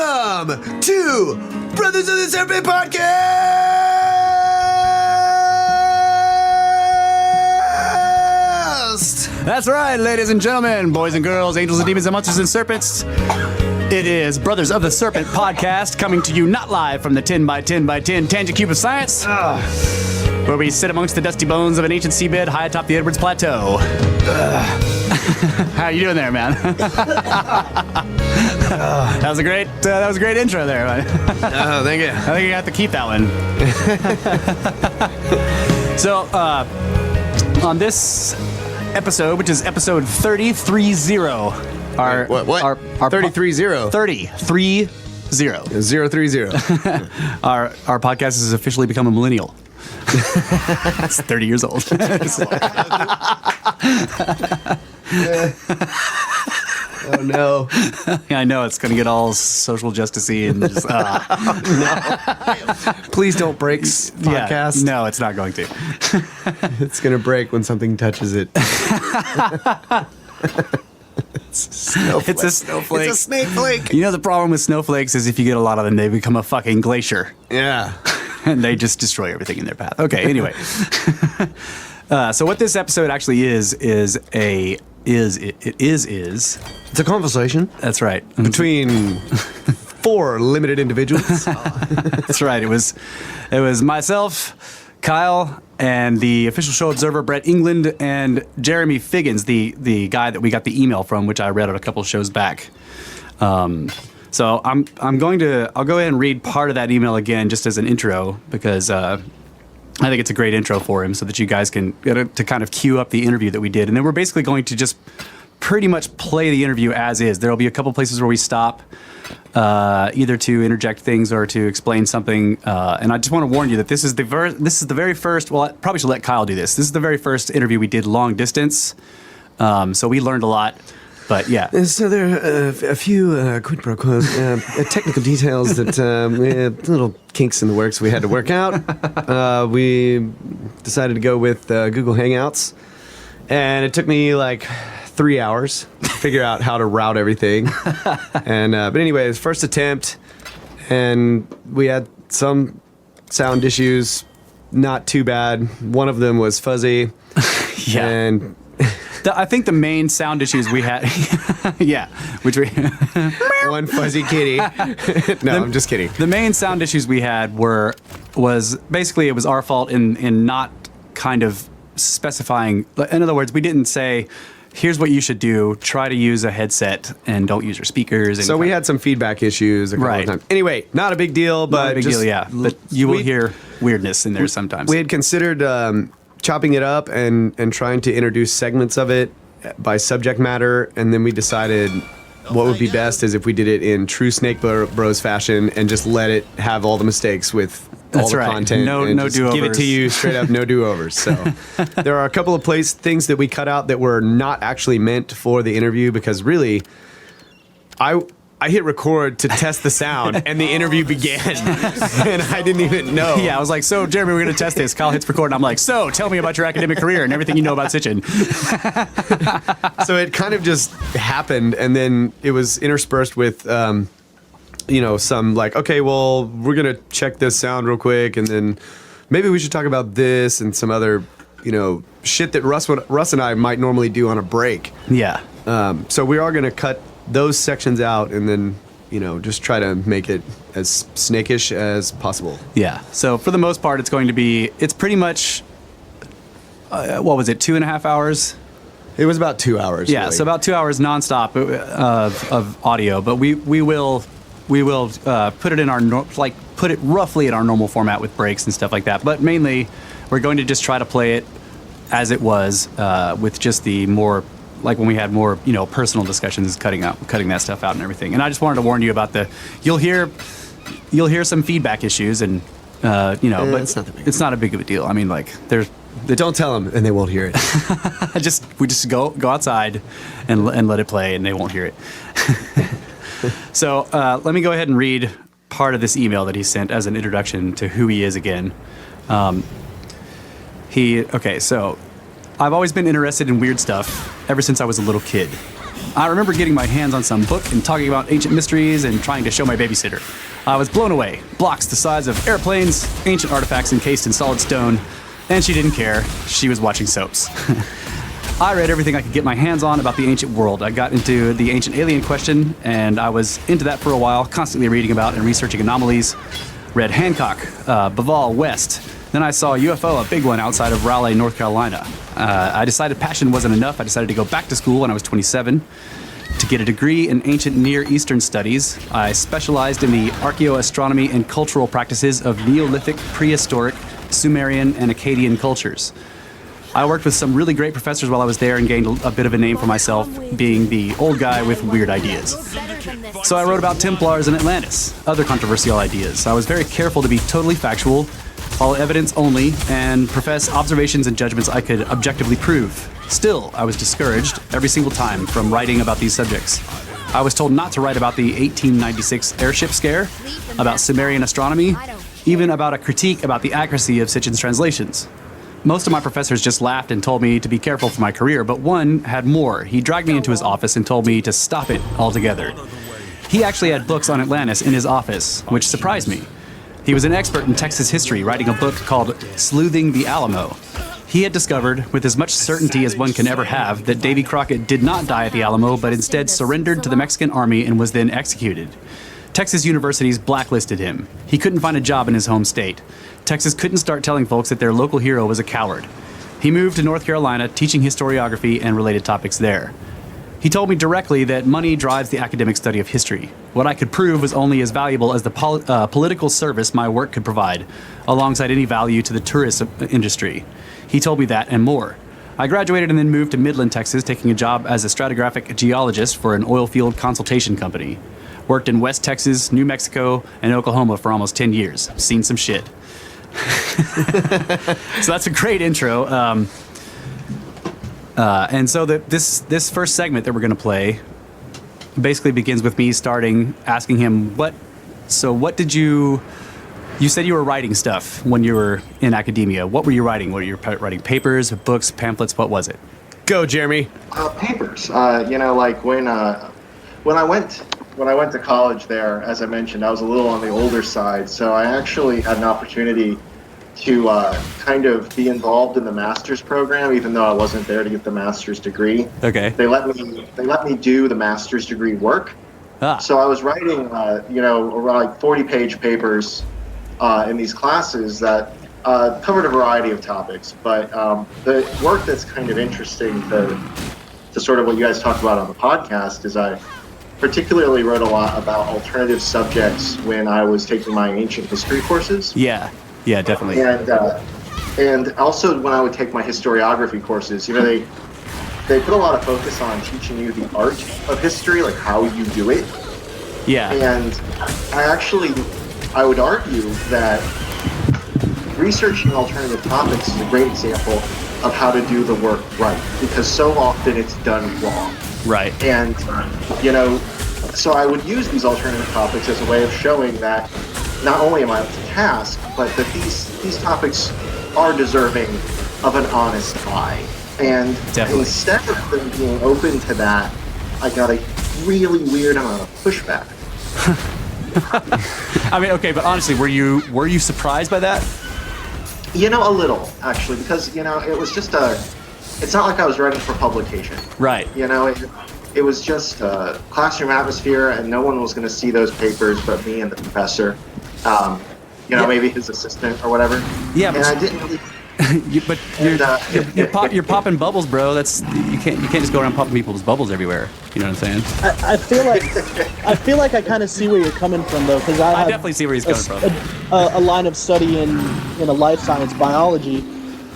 Welcome to Brothers of the Serpent Podcast! That's right, ladies and gentlemen, boys and girls, angels and demons and monsters and serpents. It is Brothers of the Serpent Podcast coming to you not live from the 10 by 10 by 10 Tangent Cube of Science, where we sit amongst the dusty bones of an ancient seabed high atop the Edwards Plateau. How you doing there, man? That was a great intro there, man. Oh, thank you. I think you have to keep that one. So, on this episode, which is episode 3030, our 3030. 3030. 030. Our podcast has officially become a millennial. It's 30 years old. Oh no. I know it's going to get all social justice-y and just No. Please don't break podcast. Yeah, no, it's not going to. It's going to break when something touches it. It's a snowflake. It's a snowflake. You know, the problem with snowflakes is if you get a lot of them, they become a fucking glacier. Yeah. And they just destroy everything in their path. Okay, anyway. So what this episode actually is a conversation. That's right. Between four limited individuals. That's right. It was myself, Kyle, and the official show observer Brett England, and Jeremy Figgins, the guy that we got the email from, which I read on a couple shows back. So I'll go ahead and read part of that email again, just as an intro, because I think it's a great intro for him, so that you guys can get to kind of cue up the interview that we did, and then we're basically going to just pretty much play the interview as is. There'll be a couple places where we stop, either to interject things or to explain something. And I just want to warn you that this is the very first. Well, I probably should let Kyle do this. This is the very first interview we did long distance, so we learned a lot. But yeah. So there are a few quid pro quos, technical details that little kinks in the works we had to work out. We decided to go with Google Hangouts, and it took me like 3 hours to figure out how to route everything. And but anyways, first attempt, and we had some sound issues, not too bad. One of them was fuzzy. Yeah. And I think the main sound issues we had, yeah, which we one fuzzy kitty. No, I'm just kidding. The main sound issues we had was basically it was our fault in not kind of specifying. In other words, we didn't say, here's what you should do. Try to use a headset and don't use your speakers. And so we had some feedback issues a couple of times. Anyway, not a big deal, but not a big deal, yeah. But you will hear weirdness in there sometimes. We had considered chopping it up and trying to introduce segments of it by subject matter, and then we decided what would be best is if we did it in true Snake Bros fashion and just let it have all the mistakes with all the content. No just do-overs. Give it to you straight up, no do-overs. So there are a couple of things that we cut out that were not actually meant for the interview, because really, I hit record to test the sound, and the interview began, and I didn't even know. Yeah, I was like, so, Jeremy, we're going to test this. Kyle hits record, and I'm like, so, tell me about your academic career and everything you know about Sitchin. So it kind of just happened, and then it was interspersed with, some like, okay, well, we're going to check this sound real quick, and then maybe we should talk about this and some other, shit that Russ and I might normally do on a break. Yeah. So we are going to cut those sections out and then, just try to make it as snakish as possible. Yeah. So for the most part, it's pretty much, what was it, 2.5 hours? It was about 2 hours. Yeah, really. so about 2 hours nonstop of audio, but we will put it in put it roughly in our normal format with breaks and stuff like that. But mainly, we're going to just try to play it as it was, with just the more, like when we had more, personal discussions, cutting that stuff out and everything. And I just wanted to warn you about you'll hear some feedback issues, and but it's not a big of a deal. I mean, like don't tell them, and they won't hear it. we just go outside and let it play, and they won't hear it. So let me go ahead and read part of this email that he sent as an introduction to who he is again. So I've always been interested in weird stuff ever since I was a little kid. I remember getting my hands on some book and talking about ancient mysteries and trying to show my babysitter. I was blown away. Blocks the size of airplanes, ancient artifacts encased in solid stone, and she didn't care. She was watching soaps. I read everything I could get my hands on about the ancient world. I got into the ancient alien question, and I was into that for a while, constantly reading about and researching anomalies. Read Hancock, Baval, West. Then I saw a UFO, a big one, outside of Raleigh, North Carolina. I decided passion wasn't enough. I decided to go back to school when I was 27 to get a degree in ancient Near Eastern studies. I specialized in the archaeoastronomy and cultural practices of Neolithic, prehistoric, Sumerian, and Akkadian cultures. I worked with some really great professors while I was there and gained a bit of a name for myself, being the old guy with weird ideas. So I wrote about Templars and Atlantis, other controversial ideas. I was very careful to be totally factual, follow evidence only, and profess observations and judgments I could objectively prove. Still, I was discouraged every single time from writing about these subjects. I was told not to write about the 1896 airship scare, about Sumerian astronomy, even about a critique about the accuracy of Sitchin's translations. Most of my professors just laughed and told me to be careful for my career, but one had more. He dragged me into his office and told me to stop it altogether. He actually had books on Atlantis in his office, which surprised me. He was an expert in Texas history, writing a book called Sleuthing the Alamo. He had discovered, with as much certainty as one can ever have, that Davy Crockett did not die at the Alamo, but instead surrendered to the Mexican army and was then executed. Texas universities blacklisted him. He couldn't find a job in his home state. Texas couldn't start telling folks that their local hero was a coward. He moved to North Carolina, teaching historiography and related topics there. He told me directly that money drives the academic study of history. What I could prove was only as valuable as the political service my work could provide, alongside any value to the tourist industry. He told me that and more. I graduated and then moved to Midland, Texas, taking a job as a stratigraphic geologist for an oil field consultation company. Worked in West Texas, New Mexico, and Oklahoma for almost 10 years. Seen some shit. So that's a great intro. And so this first segment that we're going to play basically begins with me asking him, what did you said you were writing stuff when you were in academia. What were you writing? Were you writing papers, books, pamphlets? What was it? Go, Jeremy. Papers. Like when I went to college there, as I mentioned, I was a little on the older side, so I actually had an opportunity to kind of be involved in the master's program, even though I wasn't there to get the master's degree. Okay. They let me do the master's degree work. So I was writing, around like 40-page papers in these classes that covered a variety of topics. But the work that's kind of interesting to sort of what you guys talked about on the podcast is I particularly wrote a lot about alternative subjects when I was taking my ancient history courses. Yeah, definitely. And also when I would take my historiography courses, they put a lot of focus on teaching you the art of history, like how you do it. Yeah. And I would argue that researching alternative topics is a great example of how to do the work right, because so often it's done wrong. Right. And, so I would use these alternative topics as a way of showing that not only am I up to task, but that these topics are deserving of an honest eye. And Definitely. Instead of them being open to that, I got a really weird amount of pushback. I mean, okay, but honestly, were you surprised by that? A little, actually, because, it was just it's not like I was writing for publication. Right. It was just a classroom atmosphere, and no one was going to see those papers but me and the professor. Maybe his assistant or whatever. Yeah, and I didn't really. You're popping bubbles, bro. You can't just go around popping people's bubbles everywhere. You know what I'm saying? I feel like I kind of see where you're coming from, though, because I definitely see where he's coming from. A line of study in a life science biology.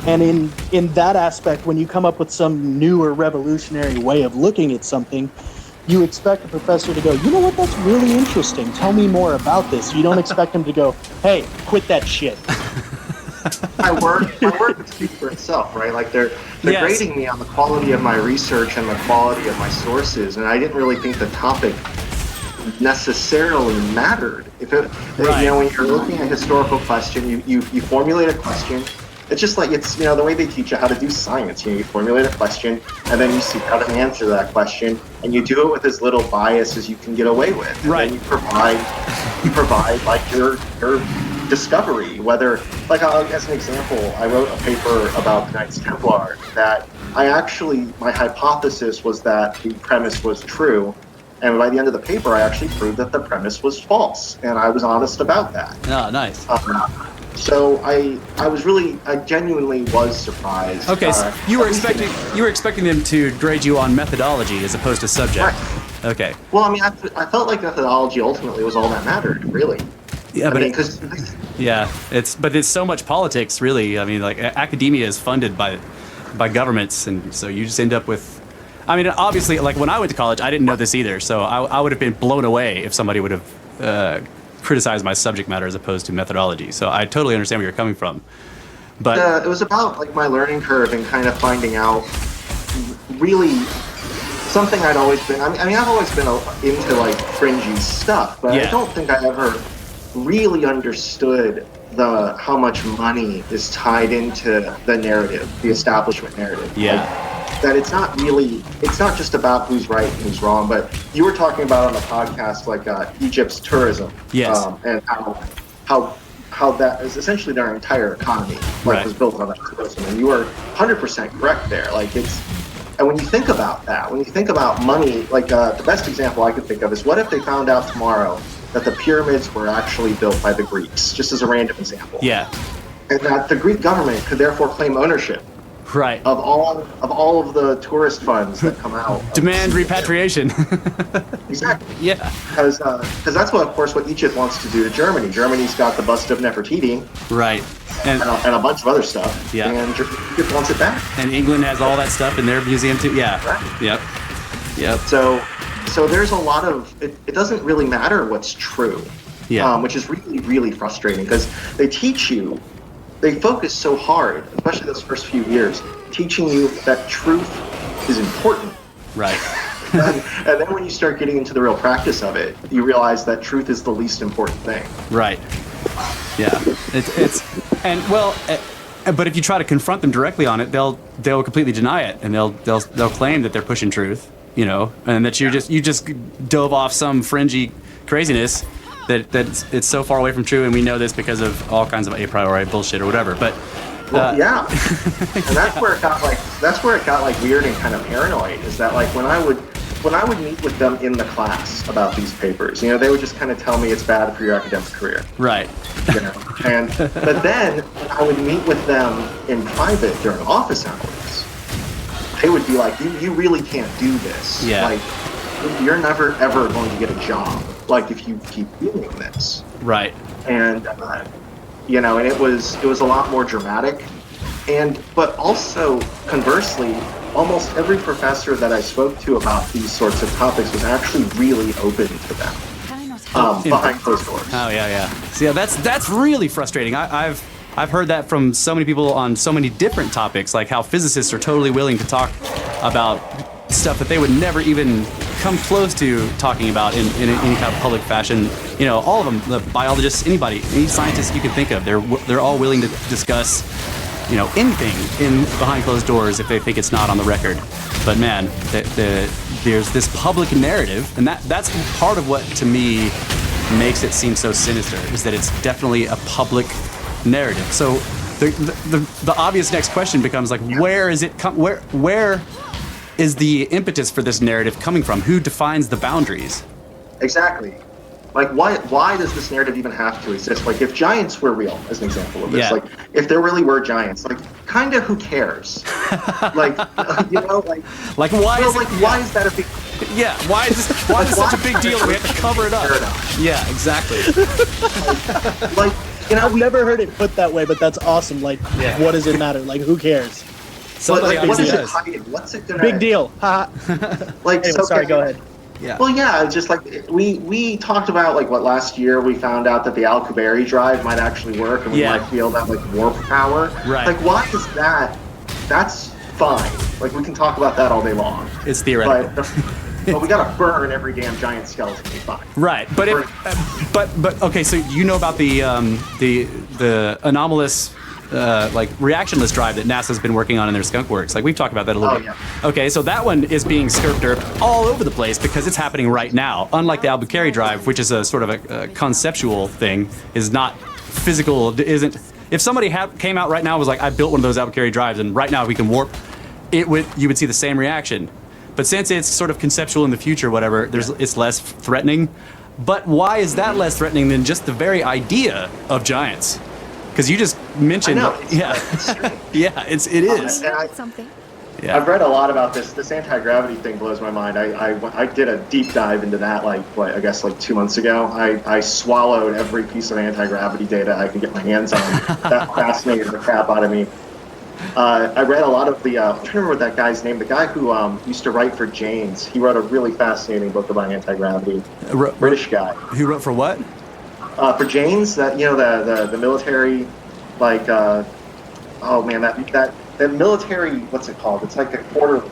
And in that aspect, when you come up with some new or revolutionary way of looking at something, you expect a professor to go, you know what, that's really interesting. Tell me more about this. You don't expect him to go, hey, quit that shit. My work would speak for itself, right? Like they're grading me on the quality of my research and the quality of my sources, and I didn't really think the topic necessarily mattered. When you're looking at a historical question, you formulate a question. It's just like, it's, you know, the way they teach you how to do science. You know, you formulate a question, and then you seek out an answer to that question, and you do it with as little bias as you can get away with. And right. then you provide like your discovery, whether, like, as an example, I wrote a paper about the Knights Templar that my hypothesis was that the premise was true. And by the end of the paper, I actually proved that the premise was false, and I was honest about that. Oh, nice. So I genuinely was surprised. Okay, so you were expecting them to grade you on methodology as opposed to subject. Right. Okay. Well, I mean, I felt like methodology ultimately was all that mattered, really. Yeah, because it's so much politics, really. I mean, like, academia is funded by governments, and so you just end up with. I mean, obviously, like, when I went to college, I didn't know this either, so I would have been blown away if somebody would have criticized my subject matter as opposed to methodology. So I totally understand where you're coming from. But it was about, like, my learning curve and kind of finding out really something I'd always been. I mean, I've always been into, like, fringy stuff, but I don't think I ever really understood how much money is tied into the narrative, the establishment narrative. Yeah. That it's not just about who's right and who's wrong, but you were talking about on the podcast, like, Egypt's tourism. Yes. And how that is essentially their entire economy, like, was built on that tourism. And you were 100% correct there. Like, and when you think about that, when you think about money, like, the best example I could think of is, what if they found out tomorrow that the pyramids were actually built by the Greeks, just as a random example. Yeah. And that the Greek government could therefore claim ownership right. of all of the tourist funds that come out. Demand repatriation. Exactly. Yeah. Because that's what Egypt wants to do to Germany. Germany's got the bust of Nefertiti. Right. And a bunch of other stuff. Yeah. And Egypt wants it back. And England has all that stuff in their museum too. Yeah. Right. Yep. So there's a lot of it doesn't really matter what's true. Yeah. Which is really, really frustrating, because they focus so hard, especially those first few years, teaching you that truth is important. Right. and then when you start getting into the real practice of it, you realize that truth is the least important thing. Right. Yeah. But if you try to confront them directly on it, they'll completely deny it, and they'll claim that they're pushing truth, you know, and that you just dove off some fringy craziness that it's so far away from true, and we know this because of all kinds of a priori bullshit or whatever. But yeah, and that's where it got like weird and kind of paranoid. Is that, like, when I would meet with them in the class about these papers, you know, they would just kind of tell me it's bad for your academic career. Right. You know, but then when I would meet with them in private during office hours, they would be like, you really can't do this. Yeah. Like, you're never ever going to get a job, like, if you keep doing this. Right. And you know, and it was a lot more dramatic, but also conversely, almost every professor that I spoke to about these sorts of topics was actually really open to them behind closed doors. Oh yeah. So yeah, that's really frustrating. I've heard that from so many people on so many different topics, like how physicists are totally willing to talk about stuff that they would never even come close to talking about in any kind of public fashion. You know, all of them, the biologists, anybody, any scientist you can think of, they're all willing to discuss, you know, anything in behind closed doors if they think it's not on the record. But man, there's this public narrative, and that's part of what to me makes it seem so sinister, is that it's definitely a public narrative. So the obvious next question becomes, like, where is it where is the impetus for this narrative coming from? Who defines the boundaries? Exactly. Like, why does this narrative even have to exist? Like, if giants were real, as an example of this, like, if there really were giants, like, kind of who cares? Like, you know, like why is that a big? Yeah, why is this such a big deal that we have to cover it up? Yeah, exactly. Like, you know, I've never heard it put that way, but that's awesome. Like, what does it matter? Like, who cares? Like, what is it hiding? What's it gonna? Big deal. Like, anyway, sorry, go ahead. Yeah. Well, yeah, just like we talked about, like, what, last year we found out that the Alcubierre drive might actually work, and we might feel that, like, warp power. Right. Like, why is that? That's fine. Like, we can talk about that all day long. It's theoretical. But we gotta burn every damn giant skeleton we find. Right. But but okay. So you know about the anomalous like reactionless drive that NASA's been working on in their skunk works. Like we've talked about that a little bit. Yeah. Okay, so that one is being skirped all over the place because it's happening right now. Unlike the Albuquerque drive, which is a sort of a conceptual thing, is not physical. Isn't. If somebody came out right now and was like, I built one of those Albuquerque drives and right now we can warp, you would see the same reaction. But since it's sort of conceptual in the future, whatever, it's less threatening. But why is that less threatening than just the very idea of giants? Because you just mentioned, I know. yeah, it is. Something. Yeah. I've read a lot about this. This anti-gravity thing blows my mind. I did a deep dive into that, like 2 months ago. I swallowed every piece of anti-gravity data I could get my hands on. That fascinated the crap out of me. I read a lot of the, I'm trying to remember that guy's name, the guy who used to write for Jane's. He wrote a really fascinating book about anti-gravity. British guy. Who wrote for what? For Jane's, that the military, like, oh man, that military, what's it called? It's like a quarterly,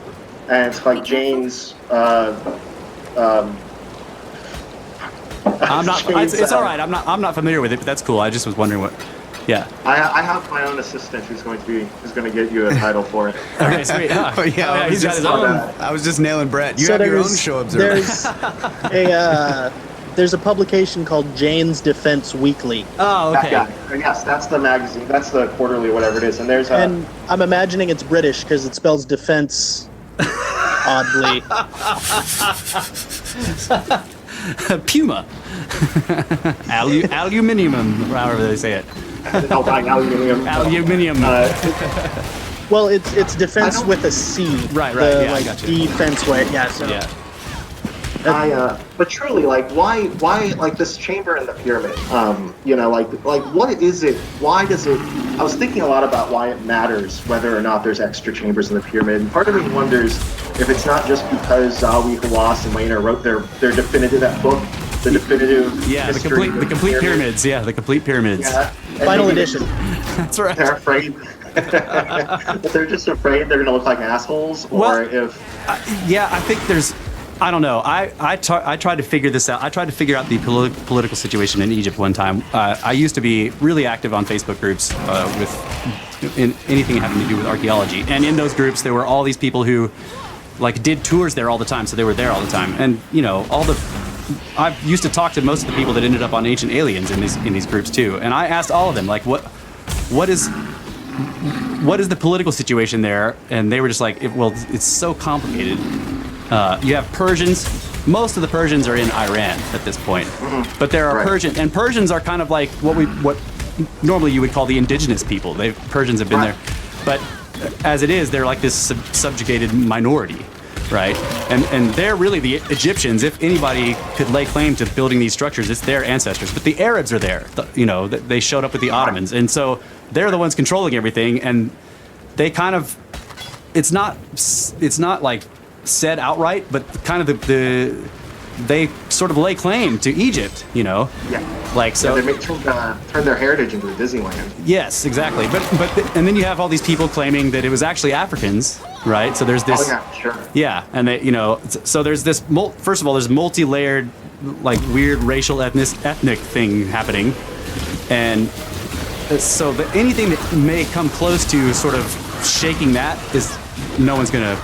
and it's like Jane's. I'm not. It's all right. I'm not familiar with it, but that's cool. I just was wondering what. Yeah. I have my own assistant who's going to get you a title for it. Okay, sweet. Yeah. Oh, yeah, He's got his own. I was just nailing Brett. You So have your own there's- show observer. There's a publication called Jane's Defense Weekly, Oh, That okay. guy. Yes, that's the magazine. That's the quarterly, whatever it is. And there's a. and I'm imagining it's British because it spells defense oddly. Puma. Aluminium, however they say it. Aluminium. Aluminium. Well, it's defense don't- with a C. Right, The, yeah, I like got you. defense way. Yeah. So Yeah. But truly, like, why, like this chamber in the pyramid? Like, what is it? Why does it? I was thinking a lot about why it matters whether or not there's extra chambers in the pyramid. And part of me wonders if it's not just because Zawi, Hawass, and Wayner wrote their definitive book, the definitive. Yeah, the history of complete pyramids. Yeah, the complete pyramids. Yeah. And final maybe edition. That's right. They're afraid. But they're just afraid they're going to look like assholes, or Well, if. Yeah, I think there's. I don't know. I tried to figure this out. I tried to figure out the political situation in Egypt one time. I used to be really active on Facebook groups in anything having to do with archaeology. And in those groups, there were all these people who like did tours there all the time. So they were there all the time. And, I used to talk to most of the people that ended up on Ancient Aliens in these groups too. And I asked all of them, like, what is the political situation there? And they were just like, it's so complicated. You have Persians. Most of the Persians are in Iran at this point, but there are Right. Persians are kind of like what normally you would call the indigenous people. Persians have been Right. there, but as it is, they're like this subjugated minority, right? And they're really the Egyptians. If anybody could lay claim to building these structures, it's their ancestors. But the Arabs are there. They showed up with the Ottomans, and so they're the ones controlling everything. And they kind of, it's not like said outright, but kind of they sort of lay claim to Egypt, Yeah. like so. They turn their heritage into a Disneyland. Yes, exactly. But and then you have all these people claiming that it was actually Africans, right? So there's this. Oh yeah, sure. Yeah, and they, so there's this. First of all, there's multi-layered, like weird racial ethnic thing happening, and so anything that may come close to sort of shaking that is no one's gonna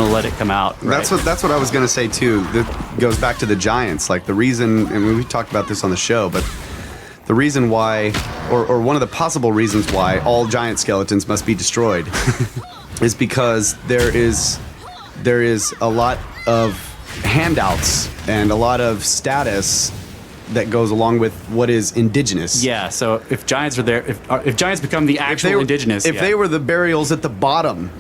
let it come out. Right? That's what I was gonna say too. That goes back to the giants. Like the reason, and we talked about this on the show, but the reason why, or one of the possible reasons why all giant skeletons must be destroyed, is because there is a lot of handouts and a lot of status that goes along with what is indigenous. Yeah. So if giants are there, if giants become the actual indigenous, if they were the burials at the bottom,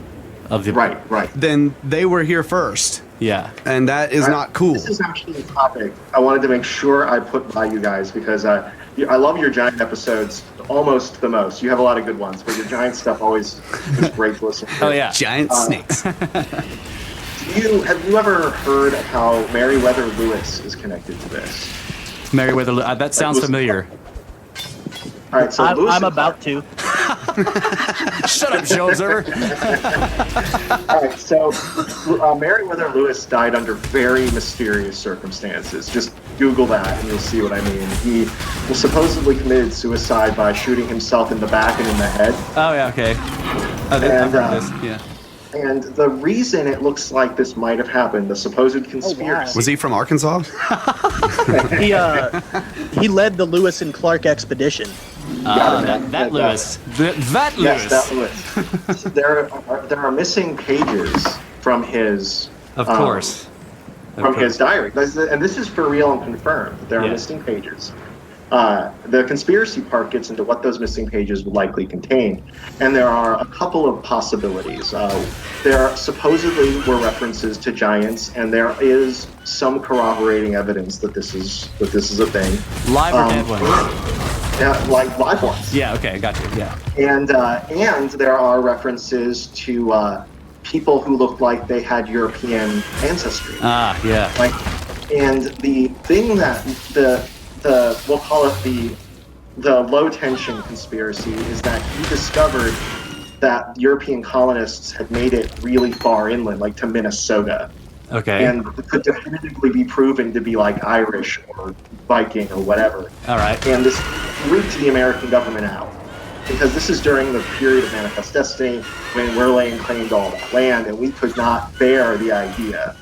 of the Right. then they were here first, Yeah. and that is not cool. This is actually a topic I wanted to make sure I put by you guys because I love your giant episodes almost the most. You have a lot of good ones, but your giant stuff always is great to listen to. Oh yeah. Giant snakes. Have you ever heard how Meriwether Lewis is connected to this? Meriwether. That sounds Lewis- familiar. All right, so Lewis I'm and about Clark. to. Shut up, show observer. All right, so Meriwether Lewis died under very mysterious circumstances. Just Google that and you'll see what I mean. He was supposedly committed suicide by shooting himself in the back and in the head. Oh, yeah, okay. I've heard this, yeah. And the reason it looks like this might have happened, the supposed conspiracy. Was he from Arkansas? He led the Lewis and Clark expedition. That Lewis. That Lewis. Yes, that Lewis. So there are missing pages from his. Of course. From his diary, and this is for real and confirmed. There are missing pages. The conspiracy part gets into what those missing pages would likely contain, and there are a couple of possibilities. There supposedly were references to giants, and there is some corroborating evidence that this is a thing. Live or dead ones? Yeah, like live ones. Yeah. Okay. Gotcha. Yeah. And there are references to people who looked like they had European ancestry. Ah. Yeah. And the thing that we'll call it the low tension conspiracy is that he discovered that European colonists had made it really far inland, like to Minnesota. Okay. And could definitively be proven to be like Irish or Viking or whatever. All right. And this freaked the American government out. Because this is during the period of Manifest Destiny when we're laying claim to all that land, and we could not bear the idea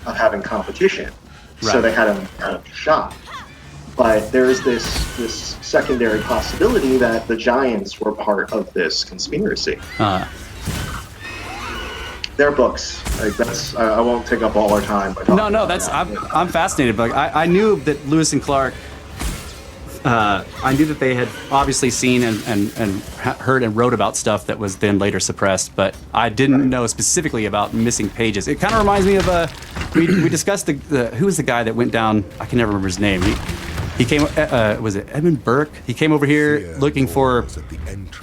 of having competition. Right. So they had him shot. But there's this secondary possibility that the giants were part of this conspiracy. Their books. I won't take up all our time. No, I'm fascinated. But I knew that Lewis and Clark. I knew that they had obviously seen and heard and wrote about stuff that was then later suppressed, but I didn't know specifically about missing pages. It kind of reminds me of we discussed who was the guy that went down. I can never remember his name. He came. Was it Edmund Burke? He came over here looking for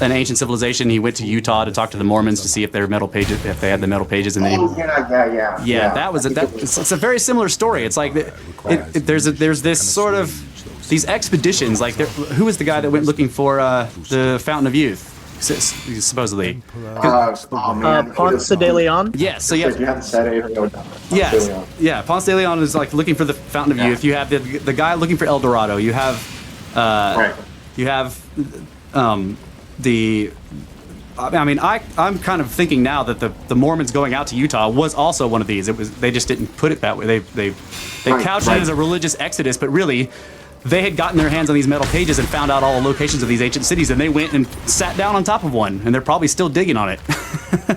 an ancient civilization. He went to Utah to talk to the Mormons to see if their metal pages, if they had the metal pages, and yeah. That was it's a very similar story. It's like there's this sort of these expeditions. Like who was the guy that went looking for the Fountain of Youth? Supposedly. Ponce de Leon? Yes, so you haven't said anything. Yes, yeah. Ponce de Leon is like looking for the Fountain of Youth. You have the guy looking for El Dorado. You have you have the. I mean, I'm kind of thinking now that the Mormons going out to Utah was also one of these. They just didn't put it that way. They couched it as a religious exodus, but really. They had gotten their hands on these metal pages and found out all the locations of these ancient cities, and they went and sat down on top of one, and they're probably still digging on it.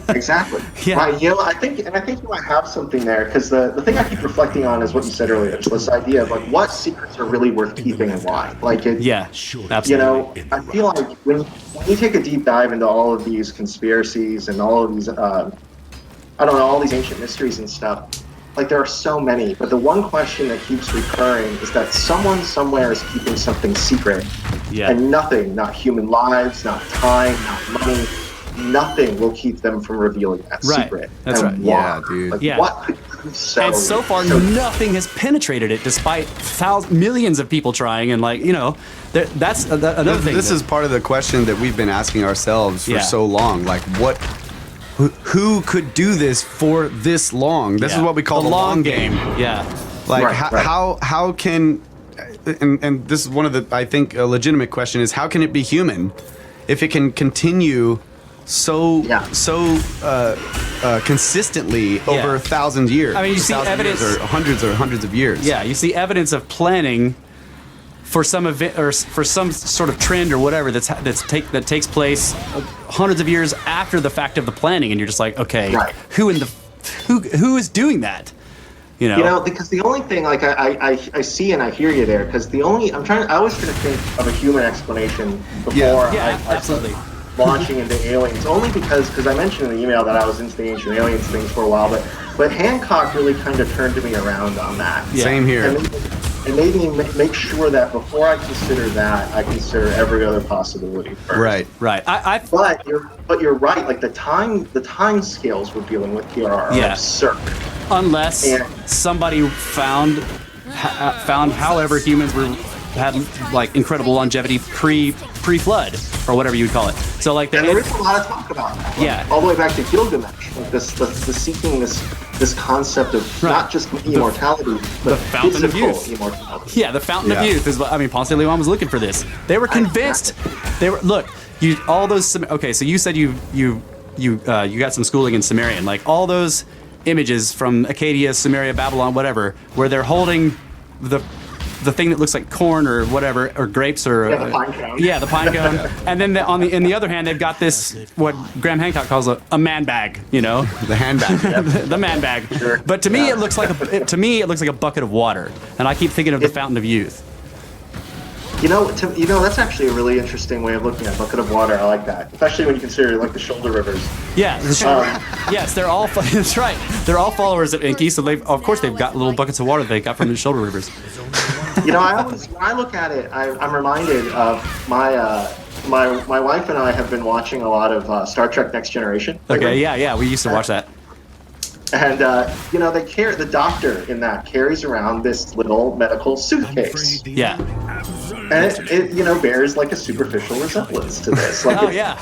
Exactly. Yeah. Right. I think you might have something there, because the thing I keep reflecting on is what you said earlier, this idea of like what secrets are really worth keeping and why. Yeah, sure. Absolutely. You know, I feel like when you take a deep dive into all of these conspiracies and all of these, all these ancient mysteries and stuff. Like, there are so many, but the one question that keeps recurring is that someone somewhere is keeping something secret. Yeah. And nothing, not human lives, not time, not money, nothing will keep them from revealing that secret. That's right. Why? Yeah, dude. Like, yeah. What could be so... And so far, nothing has penetrated it, despite millions of people trying, and that's another thing. This is part of the question that we've been asking ourselves for so long. Like, who could do this for this long? This is what we call the long game. Yeah. Like how can and this is one of the I think a legitimate question is how can it be human if it can continue so consistently over 1,000 years? I mean, you see evidence or hundreds of years. Yeah, you see evidence of planning for some event or for some sort of trend or whatever that takes place hundreds of years after the fact of the planning, and you're just like, okay, who is doing that? You know, because the only thing I see and I hear you there, because I always try to think of a human explanation before I start launching into aliens. Only because I mentioned in the email that I was into the ancient aliens things for a while, but Hancock really kind of turned me around on that. Yeah. Same here. It made me make sure that before I consider that, I consider every other possibility first. Right. But you're right. Like the time scales we're dealing with here are absurd. Unless somebody found however humans had like incredible longevity pre-flood. or whatever you would call it. So like And there is a lot of talk about that. Like, Yeah. all the way back to Gilgamesh, like the seeking this concept of not just immortality, but the fountain of physical youth. immortality. Yeah, the fountain of youth is what I mean. Ponce de Leon was looking for this. They were convinced. They were all those. Okay, so you said you got some schooling in Sumerian, like all those images from Acadia, Sumeria, Babylon, whatever, where they're holding the thing that looks like corn or whatever, or grapes or the pine cone. Yeah, the pine cone. And then in the other hand, they've got this what Graham Hancock calls a man bag. You know, The handbag. the man bag. Sure. But to me, it looks like a bucket of water, and I keep thinking of the fountain of youth. That's actually a really interesting way of looking at a bucket of water. I like that, especially when you consider like the shoulder rivers. Yeah, yes, they're all. That's right. They're all followers of Enki, so they've got little buckets of water they got from the shoulder rivers. When I look at it, I'm reminded of my wife and I have been watching a lot of Star Trek: Next Generation. Okay, yeah, we used to watch that. And the doctor in that carries around this little medical suitcase. Yeah. And it bears like a superficial resemblance to this. Like Oh, yeah.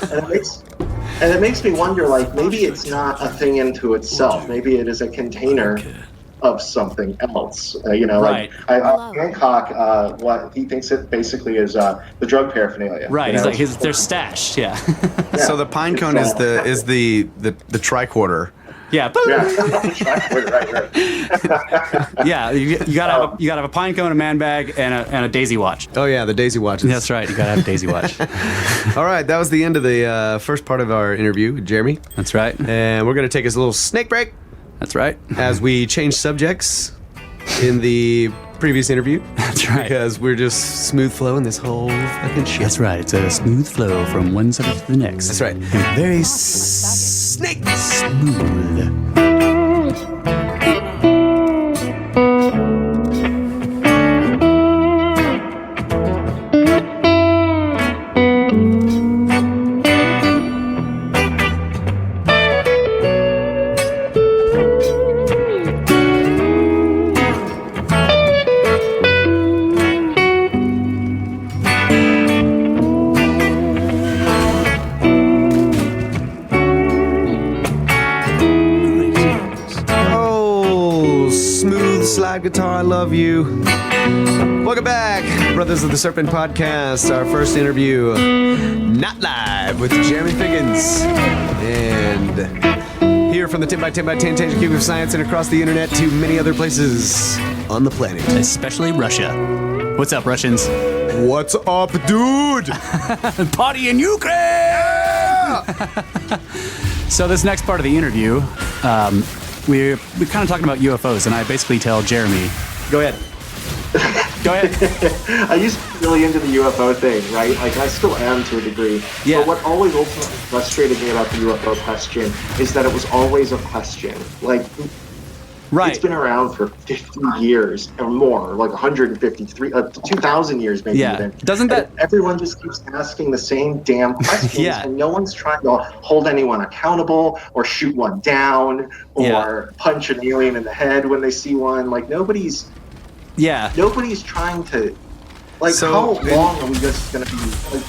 And it makes me wonder, like, maybe it's not a thing into itself. Maybe it is a container of something else. Right. Like Hancock, what he thinks it basically is the drug paraphernalia. Right. He's like their stash. Yeah. So the pine cone is the tricorder. Yeah. Right. Yeah. You gotta have a pine cone, a man bag, and a daisy watch. Oh yeah, the daisy watches. That's right. You gotta have a daisy watch. All right, that was the end of the first part of our interview with Jeremy. That's right. And we're going to take us a little snake break That's right. as we change subjects in the previous interview. That's right. Because we're just smooth flowing this whole fucking shit. That's right. It's a smooth flow from one subject to the next. That's right. Very snake Smooth. Slide guitar, I love you. Welcome back, Brothers of the Serpent podcast. Our first interview, not live, with Jeremy Figgins. And here from the 10x10x10 Tangent Cube of Science and across the internet to many other places on the planet. Especially Russia. What's up, Russians? What's up, dude? Party in Ukraine! So this next part of the interview, we're kind of talking about UFOs, and I basically tell Jeremy, go ahead. Go ahead. I used to be really into the UFO thing, right? Like, I still am to a degree. Yeah. But what always ultimately frustrated me about the UFO question is that it was always a question. Like, Right. it's been around for 50 years or more, like 153, 2,000 years maybe Yeah. even. Doesn't that- And everyone just keeps asking the same damn questions, Yeah. and no one's trying to hold anyone accountable or shoot one down or Yeah. punch an alien in the head when they see one. Like, nobody's trying to. Like, So, how long are we just going to be? Like,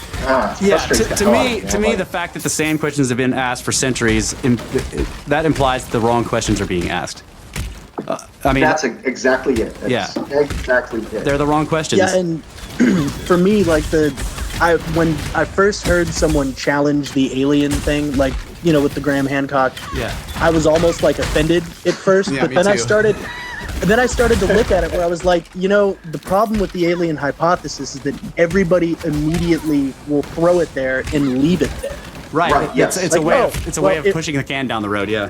Yeah, frustrates the to hell out me, of to me, Like, the fact that the same questions have been asked for centuries, that implies that the wrong questions are being asked. I mean, that's exactly it. That's exactly it. they're the wrong questions. Yeah, and for me, like when I first heard someone challenge the alien thing, like, with the Graham Hancock, Yeah. I was almost like offended at first, Yeah, but me then I too. started to look at it where I was like, the problem with the alien hypothesis is that everybody immediately will throw it there and leave it there. Right. yes. It's a Like, way oh, of well, pushing the can down the road. Yeah.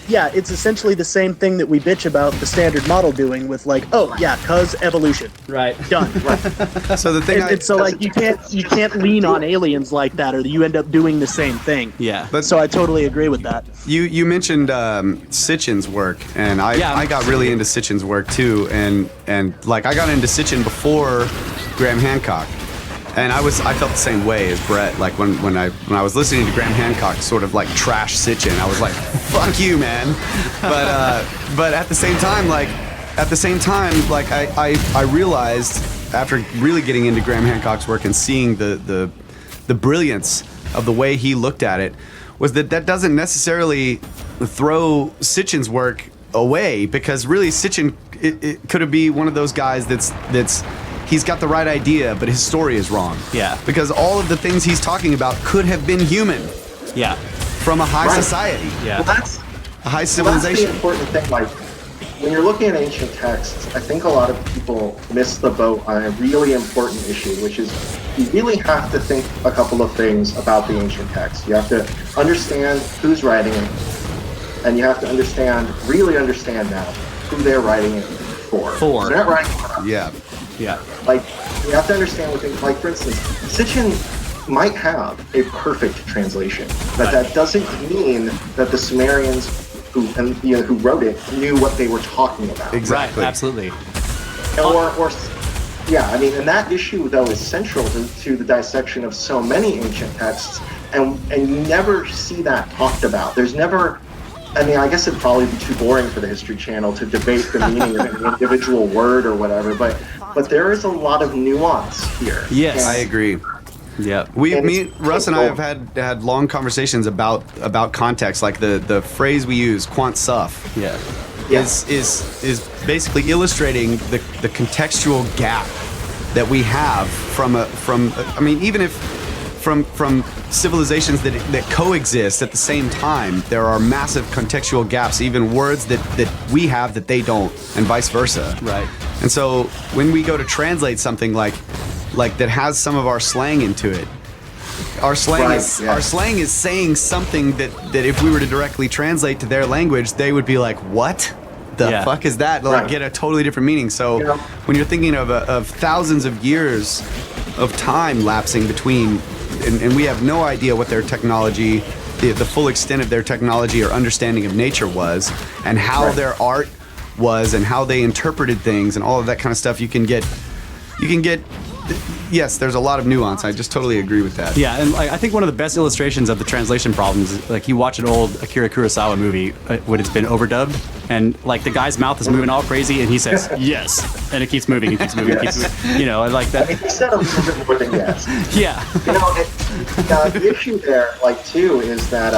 Yeah, it's essentially the same thing that we bitch about the standard model doing with, like, oh yeah, cause evolution. Right. Done. So the thing And so like you can't lean on aliens like that, or you end up doing the same thing. Yeah. But So I totally agree with that. you mentioned Sitchin's work, and I got really into Sitchin's work too, and like I got into Sitchin before Graham Hancock, and I felt the same way as Brett. Like when I was listening to Graham Hancock sort of like trash Sitchin, I was like, fuck you, man. But at the same time, I realized after really getting into Graham Hancock's work and seeing the the brilliance of the way he looked at it was that doesn't necessarily throw Sitchin's work away, because really Sitchin it could be one of those guys that's he's got the right idea, but his story is wrong. Yeah. Because all of the things he's talking about could have been human. Yeah. From a high society. Yeah. Well, that's a high civilization. That's the important thing. Like, when you're looking at ancient texts, I think a lot of people miss the boat on a really important issue, which is you really have to think a couple of things about the ancient text. You have to understand who's writing it, and you have to really understand now who they're writing it for. So they're not writing it for us. Yeah. Like, you have to understand what things, like, for instance, Sitchin might have a perfect translation, but that doesn't mean that the Sumerians who wrote it knew what they were talking about. Exactly. Right, absolutely. And that issue, though, is central to the dissection of so many ancient texts, and you never see that talked about. There's never, I guess it'd probably be too boring for the History Channel to debate the meaning of an individual word or whatever, but there is a lot of nuance here. Yes. I agree. Yeah. Russ and I have had long conversations about context, like the phrase we use, quant suff. Yeah. Is basically illustrating the contextual gap that we have from even if from civilizations that coexist at the same time, there are massive contextual gaps, even words that we have that they don't, and vice versa. Right. And so when we go to translate something like that has some of our slang into it, our slang is saying something that if we were to directly translate to their language, they would be like, what the fuck is that? Get a totally different meaning. So when you're thinking of thousands of years of time lapsing between, and we have no idea what their technology, the full extent of their technology or understanding of nature was, and how their art was, and how they interpreted things, and all of that kind of stuff, you can get. Yes, there's a lot of nuance. I just totally agree with that. Yeah, and I think one of the best illustrations of the translation problems is, like, you watch an old Akira Kurosawa movie when it's been overdubbed, and like the guy's mouth is moving all crazy, and he says yes, and it keeps moving, and keeps moving, keeps moving. You know, like that. He said a little bit more than yes. Yeah. The issue there, too, is that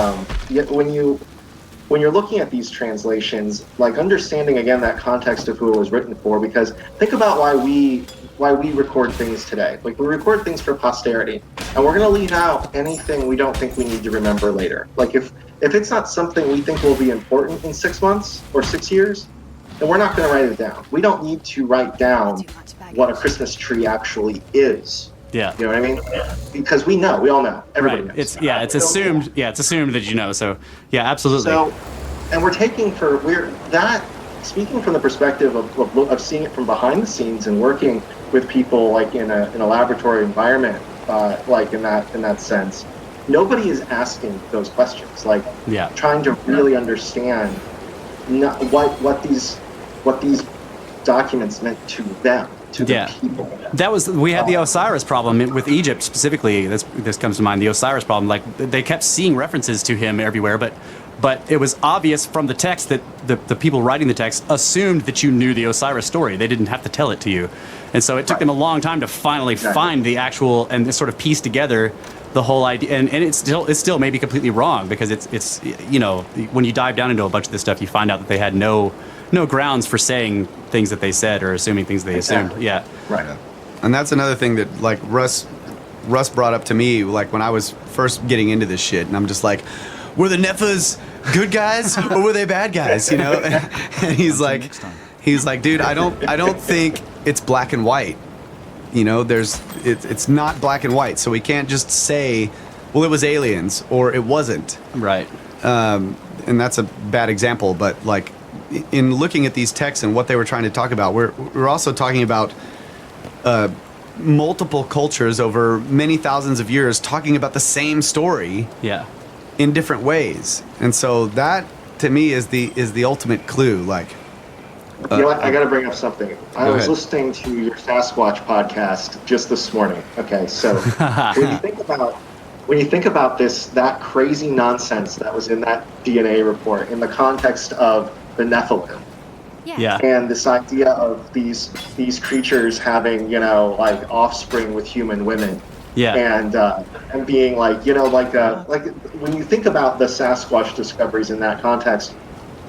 when you're looking at these translations, understanding again that context of who it was written for, because think about why we record things today. We record things for posterity, and we're going to leave out anything we don't think we need to remember later. If it's not something we think will be important in 6 months or 6 years, then we're not going to write it down. We don't need to write down what a Christmas tree actually is. Yeah. You know what I mean? Because we all know. Everybody knows. It's assumed. Yeah, it's assumed that you know. So yeah, absolutely. So, and speaking from the perspective of seeing it from behind the scenes and working with people in a laboratory environment, in that sense, nobody is asking those questions. Trying to really understand what these documents meant to them. To the people. We had the Osiris problem with Egypt specifically. This comes to mind. The Osiris problem. They kept seeing references to him everywhere, but it was obvious from the text that the people writing the text assumed that you knew the Osiris story. They didn't have to tell it to you, and so it took them a long time to finally find the actual and sort of piece together the whole idea. And it's still maybe completely wrong, because it's when you dive down into a bunch of this stuff, you find out that they had no grounds for saying things that they said or assuming things they assumed. Yeah. Right. And that's another thing that Russ brought up to me when I was first getting into this shit, and I'm just like, were the Nephas good guys or were they bad guys? And he's like, dude, I don't think it's black and white. It's not black and white, so we can't just say, well, it was aliens or it wasn't. Right. And that's a bad example, but in looking at these texts and what they were trying to talk about, we're also talking about multiple cultures over many thousands of years talking about the same story in different ways. And so that, to me, is the ultimate clue. I got to bring up something. I was listening to your Sasquatch podcast just this morning. Okay, so when you think about that crazy nonsense that was in that DNA report in the context of the Nephilim, and this idea of these creatures having offspring with human women, and being like, like when you think about the Sasquatch discoveries in that context,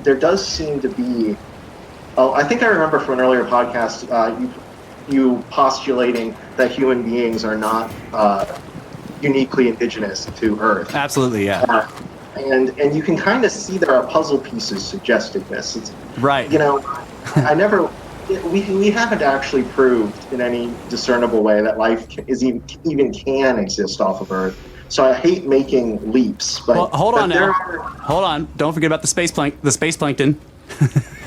there does seem to be. Oh, I think I remember from an earlier podcast you postulating that human beings are not uniquely indigenous to Earth. Absolutely, yeah. And you can kind of see there are puzzle pieces suggesting this. It's, right. We haven't actually proved in any discernible way that life even can exist off of Earth. So I hate making leaps. But, well, hold on. Don't forget about the space plankton.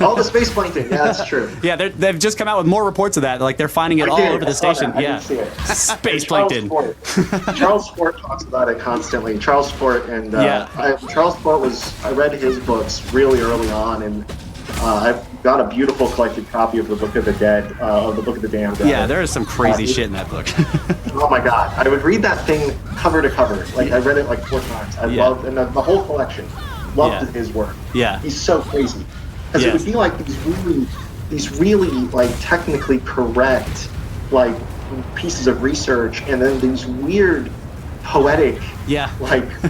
Oh, the space plankton. Yeah, that's true. Yeah, they've just come out with more reports of that. Like they're finding it all over the station. I Yeah, didn't see it. Space plankton. Charles Fort talks about it constantly. Charles Fort and Charles Fort I read his books really early on, and I've got a beautiful collected copy of the Book of the Dead, of the Book of the Damned. Yeah, there is some crazy shit in that book. Oh my God, I would read that thing cover to cover. Like I read it like 4 times. I loved, and the whole collection. Loved his work. Yeah, he's so crazy. Because it would be like these really like technically correct like pieces of research, and then these weird poetic like he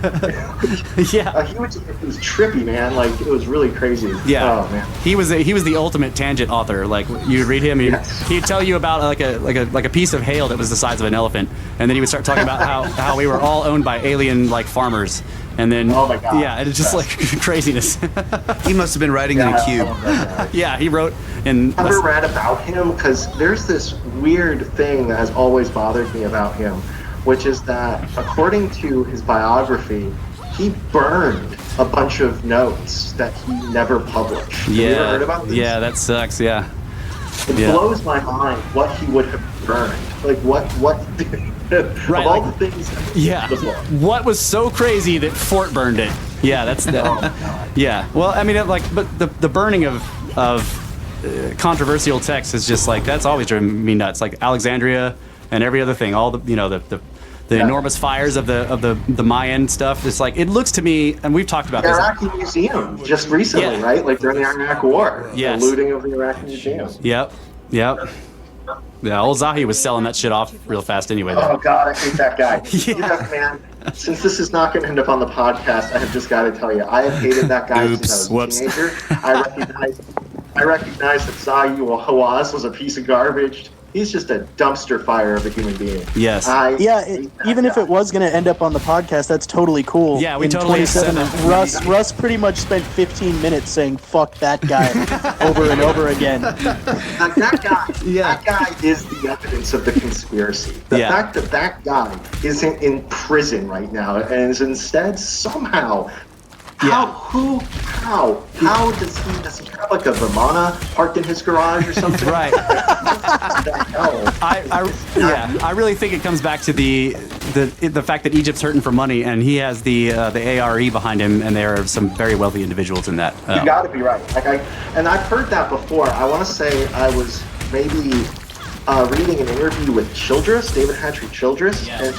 was trippy, man. Like it was really crazy. Yeah. Oh man. He was the ultimate tangent author. Like you'd read him, he'd tell you about like a piece of hail that was the size of an elephant, and then he would start talking about how we were all owned by alien like farmers. And then, oh my God. Yeah, it's just like craziness. He must have been writing in a cube. Yeah, he wrote in. I've never read about him because there's this weird thing that has always bothered me about him, which is that according to his biography, he burned a bunch of notes that he never published. Have you ever heard about this? Yeah, that sucks. Yeah. It blows my mind what he would have burned. Like what right, of all the things. What was so crazy that Fort burned it? Yeah, that's yeah. Well, I mean, but the burning of controversial texts is just like that's always driven me nuts. Like Alexandria and every other thing, all the enormous fires of the Mayan stuff. It's like it looks to me, and we've talked about the this. Iraqi Museum just recently, right? Like during the Iraq War, the looting of the Iraqi Museum. Yep. Yeah, old Zahi was selling that shit off real fast anyway. Oh God, I hate that guy. Man. Since this is not going to end up on the podcast, I have just got to tell you, I have hated that guy since I was a teenager. I recognize that Zahi Hawass was a piece of garbage. He's just a dumpster fire of a human being. Yes. Even if it was going to end up on the podcast, that's totally cool. Yeah, we totally said that. Russ pretty much spent 15 minutes saying "fuck that guy" over and over again. That guy is the evidence of the conspiracy. The fact that guy isn't in prison right now and is instead somehow. How does he have like a Vimana parked in his garage or something? Right. I really think it comes back to the fact that Egypt's hurting for money, and he has the ARE behind him, and there are some very wealthy individuals in that. You got to be right. And I've heard that before. I want to say I was maybe reading an interview with Childress, David Hatchery Childress, and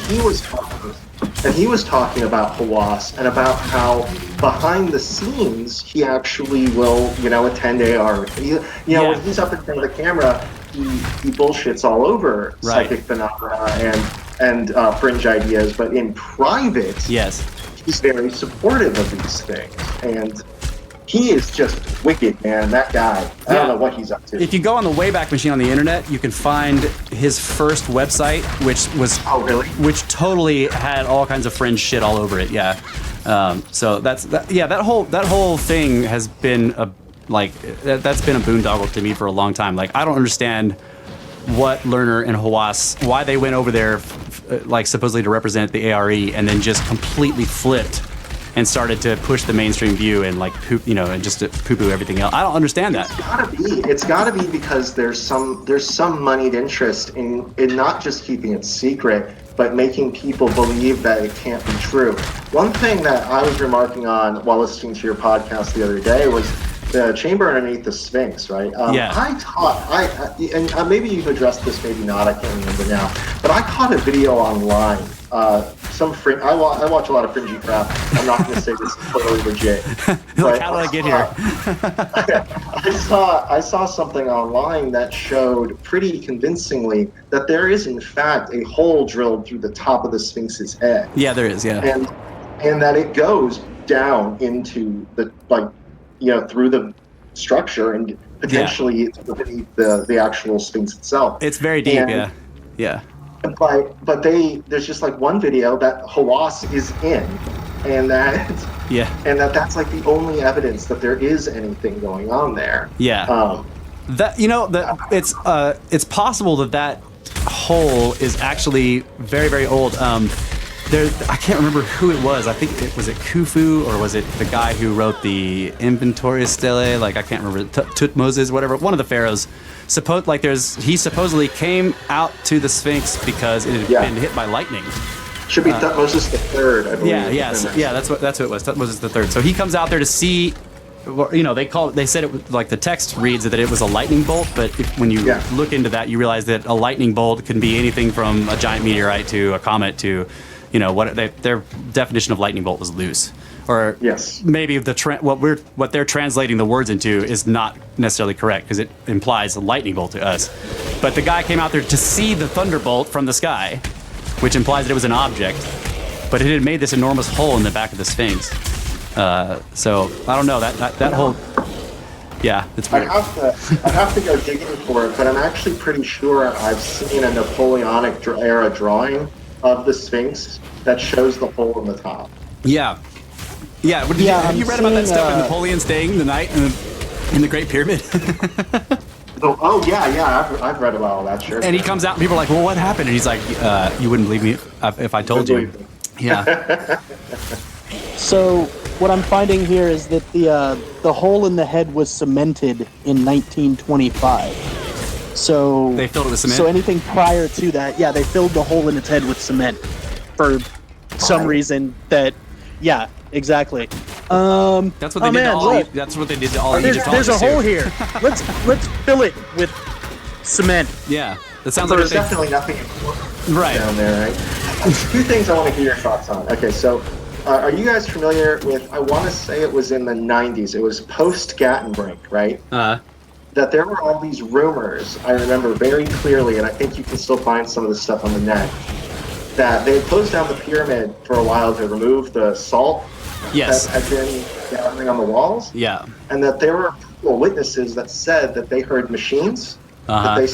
he was talking about Hawass and about how behind the scenes he actually will, attend AR. When he's up in front of the camera, he bullshits all over psychic phenomena and fringe ideas, but in private, he's very supportive of these things. And he is just wicked, man. That guy. I don't know what he's up to. If you go on the Wayback Machine on the internet, you can find his first website, which totally had all kinds of fringe shit all over it. Yeah. So that whole thing has been that's been a boondoggle to me for a long time. Like I don't understand what Lerner and Hawass, why they went over there, like supposedly to represent the ARE, and then just completely flipped and started to push the mainstream view and and just to poo-poo everything else. I don't understand that. It's gotta be because there's some moneyed interest in not just keeping it secret, but making people believe that it can't be true. One thing that I was remarking on while listening to your podcast the other day was the chamber underneath the Sphinx, right? And maybe you've addressed this, maybe not, I can't remember now, but I caught a video online I watch a lot of fringy crap. I'm not going to say this is totally legit. Like, how did I get here? I saw something online that showed pretty convincingly that there is in fact a hole drilled through the top of the Sphinx's head. Yeah, there is. Yeah, and that it goes down into the through the structure and potentially beneath the actual Sphinx itself. It's very deep. Yeah. But there's just like one video that Hawass is in, and that's like the only evidence that there is anything going on there. Yeah. It's possible that hole is actually very, very old. I can't remember who it was. I think was it Khufu, or was it the guy who wrote the Inventory Stele? Like, I can't remember, Tutmosis, whatever. One of the pharaohs. He supposedly came out to the Sphinx because it had been hit by lightning. Should be Tutmosis the Third, I believe. That's what it was. Tutmosis the Third. So he comes out there to see. They said it was, like, the text reads that it was a lightning bolt, but when you look into that, you realize that a lightning bolt can be anything from a giant meteorite to a comet to, their definition of lightning bolt was loose. Or maybe what they're translating the words into is not necessarily correct, because it implies a lightning bolt to us. But the guy came out there to see the thunderbolt from the sky, which implies that it was an object, but it had made this enormous hole in the back of the Sphinx. So I don't know that whole. Yeah, it's weird. I have to go digging for it, but I'm actually pretty sure I've seen a Napoleonic era drawing of the Sphinx that shows the hole in the top. Yeah. Have you read about that stuff? Napoleon staying the night in the Great Pyramid? I've read about all that. Sure. And he comes out, and people are like, "Well, what happened?" And he's like, "You wouldn't believe me if I told you." Yeah. So what I'm finding here is that the hole in the head was cemented in 1925. So they filled it with cement. So anything prior to that, they filled the hole in its head with cement for some reason. Exactly. That's what they did to all. That's what they did to all Egyptologists. There's a hole here. Let's fill it with cement. Yeah, that sounds like there's definitely nothing down there, right? Two things I want to hear your thoughts on. Okay, so are you guys familiar with? I want to say it was in the 90s. It was post Gattenbrink, right? That there were all these rumors. I remember very clearly, and I think you can still find some of this stuff on the net. That they closed down the pyramid for a while to remove the salt that had been gathering on the walls. Yeah. And that there were witnesses that said that they heard machines, that they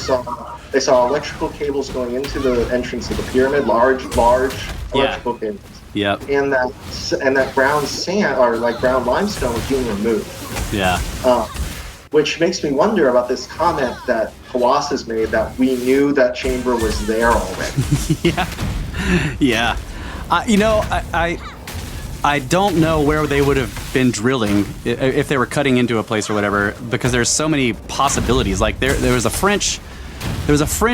saw electrical cables going into the entrance of the pyramid, large electrical cables. Yep. And that brown sand, or like brown limestone, was being removed. Yeah. Which makes me wonder about this comment that Hawass has made, that we knew that chamber was there already. Yeah. I don't know where they would have been drilling if they were cutting into a place or whatever, because there's so many possibilities. Like there was a French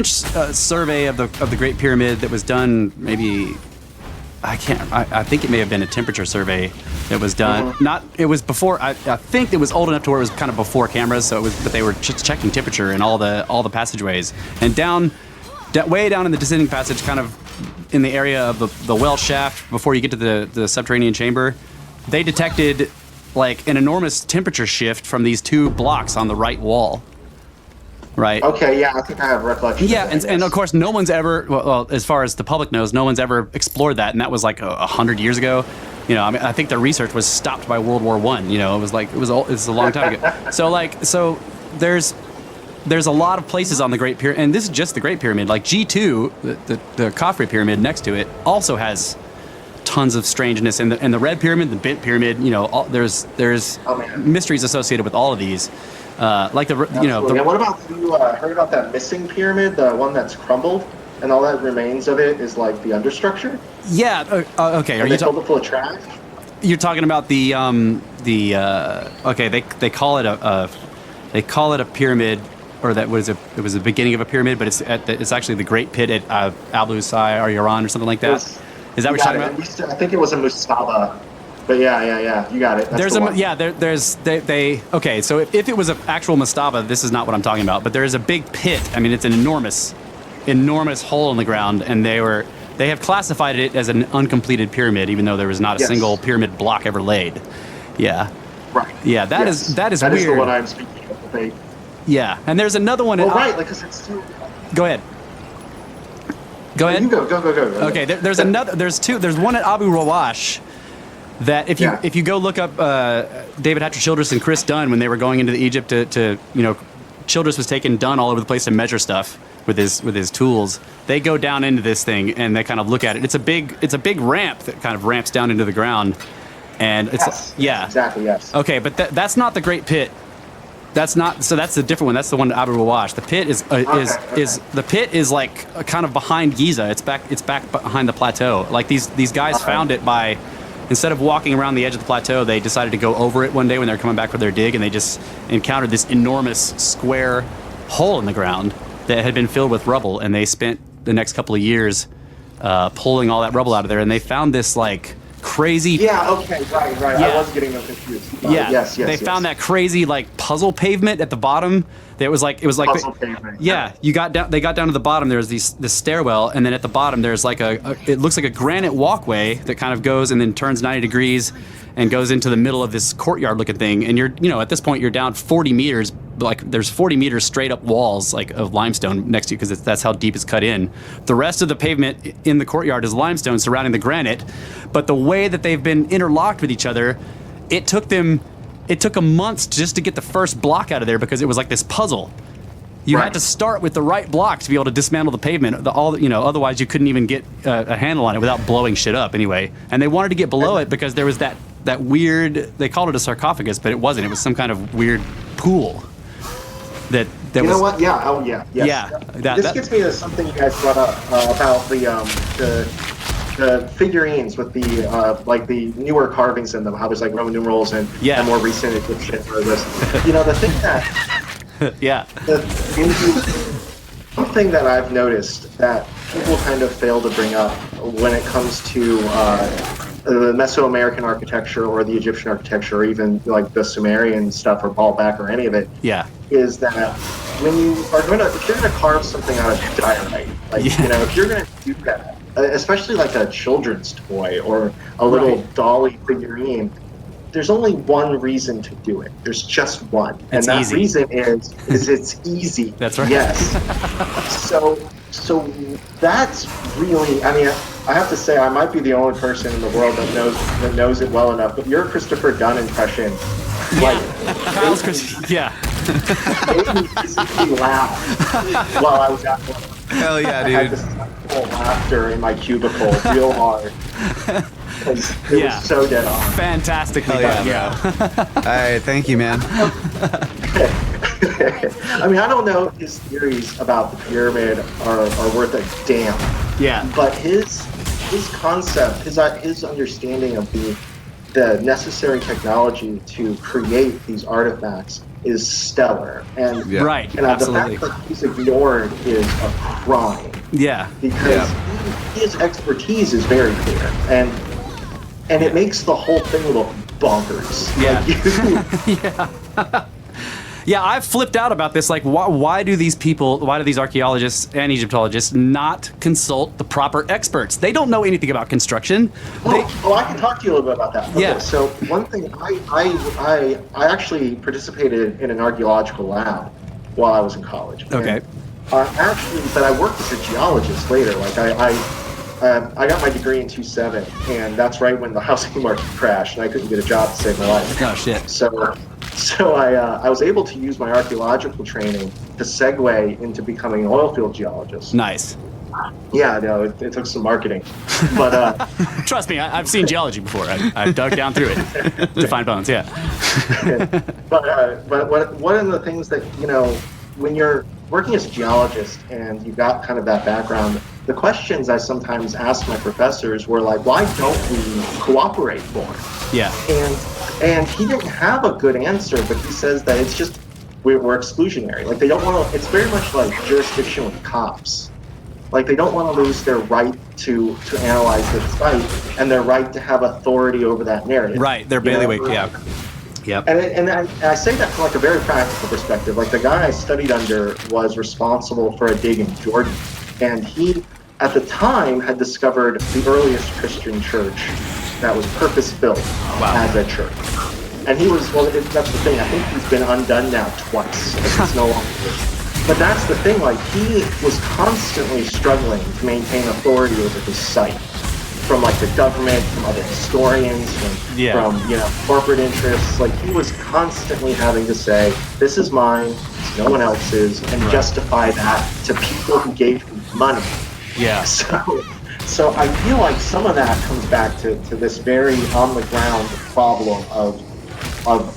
survey of the Great Pyramid that was done maybe. I think it may have been a temperature survey that was done. It was before. I think it was old enough to where it was kind of before cameras. So but they were just checking temperature in all the passageways, and way down in the descending passage, kind of in the area of the well shaft before you get to the subterranean chamber, they detected like an enormous temperature shift from these two blocks on the right wall. Right. Okay. Yeah, I think I have recollection. Yeah, and of course, no one's ever, well, as far as the public knows, no one's ever explored that, and that was like 100 years ago. I think the research was stopped by World War I. It's a long time ago. So there's a lot of places on the Great Pyramid, and this is just the Great Pyramid. Like G2, the Khafre Pyramid next to it, also has tons of strangeness, and the Red Pyramid, the Bent Pyramid. There's mysteries associated with all of these. And what about you heard about that missing pyramid, the one that's crumbled, and all that remains of it is like the understructure? Yeah. Okay. Are you filled it full of trash? You're talking about they call it a pyramid, or it was the beginning of a pyramid, but it's actually the Great Pit at Ablusai or Iran or something like that. Is that what you're talking about? I think it was a mastaba. But yeah, you got it. Okay, so if it was an actual mastaba, this is not what I'm talking about, but there is a big pit. I mean, it's an enormous hole in the ground, and They have classified it as an uncompleted pyramid, even though there was not a single pyramid block ever laid. Yeah. Right. Yeah, that is that weird. That is the one I'm speaking of. Yeah, and there's another one. Well, right, like, because it's too... Go ahead. Go ahead. You go. Okay, there's another. There's two. There's one at Abu Rawash that if you go look up David Hatcher Childress and Chris Dunn when they were going into Egypt to Childress was taking Dunn all over the place to measure stuff with his tools. They go down into this thing and they kind of look at it. It's a big ramp that kind of ramps down into the ground, and it's exactly. Okay, but that's not the Great Pit. That's not. So that's a different one. That's the one at Abu Rawash. The pit is the pit is like kind of behind Giza. It's back behind the plateau. Like these guys found it by, instead of walking around the edge of the plateau, they decided to go over it one day when they were coming back for their dig, and they just encountered this enormous square hole in the ground that had been filled with rubble. And they spent the next couple of years pulling all that rubble out of there, and they found this like crazy. Yeah. Okay. Right. Yeah. I was getting them confused. Yes. They found that crazy like puzzle pavement at the bottom. It was like puzzle pavement. Yeah. They got down to the bottom. There's this stairwell, and then at the bottom there's like it looks like a granite walkway that kind of goes and then turns 90 degrees and goes into the middle of this courtyard looking thing. And you're at this point you're down 40 meters. Like there's 40 meters straight up walls like of limestone next to you because that's how deep it's cut in. The rest of the pavement in the courtyard is limestone surrounding the granite, but the way that they've been interlocked with each other, it took a month just to get the first block out of there because it was like this puzzle. You had to start with the right block to be able to dismantle the pavement. Otherwise you couldn't even get a handle on it without blowing shit up anyway. And they wanted to get below it because there was that weird, they called it a sarcophagus, but it wasn't. It was some kind of weird pool. That you was, know what? Yeah. Oh, yeah. Yes. Yeah. This gets me to something you guys brought up about the figurines with the like the newer carvings in them. How there's like Roman numerals and more recent Egyptian or this. The thing that one thing that I've noticed that people kind of fail to bring up when it comes to the Mesoamerican architecture or the Egyptian architecture or even like the Sumerian stuff or Baalbek or any of it is that when if you're going to carve something out of diorite, like if you're going to do that, especially like a children's toy or a little dolly figurine, there's only one reason to do it. There's just one, and that reason is it's easy. That's right. Yes. So that's really. I mean, I have to say I might be the only person in the world that knows it well enough. But your Christopher Dunn impression, Kyle's Christopher, made me physically laugh while I was at work. Hell yeah, dude! I had this full laughter in my cubicle, real hard. It was so dead on. Fantastically done, bro. All right, thank you, man. I mean, I don't know if his theories about the pyramid are worth a damn. Yeah. But his concept, his understanding of the necessary technology to create these artifacts is stellar. And the absolutely. fact that he's ignored is a crime. Yeah. Because his expertise is very clear. And it makes the whole thing look bonkers. Yeah. Yeah, I've flipped out about this. Like, why do these archaeologists and Egyptologists not consult the proper experts? They don't know anything about construction. I can talk to you a little bit about that. Okay, yeah. So one thing, I actually participated in an archaeological lab while I was in college. Okay. And, but I worked as a geologist later. Like I got my degree in 2007, and that's right when the housing market crashed, and I couldn't get a job to save my life. Oh shit. So I was able to use my archaeological training to segue into becoming an oil field geologist. Nice. Yeah, no, it took some marketing, but trust me, I've seen geology before. I've dug down through it to find bones. Yeah. but one of the things that when you're working as a geologist and you've got kind of that background, the questions I sometimes ask my professors were like, why don't we cooperate more? Yeah. And he didn't have a good answer, but he says that it's just we're exclusionary. Like they don't want to. It's very much like jurisdiction with cops. Like they don't want to lose their right to analyze the site and their right to have authority over that narrative. Right. Their bailiwick. Yeah. Yep. And I say that from like a very practical perspective. Like the guy I studied under was responsible for a dig in Jordan, and he at the time had discovered the earliest Christian church that was purpose-built as a church. And he was, that's the thing, I think he's been undone now twice. It's no longer. But that's the thing, like, he was constantly struggling to maintain authority over his site. From like the government, from other historians, from you know, corporate interests. Like, he was constantly having to say, this is mine, it's no one else's, and justify that to people who gave him money. Yeah. So I feel like some of that comes back to this very on the ground problem of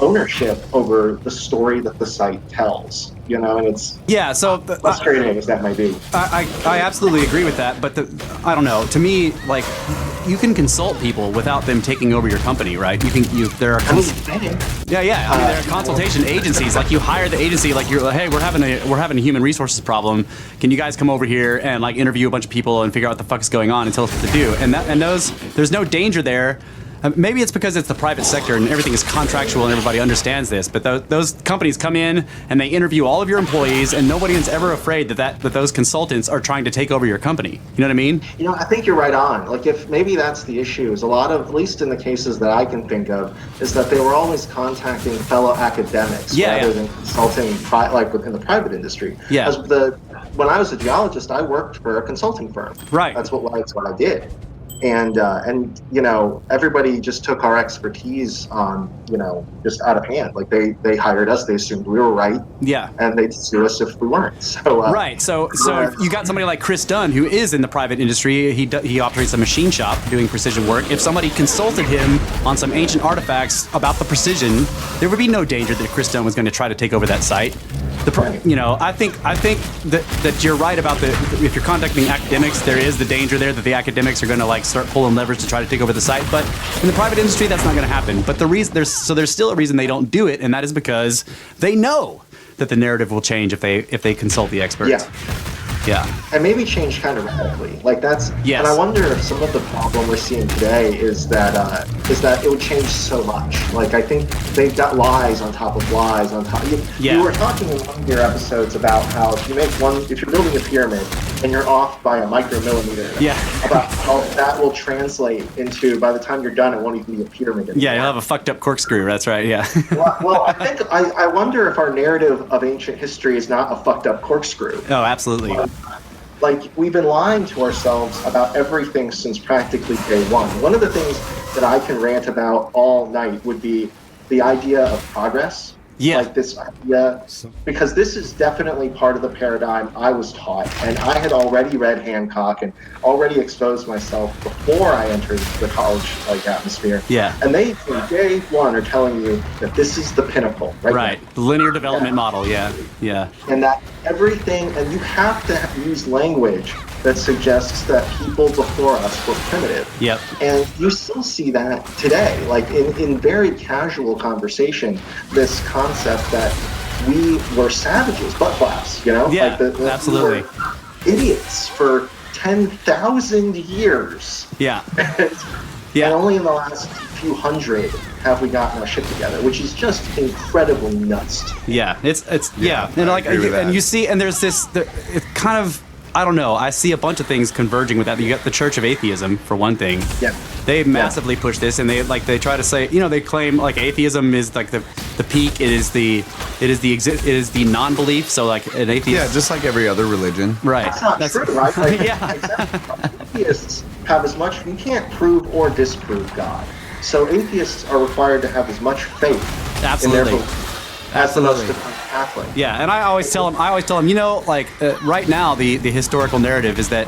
ownership over the story that the site tells. You know, and it's frustrating as that might be. I absolutely agree with that, but I don't know. To me, like, you can consult people without them taking over your company, right? There are there are consultation agencies. Like, you hire the agency, like, you're like, hey, we're having a human resources problem. Can you guys come over here and like interview a bunch of people and figure out what the fuck is going on and tell us what to do? And there's no danger there. Maybe it's because it's the private sector and everything is contractual and everybody understands this, but those companies come in and they interview all of your employees, and nobody is ever afraid that those consultants are trying to take over your company. You know what I mean? You know, I think you're right on. Like, if maybe that's the issue, is a lot of, at least in the cases that I can think of, is that they were always contacting fellow academics rather than consulting like within the private industry. Yeah. When I was a geologist, I worked for a consulting firm. Right. That's what I did. And you know, everybody just took our expertise on, you know, just out of hand. Like, they hired us, they assumed we were right. Yeah. And they'd sue us if we weren't. So right. So you got somebody like Chris Dunn, who is in the private industry. He operates a machine shop doing precision work. If somebody consulted him on some ancient artifacts about the precision, there would be no danger that Chris Dunn was going to try to take over that site. You know, I think that you're right about if you're contacting academics, there is the danger there that the academics are going to like start pulling levers to try to take over the site. But in the private industry, that's not going to happen. But there's still a reason they don't do it, and that is because they know that the narrative will change if they consult the experts. Yeah. And maybe change kind of radically. Like, that's. Yes. And I wonder if some of the problem we're seeing today is that it would change so much. Like, I think they've got lies on top of lies on top. You were talking in one of your episodes about how if you're building a pyramid and you're off by a micromillimeter, about how that will translate into, by the time you're done, it won't even be a pyramid anymore. Yeah, you'll have a fucked up corkscrew. That's right. Yeah. Well, I wonder if our narrative of ancient history is not a fucked up corkscrew. Oh, absolutely. Like, we've been lying to ourselves about everything since practically day one. One of the things that I can rant about all night would be the idea of progress. Yeah. Like, this idea, because this is definitely part of the paradigm I was taught, and I had already read Hancock and already exposed myself before I entered the college atmosphere. Yeah. And they, from day one, are telling you that this is the pinnacle, right? Right. The linear development model. Yeah. Yeah. And that everything, and you have to use language that suggests that people before us were primitive. Yep. And you still see that today, like in very casual conversation, this concept that we were savages, butt flaps, you know? Yeah, like absolutely. We were idiots for 10,000 years. Yeah. And only in the last few hundred have we gotten our shit together, which is just incredibly nuts. Yeah, it's and like, and you see, and there's this, it's kind of, I don't know, I see a bunch of things converging with that. You got the Church of Atheism, for one thing. Yeah. They massively push this, and they try to say, you know, they claim like atheism is like the peak. It is the non-belief. So like an atheist. Yeah, just like every other religion. Right. That's not true, right? Like, Yeah. Exactly. Atheists have as much. You can't prove or disprove God. So atheists are required to have as much faith in their belief as the most Catholic. Yeah, and I always tell them, you know, like right now the historical narrative is that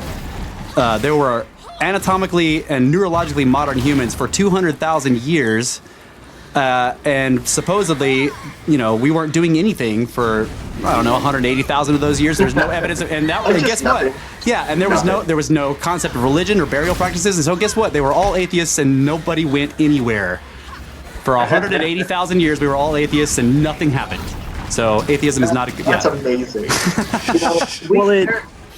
there were anatomically and neurologically modern humans for 200,000 years, and supposedly, you know, we weren't doing anything for, I don't know, 180,000 of those years. There's no evidence of, and guess what? Yeah, and there was no concept of religion or burial practices, and so guess what? They were all atheists, and nobody went anywhere. For 180,000 years, we were all atheists, and nothing happened. So atheism is not a good. That's amazing. You know,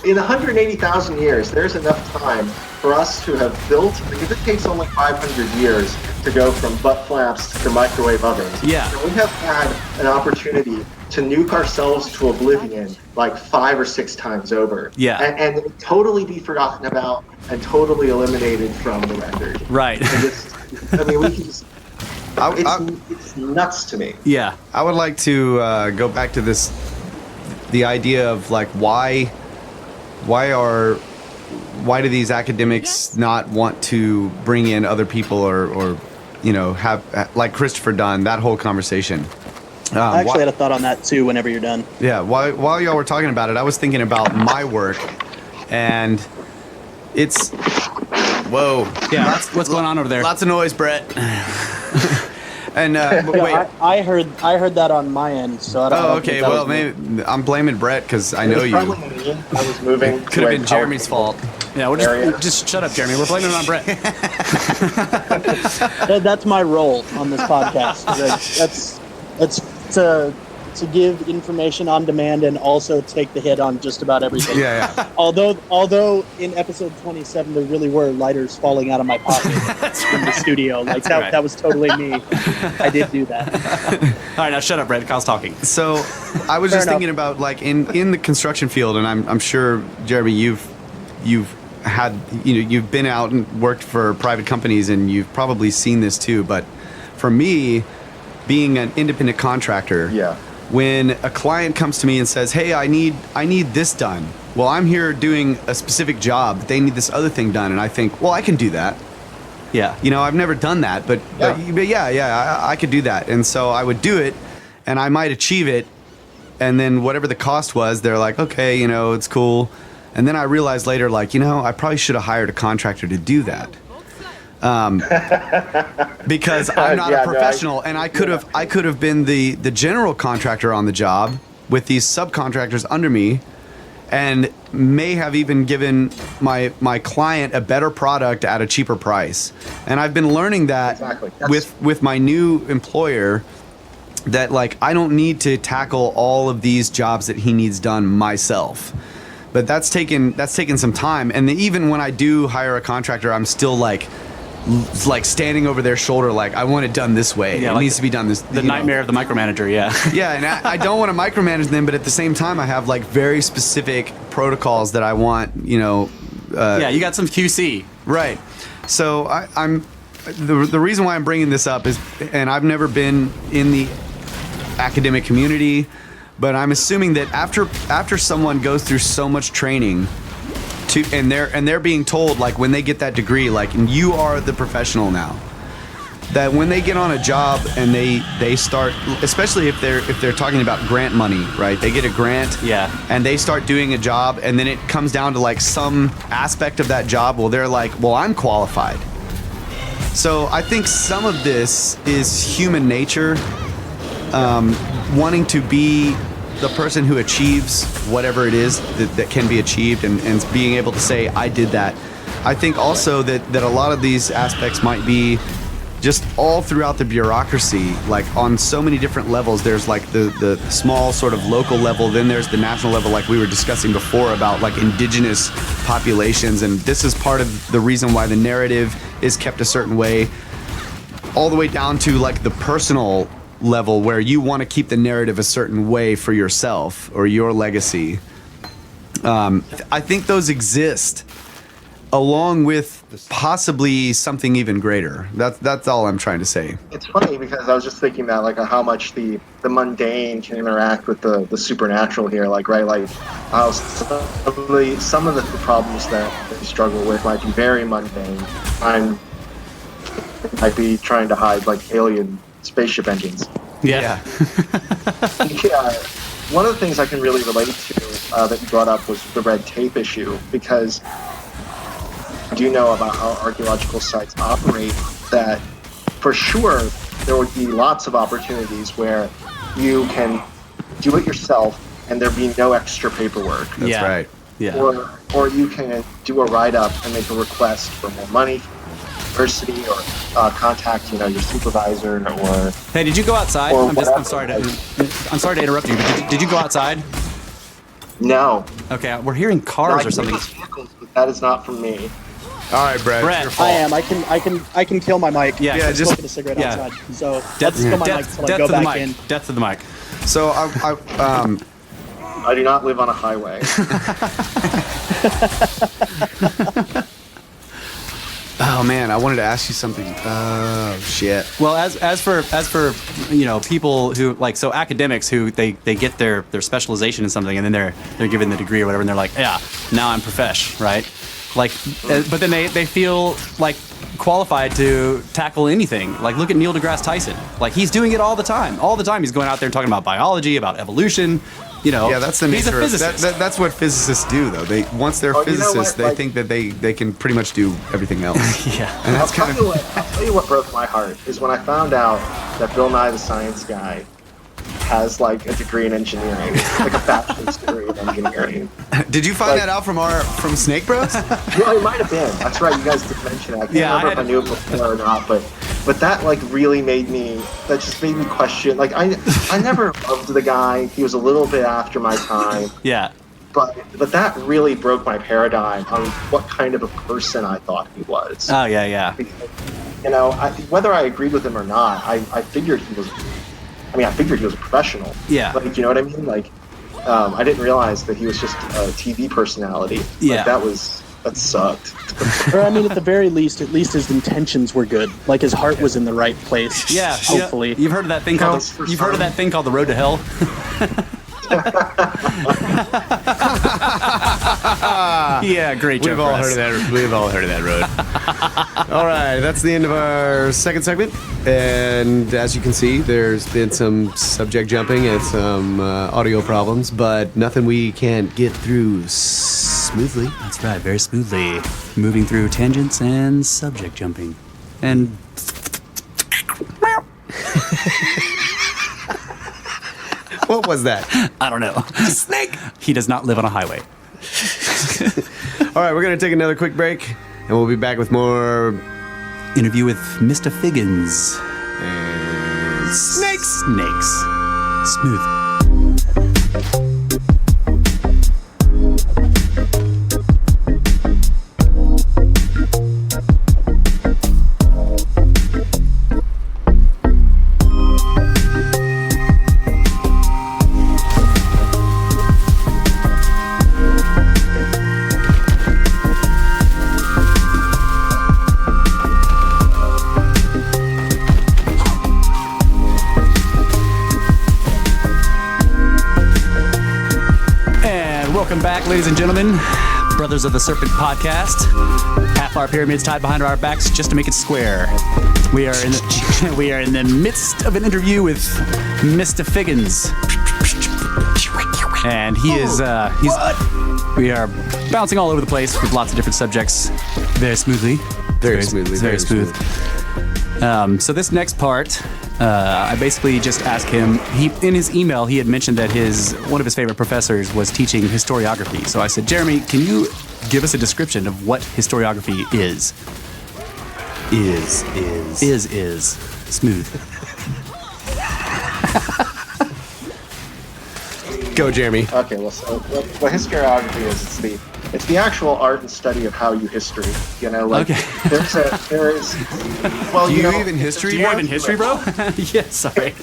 in 180,000 years, there's enough time for us to have built, because it takes only 500 years to go from butt flaps to microwave ovens. Yeah. And we have had an opportunity to nuke ourselves to oblivion like 5 or 6 times over. Yeah. And totally be forgotten about and totally eliminated from the record. Right. And just, I mean, we can just. It's nuts to me. Yeah. I would like to go back to the idea of like why do these academics not want to bring in other people or have like Christopher Dunn, that whole conversation. I actually had a thought on that too. Whenever you're done. Yeah. While y'all were talking about it, I was thinking about my work, and it's whoa. Yeah. What's going on over there? Lots of noise, Brett. And wait. I heard that on my end, so I don't know. Oh, okay. Well, maybe I'm blaming Brett because I know you. Probably me. I was moving. Could have been Jeremy's fault. Yeah, just shut up, Jeremy. We're blaming it on Brett. That's my role on this podcast. That's to give information on demand and also take the hit on just about everything. Yeah. Although in episode 27 there really were lighters falling out of my pocket in the studio. Like that was totally me. I did do that. All right, now shut up, Brett. Kyle's talking. So I was just thinking about like in the construction field, and I'm sure, Jeremy, you've had you've been out and worked for private companies, and you've probably seen this too. But for me, being an independent contractor, when a client comes to me and says, "Hey, I need this done," well, I'm here doing a specific job. They need this other thing done, and I think, well, I can do that. Yeah. I've never done that, but I could do that. And so I would do it, and I might achieve it, and then whatever the cost was, they're like, okay, it's cool. And then I realized later, like, I probably should have hired a contractor to do that. Because I'm not a professional, and I could have been the general contractor on the job with these subcontractors under me, and may have even given my client a better product at a cheaper price. And I've been learning that with my new employer, that like I don't need to tackle all of these jobs that he needs done myself. But that's taken some time. And even when I do hire a contractor, I'm still like standing over their shoulder, like, I want it done this way. Yeah, it needs to be done this. The nightmare of the micromanager, yeah. Yeah, and I don't want to micromanage them, but at the same time, I have like very specific protocols that I want. Yeah, you got some QC, right? So I'm the reason why I'm bringing this up is, and I've never been in the academic community, but I'm assuming that after someone goes through so much training, and they're being told, like, when they get that degree, like, and you are the professional now, that when they get on a job and they start, especially if they're talking about grant money, right? They get a grant, and they start doing a job, and then it comes down to like some aspect of that job. Well, they're like, well, I'm qualified. So I think some of this is human nature, wanting to be the person who achieves whatever it is that can be achieved, and being able to say, I did that. I think also that a lot of these aspects might be just all throughout the bureaucracy, like on so many different levels. There's like the small sort of local level, then there's the national level, like we were discussing before about like indigenous populations, and this is part of the reason why the narrative is kept a certain way, all the way down to like the personal level where you want to keep the narrative a certain way for yourself or your legacy. I think those exist, along with possibly something even greater. That's all I'm trying to say. It's funny because I was just thinking that, like, how much the mundane can interact with the supernatural here, like, right? Like, how some of the problems that we struggle with might be very mundane. Might be trying to hide, like, alien spaceship engines. Yeah. One of the things I can really relate to that you brought up was the red tape issue, because I do know about how archaeological sites operate, that for sure there would be lots of opportunities where you can do it yourself and there be no extra paperwork. That's right. Yeah. Or you can do a write-up and make a request for more money university, or contact your supervisor, or hey, did you go outside? I'm sorry to interrupt you, but did you go outside? No. Okay, we're hearing cars or something. Vehicles, but that is not from me. All right, Brett. I am. I can kill my mic. Yeah, I'm just smoking a cigarette outside. So death I'll just kill my mic until I go back in. Death to the mic. So I do not live on a highway. oh man, I wanted to ask you something. Oh shit. Well, as for people who so academics who they get their specialization in something and then they're given the degree or whatever and they're like, yeah, now I'm profesh, right? But then they feel qualified to tackle anything. Look at Neil deGrasse Tyson. He's doing it all the time. All the time he's going out there and talking about biology, about evolution. Yeah, that's the nature. He's a physicist. That's what physicists do, though. Once they're physicists, they think that they can pretty much do everything else. Yeah, and that's I'll tell you what broke my heart is when I found out that Bill Nye the Science Guy has a degree in engineering, a bachelor's degree in engineering. Did you find that out from Snake Bros? Well, it might have been. That's right. You guys did mention it. I can't remember if I knew it before or not, but that really just made me question. I never loved the guy. He was a little bit after my time. Yeah. But that really broke my paradigm on what kind of a person I thought he was. Oh yeah. Because, whether I agreed with him or not, I figured he was. I figured he was a professional. Yeah. You know what I mean? I didn't realize that he was just a TV personality. Yeah. That sucked. Or at the very least, at least his intentions were good. His heart was in the right place. Yeah. Hopefully. You've heard of that thing called the Road to Hell? Yeah, great joke. We've all heard of that road. All right, that's the end of our second segment. And as you can see, there's been some subject jumping and some audio problems, but nothing we can't get through smoothly. That's right, very smoothly. Moving through tangents and subject jumping. And What was that? I don't know. A snake! He does not live on a highway. All right, we're going to take another quick break, and we'll be back with more Interview with Mr. Figgins. and snakes. Smooth. Welcome back, ladies and gentlemen, brothers of the Serpent podcast. Half our pyramids tied behind our backs just to make it square. We are in the midst of an interview with Mr. Figgins, and we are bouncing all over the place with lots of different subjects, very smoothly, Very smooth. So this next part, I basically just asked him. In his email, he had mentioned that one of his favorite professors was teaching historiography. So I said, Jeremy, can you give us a description of what historiography is? Is smooth. Go, Jeremy. Okay, well, so what historiography is, it's the actual art and study of how you history. Okay. There is. Well, Do you even history? Do you even history, bro? Yeah, sorry.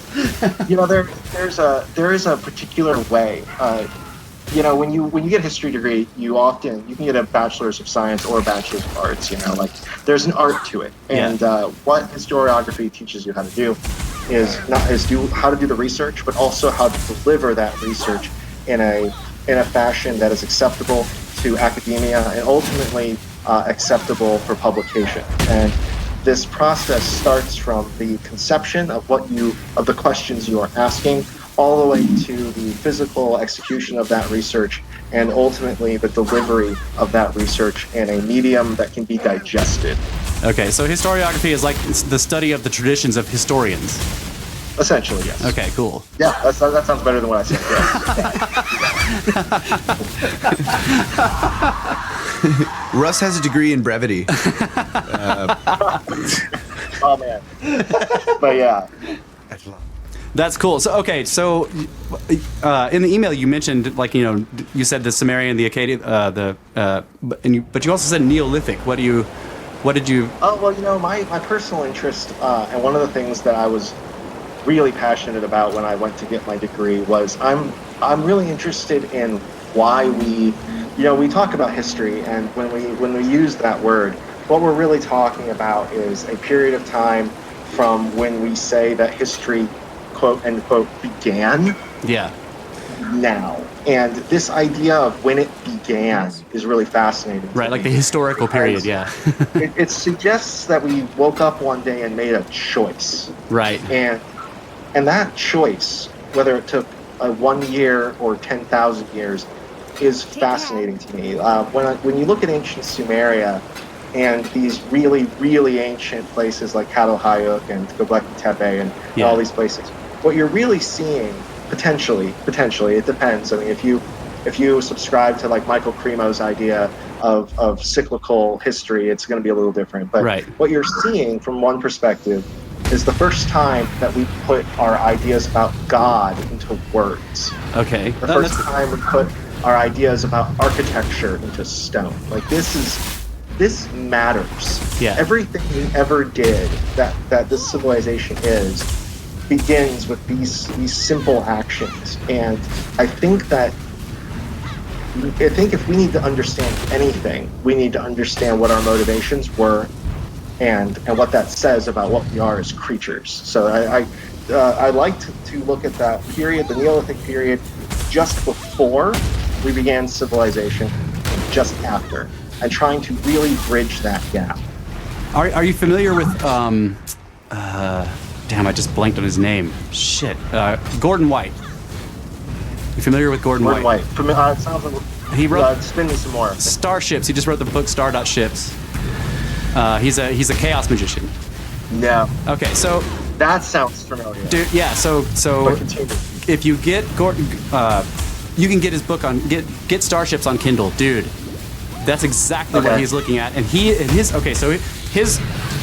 There is a particular way. When you get a history degree, you can get a bachelor's of science or a bachelor's of arts. There's an art to it, and what historiography teaches you how to do is how to do the research, but also how to deliver that research in a fashion that is acceptable to academia and ultimately acceptable for publication. And this process starts from the conception of the questions you are asking, all the way to the physical execution of that research, and ultimately the delivery of that research in a medium that can be digested. Okay, so historiography is the study of the traditions of historians. Essentially, yes. Okay, cool. Yeah, that sounds better than what I said. Yeah. Russ has a degree in brevity. Oh man. But yeah. That's cool. So in the email you mentioned, you said the Sumerian, the Akkadian, but you also said Neolithic. What did you? Oh well, my personal interest, and one of the things that I was really passionate about when I went to get my degree was I'm really interested in why we talk about history, and when we use that word, what we're really talking about is a period of time from when we say that history, quote unquote, began. Yeah. Now. And this idea of when it began is really fascinating. Right, like the historical period, yeah. It suggests that we woke up one day and made a choice. Right. And that choice, whether it took 1 year or 10,000 years, is fascinating to me. When you look at ancient Sumeria and these really, really ancient places like Catalhayuk and Göbekli Tepe and all these places, what you're really seeing, potentially, it depends. I mean, if you subscribe to like Michael Cremo's idea of cyclical history, it's going to be a little different. But what you're seeing from one perspective is the first time that we put our ideas about God into words. Okay. The first time we put our ideas about architecture into stone. Like this matters. Yeah. Everything we ever did that this civilization begins with these simple actions. And I think if we need to understand anything, we need to understand what our motivations were and what that says about what we are as creatures. So I like to look at that period, the Neolithic period, just before we began civilization and just after, and trying to really bridge that gap. Are you familiar with damn, I just blanked on his name. Shit. Gordon White. You familiar with Gordon White? It sounds like he wrote spin me some more. Starships. He just wrote the book Star.Ships. He's a chaos magician. No. Okay, so that sounds familiar. Dude, yeah, so if you get Gordon, you can get his book on get Starships on Kindle, dude. That's exactly what he's looking at, and he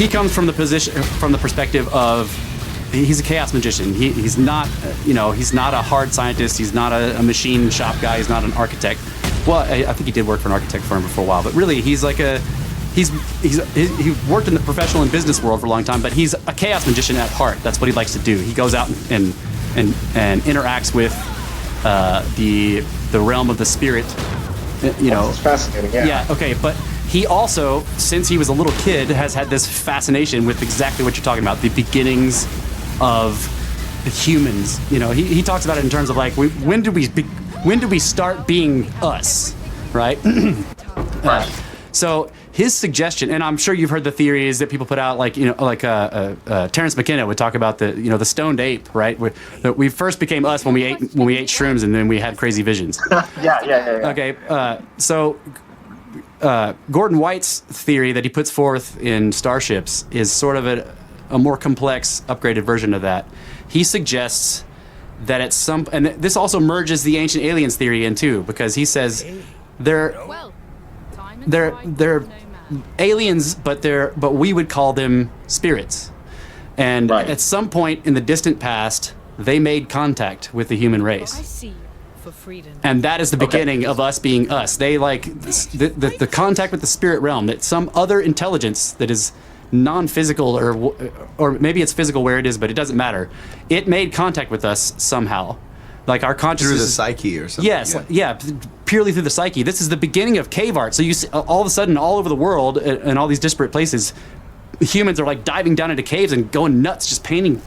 comes from the perspective of he's a chaos magician. He's not he's not a hard scientist. He's not a machine shop guy. He's not an architect. Well, I think he did work for an architect firm for a while, but really he's like he worked in the professional and business world for a long time, but he's a chaos magician at heart. That's what he likes to do. He goes out and interacts with the realm of the spirit. It's fascinating. Yeah. Okay, but he also, since he was a little kid, has had this fascination with exactly what you're talking about, the beginnings of the humans. He talks about it in terms of like when did we start being us, right? So his suggestion, and I'm sure you've heard the theories that people put out, like Terrence McKenna would talk about the stoned ape, right? We first became us when we ate shrooms, and then we had crazy visions. Yeah. Okay, so Gordon White's theory that he puts forth in Starships is sort of a more complex, upgraded version of that. He suggests that and this also merges the ancient aliens theory in too, because he says they're aliens, but we would call them spirits. And at some point in the distant past, they made contact with the human race. And that is the beginning of us being us. They the contact with the spirit realm, that some other intelligence that is non-physical or maybe it's physical where it is, but it doesn't matter. It made contact with us somehow. Like our consciousness through the psyche or something. Yes, purely through the psyche. This is the beginning of cave art. So you see, all of a sudden, all over the world, in all these disparate places, humans are like diving down into caves and going nuts, just painting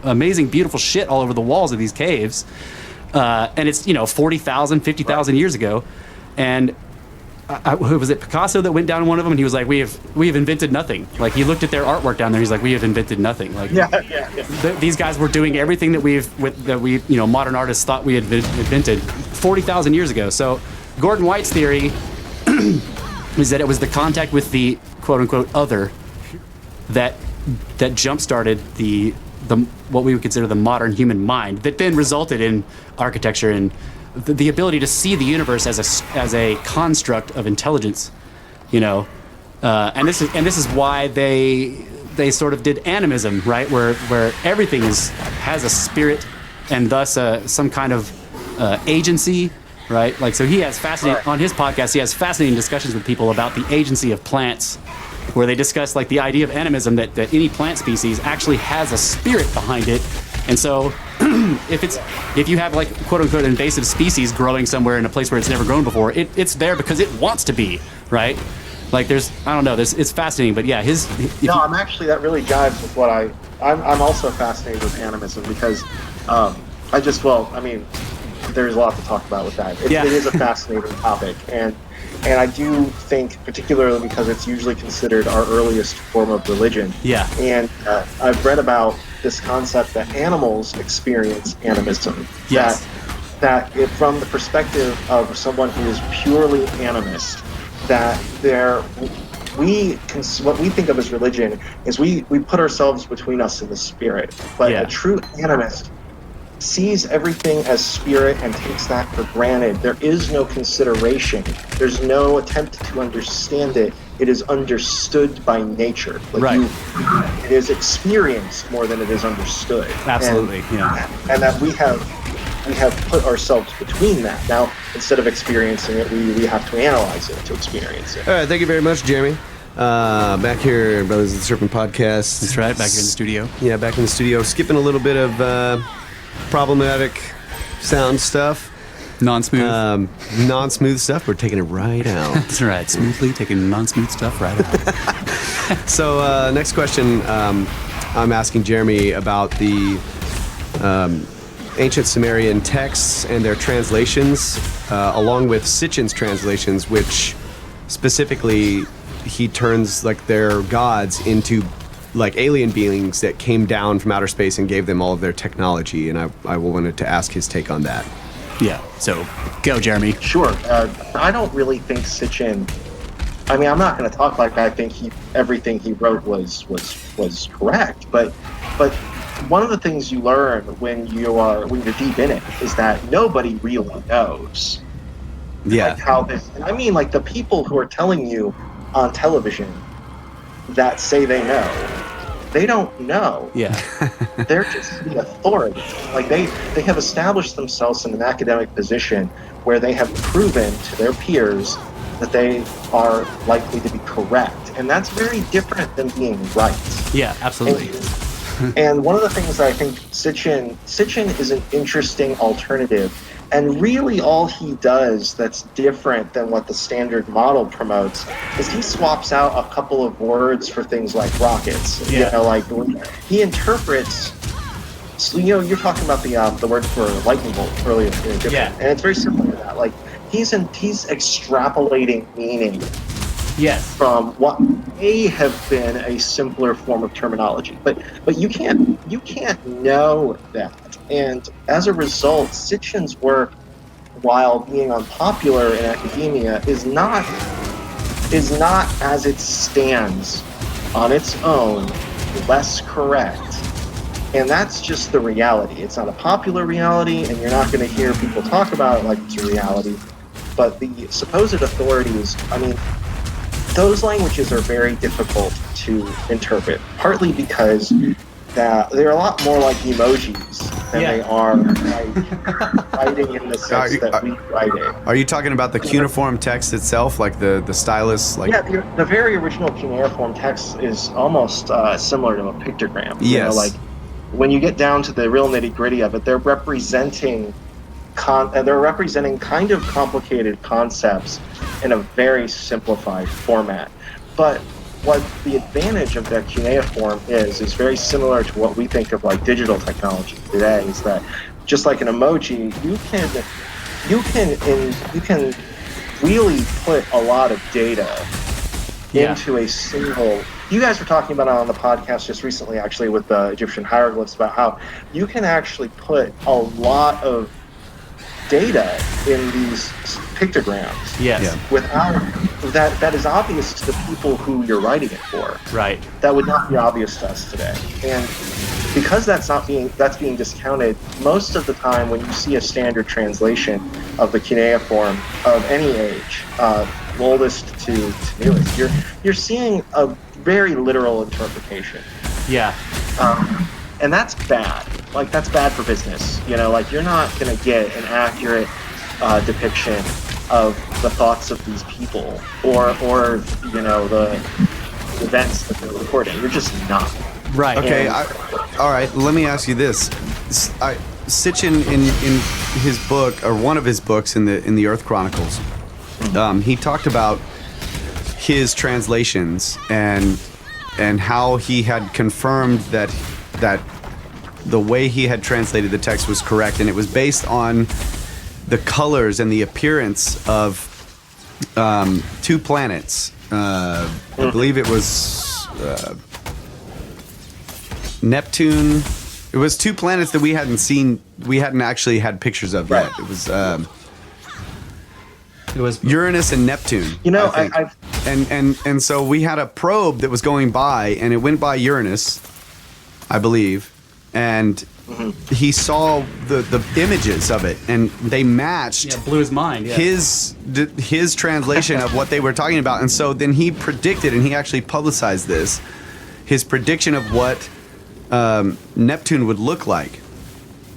amazing, beautiful shit all over the walls of these caves. And it's 40,000, 50,000 years ago. And who was it, Picasso that went down in one of them, and he was like, we have invented nothing. Like, he looked at their artwork down there, he's like, we have invented nothing. Like, these guys were doing everything that we modern artists thought we had invented 40,000 years ago. So Gordon White's theory is that it was the contact with the quote unquote other that jump-started the what we would consider the modern human mind, that then resulted in architecture and the ability to see the universe as a construct of intelligence, and this is why they sort of did animism, right, where everything has a spirit and thus some kind of agency, right? Like, so he has on his podcast, he has fascinating discussions with people about the agency of plants, where they discuss like the idea of animism, that any plant species actually has a spirit behind it And so if you have like quote unquote invasive species growing somewhere in a place where it's never grown before, it's there because it wants to be, right? Like I don't know, it's fascinating, but yeah, I'm actually, that really jives with what I'm also fascinated with animism because there's a lot to talk about with that. It is a fascinating topic, and I do think, particularly because it's usually considered our earliest form of religion. Yeah. And I've read about this concept that animals experience animism. Yes. That from the perspective of someone who is purely animist, that what we think of as religion is we put ourselves between us and the spirit. But a true animist sees everything as spirit and takes that for granted. There is no consideration. There's no attempt to understand it. It is understood by nature. Right. It is experienced more than it is understood. Absolutely. And that we have put ourselves between that. Now, instead of experiencing it, we have to analyze it to experience it. All right, thank you very much, Jeremy. Back here, Brothers of the Serpent podcast. That's right, back here in the studio. Yeah, back in the studio. Skipping a little bit of problematic sound stuff. Non-smooth. Non-smooth stuff. We're taking it right out. That's right, smoothly taking non-smooth stuff right out. So, next question. I'm asking Jeremy about the ancient Sumerian texts and their translations, along with Sitchin's translations, which specifically he turns like their gods into like alien beings that came down from outer space and gave them all of their technology. And I wanted to ask his take on that. Yeah, so go, Jeremy. Sure. I don't really think Sitchin. I mean, I'm not going to talk like I think everything he wrote was correct, but one of the things you learn when you're deep in it is that nobody really knows. Yeah. Like how this. I mean, like the people who are telling you on television that say they know, they don't know. Yeah. They're just the authority. Like they have established themselves in an academic position where they have proven to their peers that they are likely to be correct, and that's very different than being right. Yeah, absolutely. And one of the things that I think Sitchin is an interesting alternative, and really all he does that's different than what the standard model promotes is he swaps out a couple of words for things like rockets. Yeah. You know, like he interprets. So, you know, you're talking about the word for lightning bolt earlier in Egyptian, and it's very similar to that. Like he's extrapolating meaning. Yes. From what may have been a simpler form of terminology, but you can't know that, and as a result, Sitchin's work, while being unpopular in academia, is not as it stands on its own less correct, and that's just the reality. It's not a popular reality, and you're not going to hear people talk about it like it's a reality, but the supposed authorities, I mean, those languages are very difficult to interpret, partly because they're a lot more like emojis than they are like writing in the sense that we write it. Are you talking about the cuneiform text itself, like the stylus? Like the very original cuneiform text is almost similar to a pictogram. Yes. You know, like when you get down to the real nitty-gritty of it, they're representing kind of complicated concepts in a very simplified format. But what the advantage of that cuneiform is very similar to what we think of like digital technology today, is that just like an emoji, you can really put a lot of data into a single. You guys were talking about it on the podcast just recently, actually, with the Egyptian hieroglyphs, about how you can actually put a lot of data in these pictograms. Yes. Yeah. Without that is obvious to the people who you're writing it for. Right. That would not be obvious to us today. And because that's being discounted, most of the time when you see a standard translation of the cuneiform of any age, oldest to newest, you're seeing a very literal interpretation. Yeah. And that's bad. Like, that's bad for business. You know, like, you're not going to get an accurate depiction of the thoughts of these people or you know, the events that they're recording. You're just not. Right. Okay. All right. Let me ask you this: Sitchin in his book, or one of his books in the Earth Chronicles, he talked about his translations and how he had confirmed that the way he had translated the text was correct, and it was based on the colors and the appearance of two planets. I believe it was Neptune. It was two planets that we hadn't seen. We hadn't actually had pictures of yet. It was Uranus and Neptune. You know, and so we had a probe that was going by, and it went by Uranus, I believe, and he saw the images of it, and they matched. Yeah, blew his mind. Yeah. His translation of what they were talking about, and so then he predicted, and he actually publicized this, his prediction of what Neptune would look like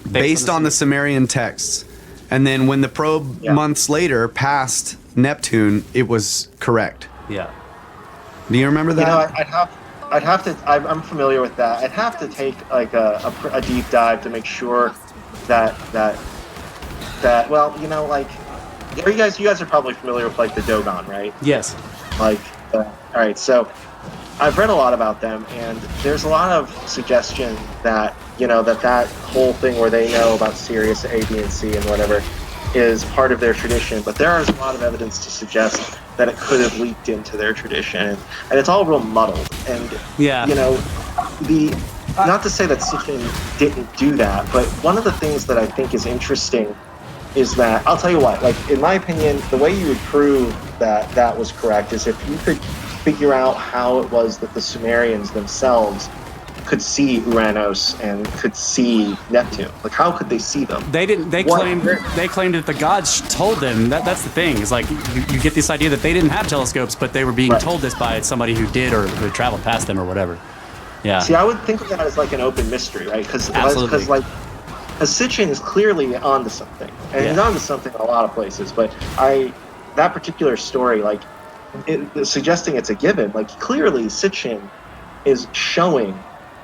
based on the Sumerian texts. And then when the probe months later passed Neptune, it was correct. Yeah. Do you remember that? You know, I'd have to. I'm familiar with that. I'd have to take like a deep dive to make sure that. Well, you know, like, you guys are probably familiar with like the Dogon, right? Yes. Like, all right. So, I've read a lot about them, and there's a lot of suggestion that that whole thing where they know about Sirius A, B, and C and whatever is part of their tradition. But there is a lot of evidence to suggest that it could have leaked into their tradition, and it's all real muddled. And not to say that Sitchin didn't do that, but one of the things that I think is interesting is that, I'll tell you what, like, in my opinion, the way you would prove that that was correct is if you could figure out how it was that the Sumerians themselves could see Uranus and could see Neptune. Like, how could they see them? They didn't. They claimed that the gods told them. That's the thing. It's like you get this idea that they didn't have telescopes, but they were being told this by somebody who did or who traveled past them or whatever. Yeah. See, I would think of that as like an open mystery, right? Because Sitchin is clearly onto something, and he's onto something in a lot of places. But that particular story, like, suggesting it's a given, like, clearly Sitchin is showing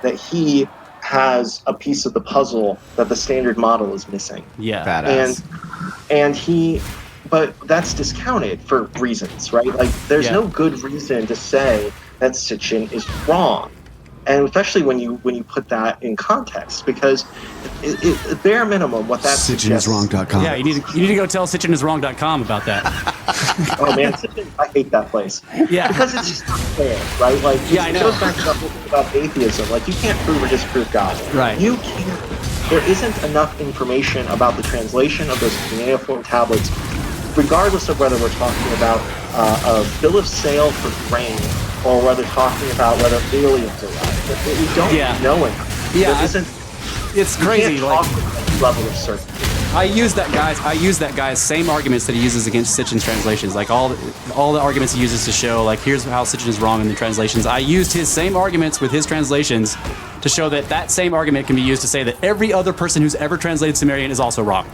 that he has a piece of the puzzle that the standard model is missing. Yeah. Badass. But that's discounted for reasons, right? Like, there's no good reason to say that Sitchin is wrong. And especially when you put that in context, because bare minimum, what that suggests. Sitchiniswrong.com. Yeah, you need to go tell Sitchiniswrong.com about that. Oh man, Sitchin, I hate that place. Yeah, because it's just not fair, right? Like, I know. It goes back to that whole thing about atheism. Like, you can't prove or disprove God. Right. You can't. There isn't enough information about the translation of those cuneiform tablets, regardless of whether we're talking about a bill of sale for grain, or whether talking about whether aliens arrived. We don't know it. Yeah, it's crazy. You can't talk with that level of certainty. I use that guy's same arguments that he uses against Sitchin's translations. Like all the arguments he uses to show, like, here's how Sitchin is wrong in the translations. I used his same arguments with his translations to show that same argument can be used to say that every other person who's ever translated Sumerian is also wrong.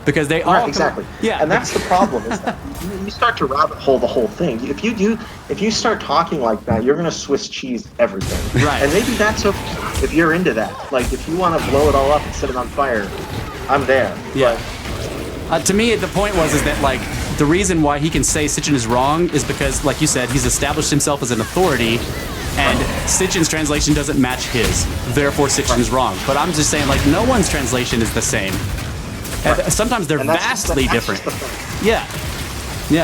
Because they all exactly. And that's the problem, is that you start to rabbit hole the whole thing. If you start talking like that, you're going to Swiss cheese everything. Right. And maybe that's okay if you're into that. Like, if you want to blow it all up and set it on fire, I'm there. Yeah. To me, the point is that, like, the reason why he can say Sitchin is wrong is because, like you said, he's established himself as an authority, and Sitchin's translation doesn't match his. Therefore, Sitchin is wrong. But I'm just saying, like, no one's translation is the same. And sometimes they're vastly different. Yeah.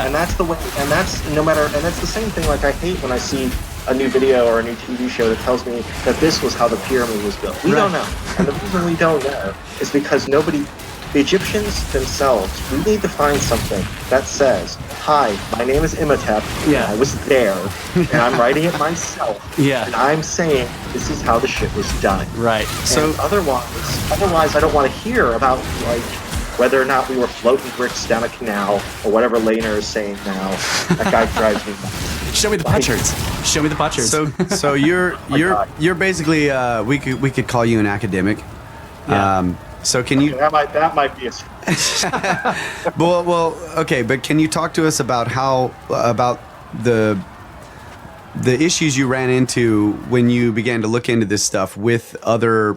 And that's the way. And that's the same thing. Like, I hate when I see a new video or a new TV show that tells me that this was how the pyramid was built. We don't know, and the reason we don't know is because the Egyptians themselves, we need to find something that says, "Hi, my name is Imhotep. I was there, and I'm writing it myself. And I'm saying this is how the shit was done." Right. So otherwise, I don't want to hear about, like, whether or not we were floating bricks down a canal or whatever Laner is saying now. That guy drives me nuts. Show me the potsherds. Show me the potsherds. So you're basically we could call you an academic. So can you? That might be a. well, okay, but can you talk to us about about the issues you ran into when you began to look into this stuff with other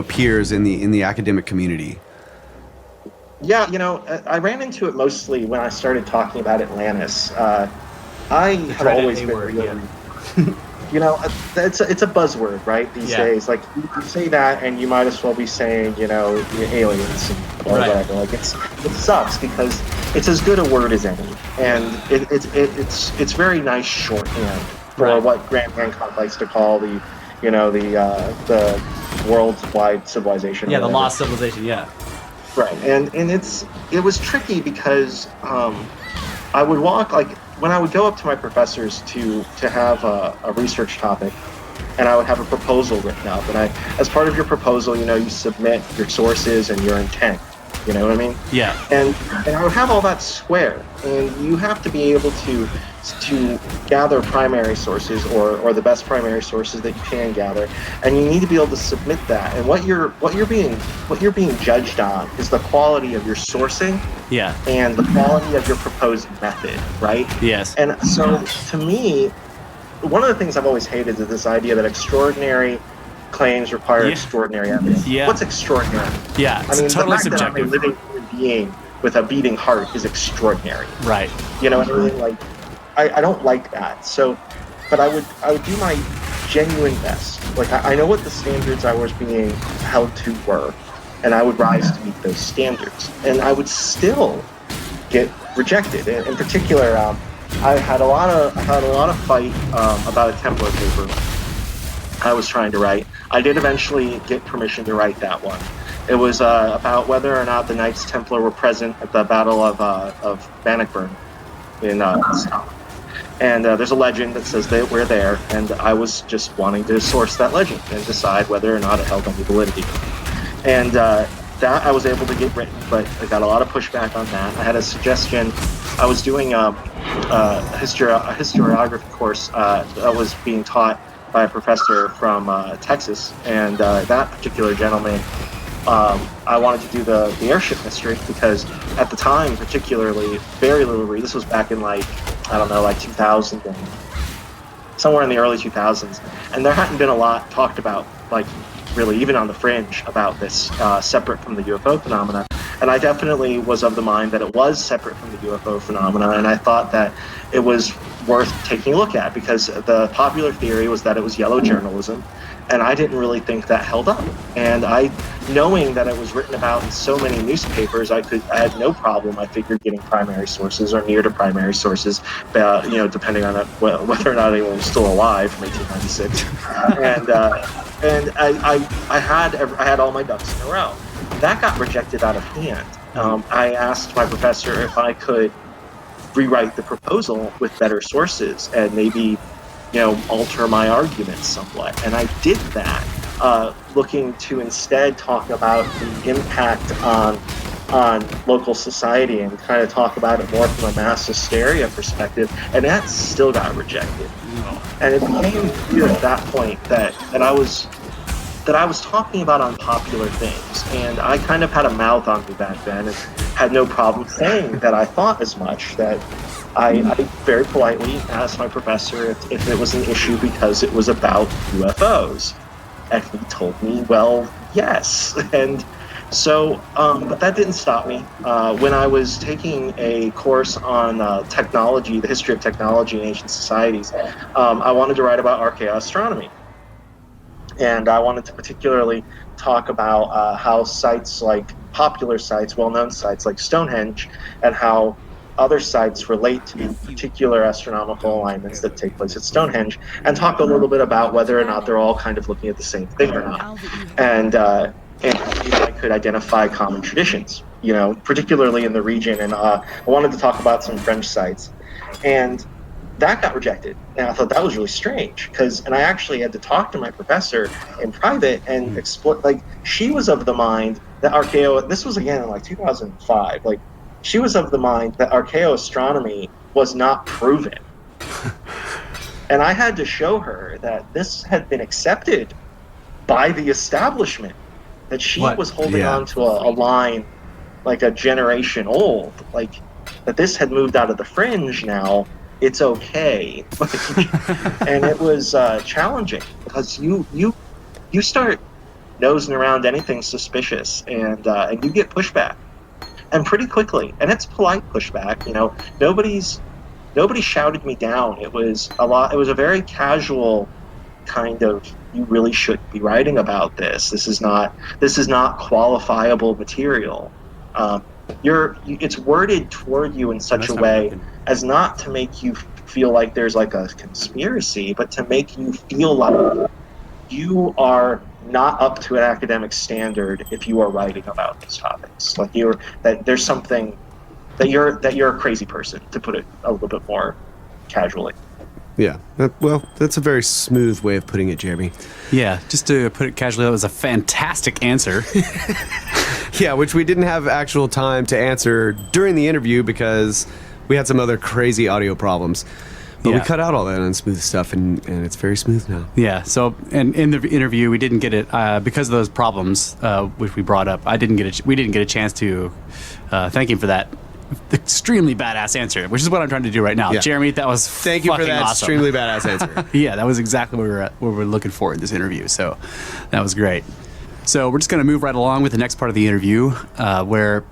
peers in the academic community? Yeah, I ran into it mostly when I started talking about Atlantis. I have always been really, it's a buzzword, right? These days, like you say that, and you might as well be saying, aliens or whatever. Like it sucks because it's as good a word as any, and it's very nice shorthand for what Graham Hancock likes to call the worldwide civilization. Yeah, the lost civilization. Yeah. Right, and it was tricky because I would walk, like when I would go up to my professors to have a research topic, and I would have a proposal written up, and as part of your proposal, you submit your sources and your intent. You know what I mean? Yeah. And I would have all that square, and you have to be able to gather primary sources or the best primary sources that you can gather, and you need to be able to submit that. And what you're being judged on is the quality of your sourcing, and the quality of your proposed method, right? Yes. And so to me, one of the things I've always hated is this idea that extraordinary claims require extraordinary evidence. Yeah. What's extraordinary? Yeah, it's totally the fact subjective. that I'm a living human being with a beating heart is extraordinary. Right. You know what I mean? Like, I don't like that. So, but I would do my genuine best. Like, I know what the standards I was being held to were, and I would rise to meet those standards. And I would still get rejected. In particular, I had a lot of fight about a Templar paper I was trying to write. I did eventually get permission to write that one. It was about whether or not the Knights Templar were present at the Battle of Bannockburn in Scotland. And there's a legend that says they were there, and I was just wanting to source that legend and decide whether or not it held any validity. And that I was able to get written, but I got a lot of pushback on that. I had a suggestion. I was doing a historiography course that was being taught by a professor from Texas, and that particular gentleman, I wanted to do the airship history because at the time, particularly, very little read. This was back in like 2000, and somewhere in the early 2000s, and there hadn't been a lot talked about, like really even on the fringe, about this separate from the UFO phenomena. And I definitely was of the mind that it was separate from the UFO phenomena, and I thought that it was worth taking a look at because the popular theory was that it was yellow journalism, and I didn't really think that held up. And knowing that it was written about in so many newspapers, I had no problem, I figured, getting primary sources or near to primary sources, depending on whether or not anyone was still alive from 1896. And I had all my ducks in a row. That got rejected out of hand. I asked my professor if I could rewrite the proposal with better sources and maybe, alter my arguments somewhat. And I did that, looking to instead talk about the impact on local society and kind of talk about it more from a mass hysteria perspective. And that still got rejected. And it became clear at that point that I was talking about unpopular things, and I kind of had a mouth on me back then and had no problem saying that I thought as much. That I very politely asked my professor if it was an issue because it was about UFOs, and he told me, well, yes. And so, but that didn't stop me. When I was taking a course on technology, the history of technology in ancient societies, I wanted to write about archaeoastronomy. And I wanted to particularly talk about how sites like popular sites, well-known sites like Stonehenge, and how other sites relate to the particular astronomical alignments that take place at Stonehenge, and talk a little bit about whether or not they're all kind of looking at the same thing or not. And if I could identify common traditions, particularly in the region. And I wanted to talk about some French sites. And that got rejected, and I thought that was really strange and I actually had to talk to my professor in private and explore. Like, she was of the mind that this was again in like 2005. Like, she was of the mind that archaeoastronomy was not proven, and I had to show her that this had been accepted by the establishment. That she was holding on to a line like a generation old, like that this had moved out of the fringe now. It's okay. And it was challenging because you start nosing around anything suspicious, and you get pushback, and pretty quickly, and it's polite pushback. You know, nobody shouted me down. It was a very casual kind of, you really shouldn't be writing about this. This is not qualifiable material. It's worded toward you in such a way as not to make you feel like there's like a conspiracy, but to make you feel like you are not up to an academic standard if you are writing about these topics. Like there's something that you're a crazy person, to put it a little bit more casually. Yeah. Well, that's a very smooth way of putting it, Jeremy. Yeah, just to put it casually, that was a fantastic answer. Yeah, which we didn't have actual time to answer during the interview because we had some other crazy audio problems. But we cut out all that unsmooth stuff, and it's very smooth now. Yeah, so, and in the interview, we didn't get it, because of those problems, which we brought up, we didn't get a chance to thank him for that extremely badass answer, which is what I'm trying to do right now. Yeah. Jeremy, that was Thank you for that awesome. extremely badass answer. Yeah, that was exactly what we're looking for in this interview, so that was great. So we're just going to move right along with the next part of the interview, where,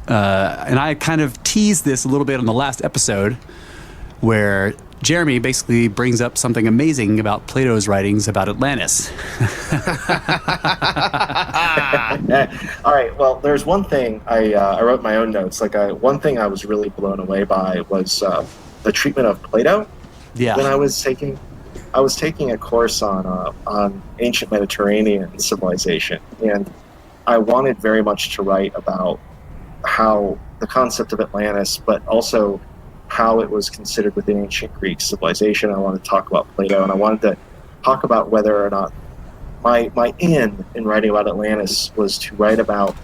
and I kind of teased this a little bit on the last episode, where Jeremy basically brings up something amazing about Plato's writings about Atlantis. All right. Well, there's one thing I wrote in my own notes. Like one thing I was really blown away by was the treatment of Plato. Yeah. When I was taking a course on ancient Mediterranean civilization, and I wanted very much to write about how the concept of Atlantis, but also how it was considered within ancient Greek civilization. I wanted to talk about Plato, and I wanted to talk about whether or not my in writing about Atlantis was to write about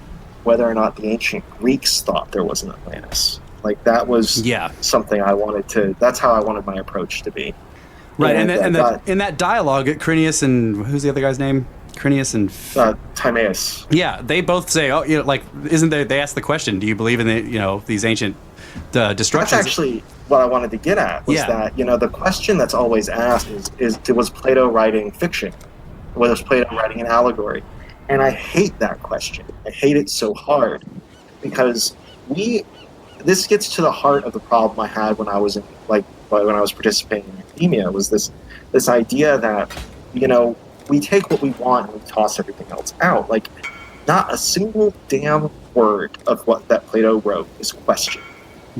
whether or not the ancient Greeks thought there was an Atlantis. Like that was something I wanted to. That's how I wanted my approach to be. Right, and in that dialogue, Crinius and who's the other guy's name? Crinius and Timaeus. Yeah, they both say, "Oh, you know, like, isn't there?" They ask the question, "Do you believe in these ancient destructions?" That's actually what I wanted to get at. Was that the question that's always asked is was Plato writing fiction? Was Plato writing an allegory? And I hate that question. I hate it so hard because this gets to the heart of the problem I had when I was when I was participating in academia, was this idea that we take what we want and we toss everything else out. Like, not a single damn word of what that Plato wrote is questioned,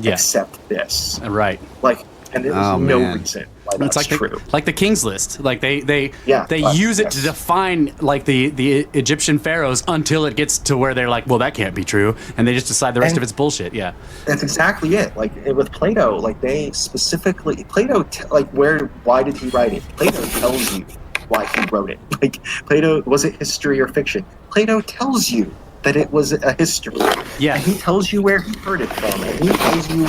except this. Right. Like, and there's no reason why that's true. Like the King's List. Like they use it to define like the Egyptian pharaohs until it gets to where they're like, well, that can't be true, and they just decide the rest of it's bullshit. Yeah. That's exactly it. Like with Plato, like they specifically why did he write it? Plato tells you why he wrote it. Like, Plato, was it history or fiction? Plato tells you that it was a history. Yeah. And he tells you where he heard it from, and he tells you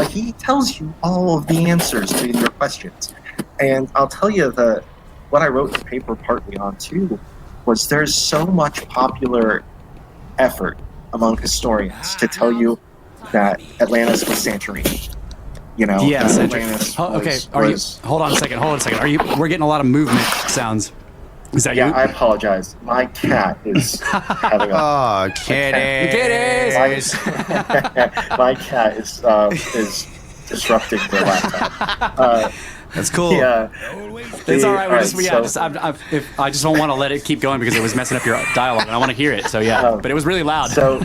he tells you all of the answers to your questions. And I'll tell you what I wrote the paper partly on too was there's so much popular effort among historians to tell you that Atlantis was Santorini. Yes. Atlantis hold on a second. We're getting a lot of movement sounds. Is that you? Yeah, I apologize. My cat is having a... Oh, kitties! My cat is disrupting the laptop. That's cool. Yeah. It's all right. I just don't want to let it keep going because it was messing up your dialogue, and I want to hear it. So but it was really loud. So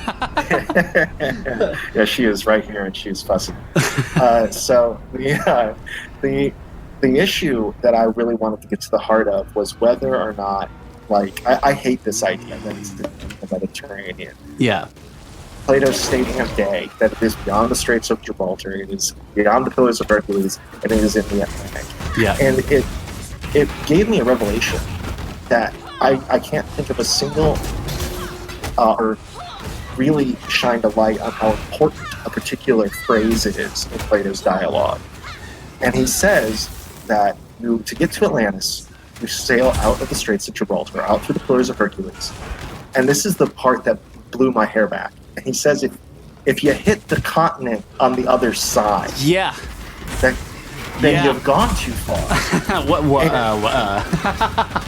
yeah, she is right here, and she's fussing. So the issue that I really wanted to get to the heart of was whether or not, I hate this idea that it's the Mediterranean. Yeah. Plato's stating of day that it is beyond the Straits of Gibraltar, it is beyond the Pillars of Hercules, and it is in the Atlantic. Yeah. And it gave me a revelation that I can't think of a single or really shined a light on how important a particular phrase it is in Plato's dialogue. And he says that to get to Atlantis, you sail out of the Straits of Gibraltar, out through the Pillars of Hercules. And this is the part that blew my hair back. And he says if you hit the continent on the other side, then you've gone too far.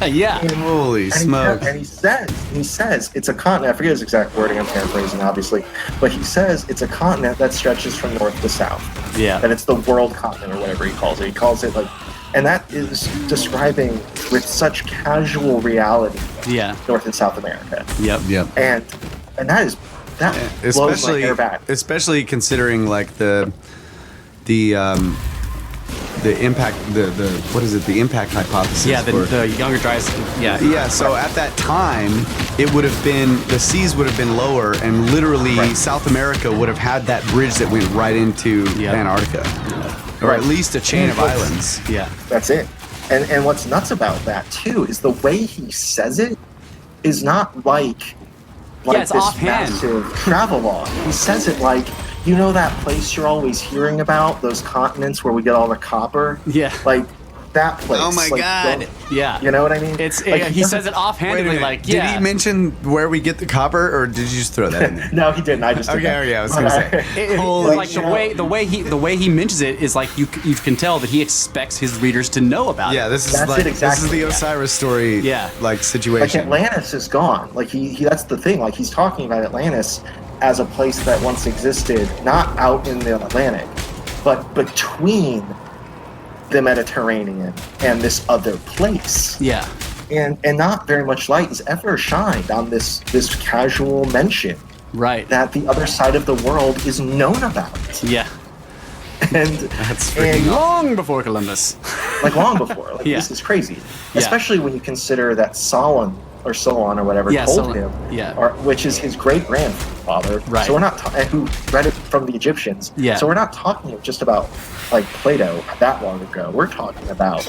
Yeah. Holy smoke. And he says it's a continent. I forget his exact wording. I'm paraphrasing, obviously, but he says it's a continent that stretches from north to south. Yeah. That it's the world continent or whatever he calls it. He calls it like, and that is describing with such casual reality. Yeah. North and South America. Yep. And that blows my hair back. Especially considering like the impact, the what is it, the impact hypothesis. Yeah, the younger dryas. Yeah, so at that time it would have been, the seas would have been lower, and literally South America would have had that bridge that went right into Antarctica, or at least a chain of islands. Yeah, that's it. And what's nuts about that too is the way he says it is not like it's this offhand. massive travelogue. He says it like, you know that place you're always hearing about, those continents where we get all the copper? Yeah. Like that place. Oh my God. Yeah. You know what I mean? It's like, he says it offhandedly, like, Did he mention where we get the copper, or did you just throw that in there? No, he didn't. I just did that. I was gonna say. Like the way he mentions it is like you can tell that he expects his readers to know about it. This is That's like it exactly. this is the Osiris story. Like situation. Like Atlantis is gone. Like he that's the thing. Like he's talking about Atlantis as a place that once existed, not out in the Atlantic, but between the Mediterranean and this other place. Yeah. And not very much light is ever shined on this casual mention. Right. That the other side of the world is known about. Yeah. And that's freaking long before Columbus. Like long before. Like this is crazy. Especially when you consider that Solon or whatever told him, which is his great grandfather. Right. So we're not who read it from the Egyptians. Yeah. So we're not talking just about like Plato that long ago. We're talking about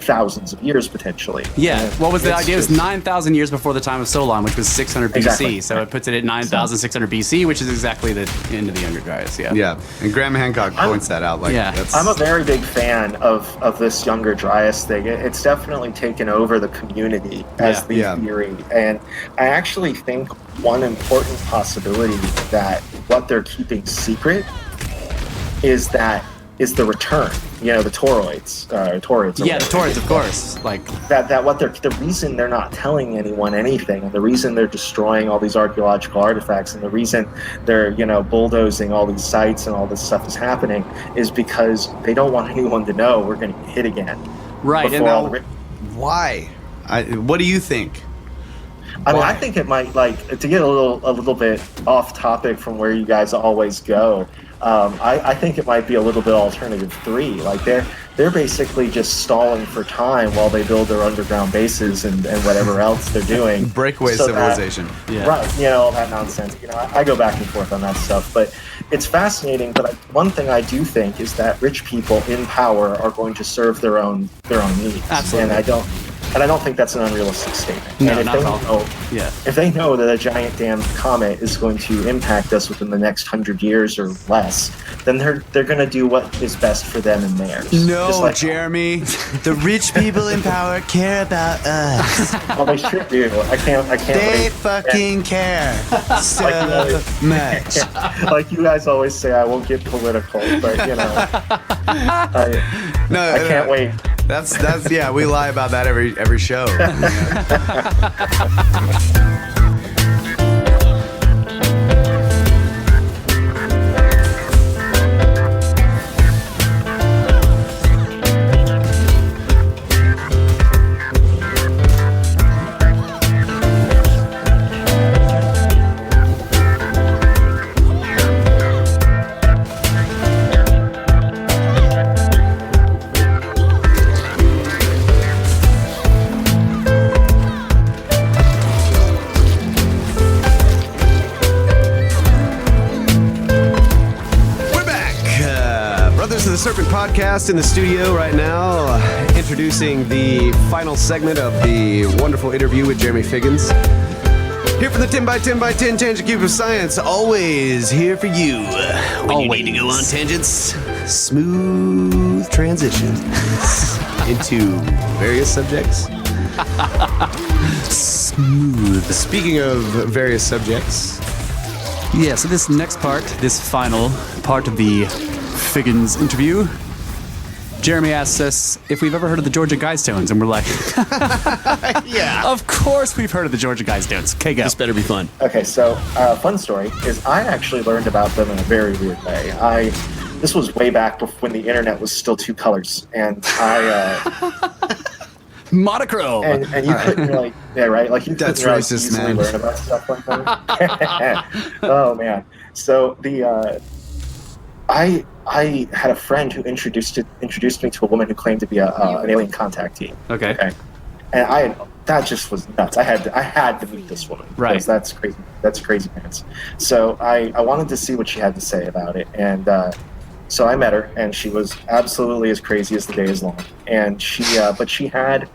thousands of years potentially. Yeah. And what was the idea? It was 9,000 years before the time of Solon, which was 600 BC. Exactly. So it puts it at 9,600 BC, which is exactly the end of the Younger Dryas. Yeah. Yeah. And Graham Hancock points that out. Like, I'm a very big fan of this Younger Dryas thing. It's definitely taken over the community as the theory. And I actually think one important possibility that what they're keeping secret is the return. You know, the toroids. Torids. Yeah, the torids, of course. Like that. What the reason they're not telling anyone anything, and the reason they're destroying all these archaeological artifacts, and the reason they're bulldozing all these sites and all this stuff is happening, is because they don't want anyone to know we're going to get hit again. Right. And now, why? What do you think? I mean, I think it might, like, to get a little bit off topic from where you guys always go. I think it might be a little bit alternative 3. Like they're basically just stalling for time while they build their underground bases and whatever else they're doing. Breakaway civilization. Right. All that nonsense. I go back and forth on that stuff, but it's fascinating. But one thing I do think is that rich people in power are going to serve their own needs. Absolutely. And I don't think that's an unrealistic statement. No, and not at all. If they know that a giant damn comet is going to impact us within the next 100 years or less, then they're going to do what is best for them and theirs. No, Jeremy. The rich people in power care about us. Well, they sure do. I can't. They fucking care so much. Like you guys always say, I won't get political, but I can't wait. That's we lie about that every show. Serpent podcast in the studio right now, introducing the final segment of the wonderful interview with Jeremy Figgins. Here from the 10x10x10 Tangent Cube of Science, always here for you when you need to go on tangents. Smooth transitions into various subjects. Smooth. Speaking of various subjects. Yeah, so this next part, this final part of the Figgins interview Jeremy asks us if we've ever heard of the Georgia Guidestones, and we're like, Yeah. of course we've heard of the Georgia Guidestones. Okay, go. This better be fun. Okay, so fun story is I actually learned about them in a very weird way. This was way back when the internet was still 2 colors, and Monochrome. and you couldn't really, yeah, right, like you couldn't That's really racist, easily man. learn about stuff like that. Oh man, so I had a friend who introduced me to a woman who claimed to be an alien contactee. Okay. And that just was nuts. I had to meet this woman. Right. Because that's crazy. That's crazy pants. So I wanted to see what she had to say about it, and so I met her, and she was absolutely as crazy as the day is long. And but she had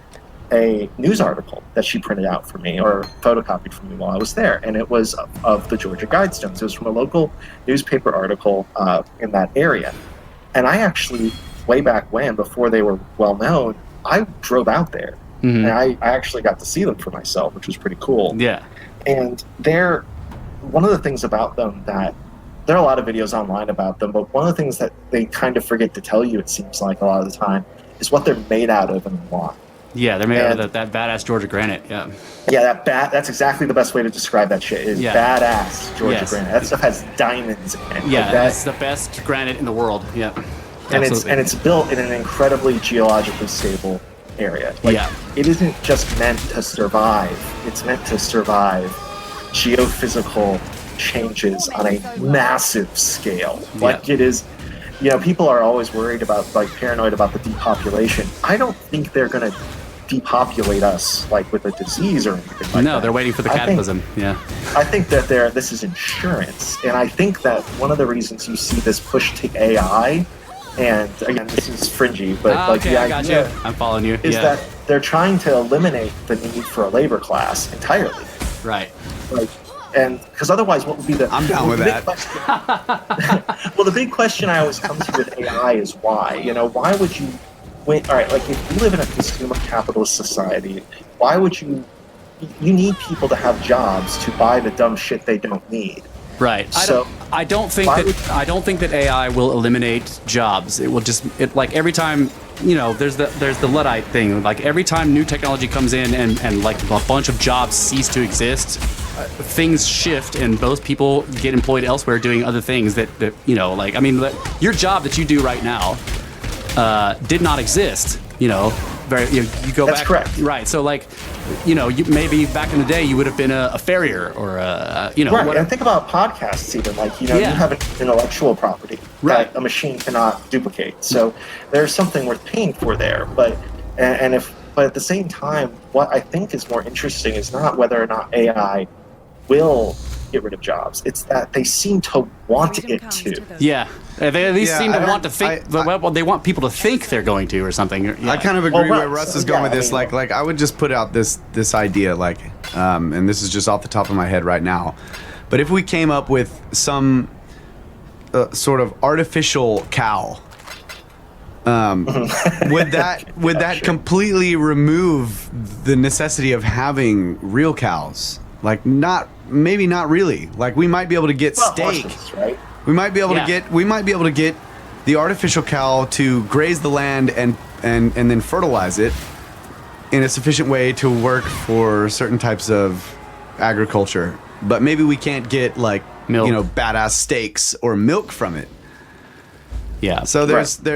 a news article that she printed out for me, or photocopied for me while I was there, and it was of the Georgia Guidestones. It was from a local newspaper article in that area. And I actually, way back when, before they were well known, I drove out there. Mm-hmm. And I actually got to see them for myself, which was pretty cool. Yeah. And one of the things about them that, there are a lot of videos online about them, but one of the things that they kind of forget to tell you, it seems like a lot of the time, is what they're made out of and why. Yeah, they're made out of that badass Georgia granite. Yeah. Yeah, that's exactly the best way to describe that shit, is badass Georgia granite. That stuff has diamonds in it. Yeah, like that's the best granite in the world. Yeah. And Absolutely. it's built in an incredibly geologically stable area. Like, it isn't just meant to survive. It's meant to survive geophysical changes on a massive scale. Like it is, people are always worried about, like, paranoid about the depopulation. I don't think they're going to depopulate us, like, with a disease or anything like that. No, they're waiting for the cataclysm. I think that this is insurance. And I think that one of the reasons you see this push to AI, and again, this is fringy, but okay, I got you. I'm following you. Is that they're trying to eliminate the need for a labor class entirely. Right. Like, and because otherwise, what would be I'm down with that. Well, the big question I always come to with AI is why. Why would you? All right, like if you live in a consumer capitalist society, why would you? You need people to have jobs to buy the dumb shit they don't need. Right. So I don't think that AI will eliminate jobs. It will just like every time, there's the Luddite thing. Like every time new technology comes in and like a bunch of jobs cease to exist, things shift and those people get employed elsewhere doing other things that like, I mean, your job that you do right now did not exist, you go That's back. correct. Right. So like, maybe back in the day you would have been a farrier or right. whatever. And think about podcasts even, like, you have an intellectual property that a machine cannot duplicate. So there's something worth paying for there. But at the same time, what I think is more interesting is not whether or not AI will get rid of jobs. It's that they seem to want it to. Yeah. They at least seem to want to think. They want people to think they're going to or something. Yeah. I kind of agree where Russ is going with this. Like I would just put out this idea, like, and this is just off the top of my head right now. But if we came up with some sort of artificial cow, would that completely remove the necessity of having real cows? Like maybe not really. Like we might be able to get steak. Horses, right? We might be able to get the artificial cow to graze the land and then fertilize it in a sufficient way to work for certain types of agriculture. But maybe we can't get like milk. Badass steaks or milk from it. Yeah. So I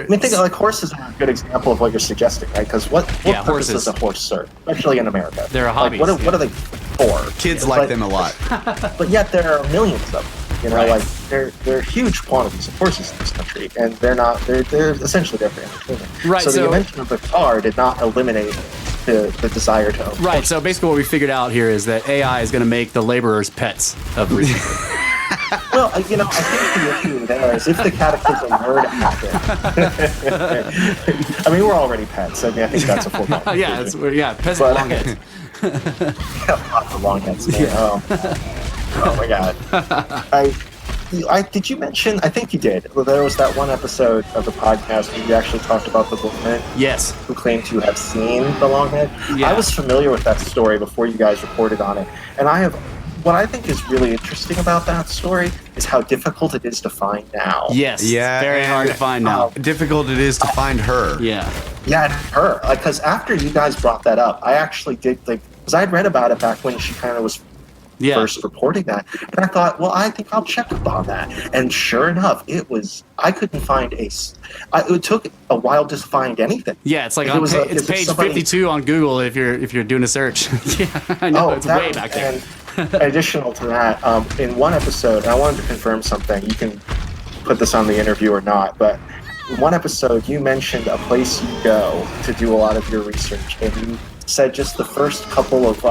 mean, think like horses are a good example of what you're suggesting, right? Because what purpose horses. does a horse serve, especially in America? They're a hobby. Like, what are they for? Kids like them a lot. But yet there are millions of them. Right. Like they're huge quantities of horses in this country, and they're essentially there for entertainment. Right. So the invention of the car did not eliminate the desire to own Right. horses. So basically, what we figured out here is that AI is going to make the laborers pets of research. Well, I think the issue there is if the cataclysm were to happen. I mean, we're already pets. I mean, I think that's a full. Pets with long heads. Lots of long heads. Man. Oh my god. Did you mention? I think you did. Well, there was that one episode of the podcast where you actually talked about the woman. Yes. Who claimed to have seen the long head. Yeah. I was familiar with that story before you guys reported on it, and I have what I think is really interesting about that story is how difficult it is to find now. Yes. Yeah, Very hard to find now. Difficult it is to find her. Yeah. Yeah, and her. Because after you guys brought that up, I actually did because I'd read about it back when she kind of was first reporting that, and I thought, well, I think I'll check up on that. And sure enough, I couldn't find it took a while to find anything. Yeah, it's like it's page 52 on Google if you're doing a search. Yeah, I know, it's way back there. And additional to that, in one episode, and I wanted to confirm something. You can put this on the interview or not, but in one episode, you mentioned a place you go to do a lot of your research, and you said just the first couple of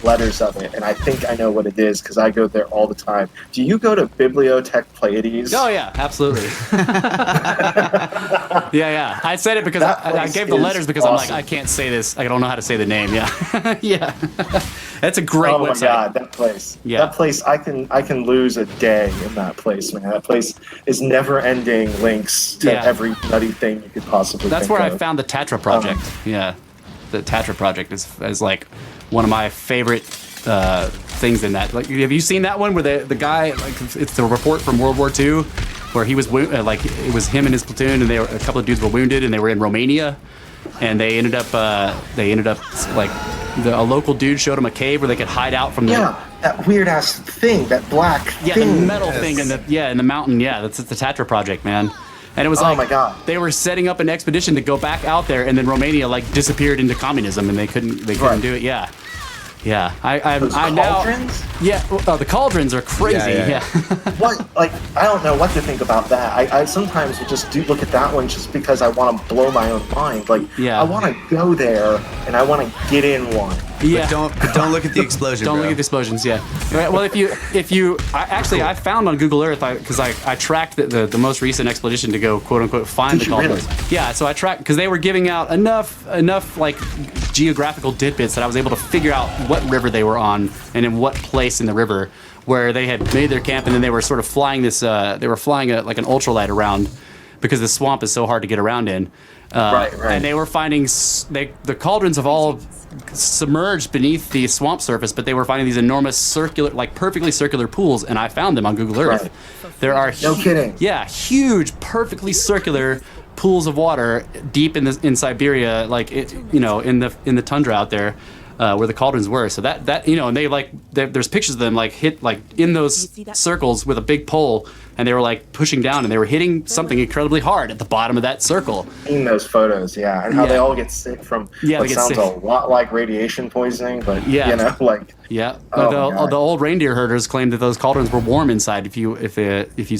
letters of it, and I think I know what it is because I go there all the time. Do you go to Bibliotech Pleiades? Oh yeah, absolutely. yeah. I said it because I gave the letters because awesome. I'm like, I can't say this. I don't know how to say the name. Yeah, yeah. That's a great website. Oh my god, that place. Yeah. That place. I can lose a day in that place, man. That place is never-ending links to every nutty thing you could possibly. That's think where of. I found the Tatra project. Yeah. The Tatra project is like one of my favorite things in that. Like, have you seen that one where the guy, like, it's the report from World War II where he was like, it was him and his platoon, and a couple of dudes were wounded, and they were in Romania, and they ended up like a local dude showed them a cave where they could hide out from that weird ass thing, that black thing. The metal thing in the mountain. Yeah, that's the Tatra project, man. And it was oh my God. They were setting up an expedition to go back out there, and then Romania like disappeared into communism, and they couldn't do it. Yeah, yeah. I now. Yeah, the cauldrons are crazy. Yeah. What? Like, I don't know what to think about that. I sometimes will just look at that one just because I want to blow my own mind. Like, I want to go there and I want to get in one. Yeah. But don't look at the explosion. Don't look at the explosions. Yeah. Well, I found on Google Earth because I tracked the most recent expedition to go quote unquote find the cauldrons. Really? Yeah. So I tracked because they were giving out enough like geographical tidbits that I was able to figure out what river they were on and in what place in the river where they had made their camp, and then they were sort of flying this. They were flying like an ultralight around because the swamp is so hard to get around in. Right. And they were finding the cauldrons have all submerged beneath the swamp surface, but they were finding these enormous circular, like perfectly circular pools, and I found them on Google Earth. Right. There are no kidding. Yeah, huge, perfectly circular pools of water deep in Siberia, like in the tundra out there. Where the cauldrons were, so that and they there's pictures of them like hit like in those circles with a big pole, and they were like pushing down, and they were hitting something incredibly hard at the bottom of that circle. In those photos, and how they all get sick from what sounds a lot like radiation poisoning, but the old reindeer herders claimed that those cauldrons were warm inside. If you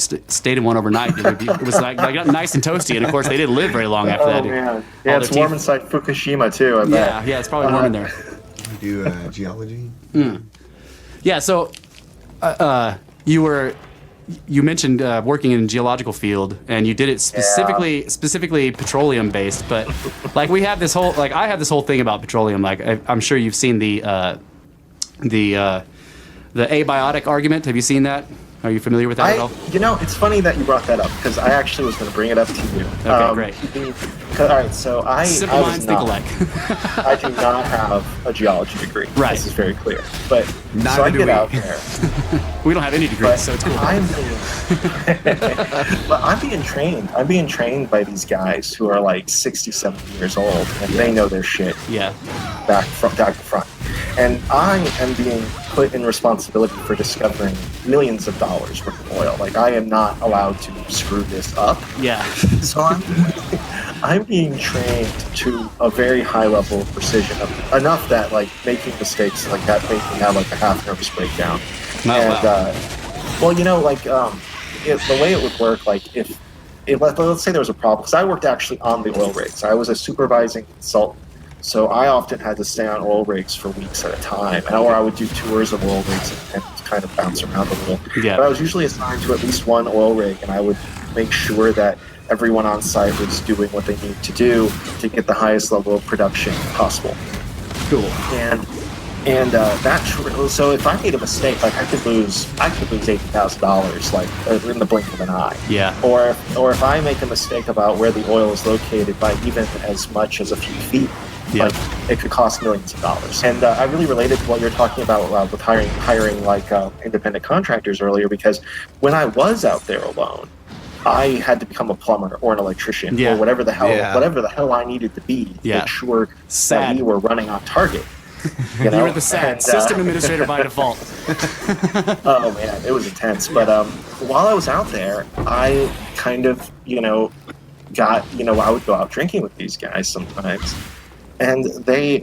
stayed in one overnight, it was like nice and toasty, and of course they didn't live very long after that. Man. Yeah, it's warm inside Fukushima too. I bet. Yeah, it's probably warm in there. Do geology. Yeah, so you mentioned working in a geological field, and you did it specifically petroleum based. But like I have this whole thing about petroleum. Like I'm sure you've seen the abiotic argument. Have you seen that? Are you familiar with that at all? It's funny that you brought that up because I actually was going to bring it up to you. Okay, great. All right, so Simple minds think alike. I do not have a geology degree. Right. This is very clear. But neither I do get we. out there. We don't have any degrees, so it's cool. I'm being trained. I'm being trained by these guys who are like 60, 70 years old, and they know their shit. Yeah. Back to front. And I am being put in responsibility for discovering millions of dollars worth of oil. Like, I am not allowed to screw this up. Yeah. So I'm being trained to a very high level of precision, enough that like making mistakes like that make me have like a half nervous breakdown. The way it would work, like let's say there was a problem, because I worked actually on the oil rigs. I was a supervising consultant. So I often had to stay on oil rigs for weeks at a time, or I would do tours of oil rigs and kind of bounce around a little. Yeah. But I was usually assigned to at least one oil rig, and I would make sure that everyone on site was doing what they need to do to get the highest level of production possible. Cool. So if I made a mistake, like I could lose $80,000 like in the blink of an eye. Yeah. Or if I make a mistake about where the oil is located by even as much as a few feet, Yeah. Like, it could cost millions of dollars. And I really related to what you're talking about with hiring like independent contractors earlier, because when I was out there alone, I had to become a plumber or an electrician or whatever the hell I needed to be to make sure that we were running on target. You were the system administrator by default. Oh man, it was intense. But while I was out there, I kind of, got, I would go out drinking with these guys sometimes. And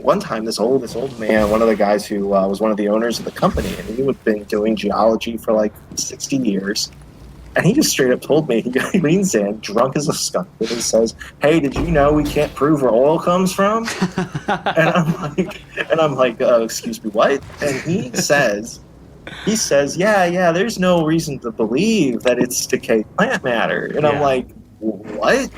one time, this old man, one of the guys who was one of the owners of the company, and he had been doing geology for like 60 years. And he just straight up told me, he leans in, drunk as a skunk, and he says, "Hey, did you know we can't prove where oil comes from?" and I'm like, excuse me, what? And he says, yeah, there's no reason to believe that it's decayed plant matter. And I'm like, what?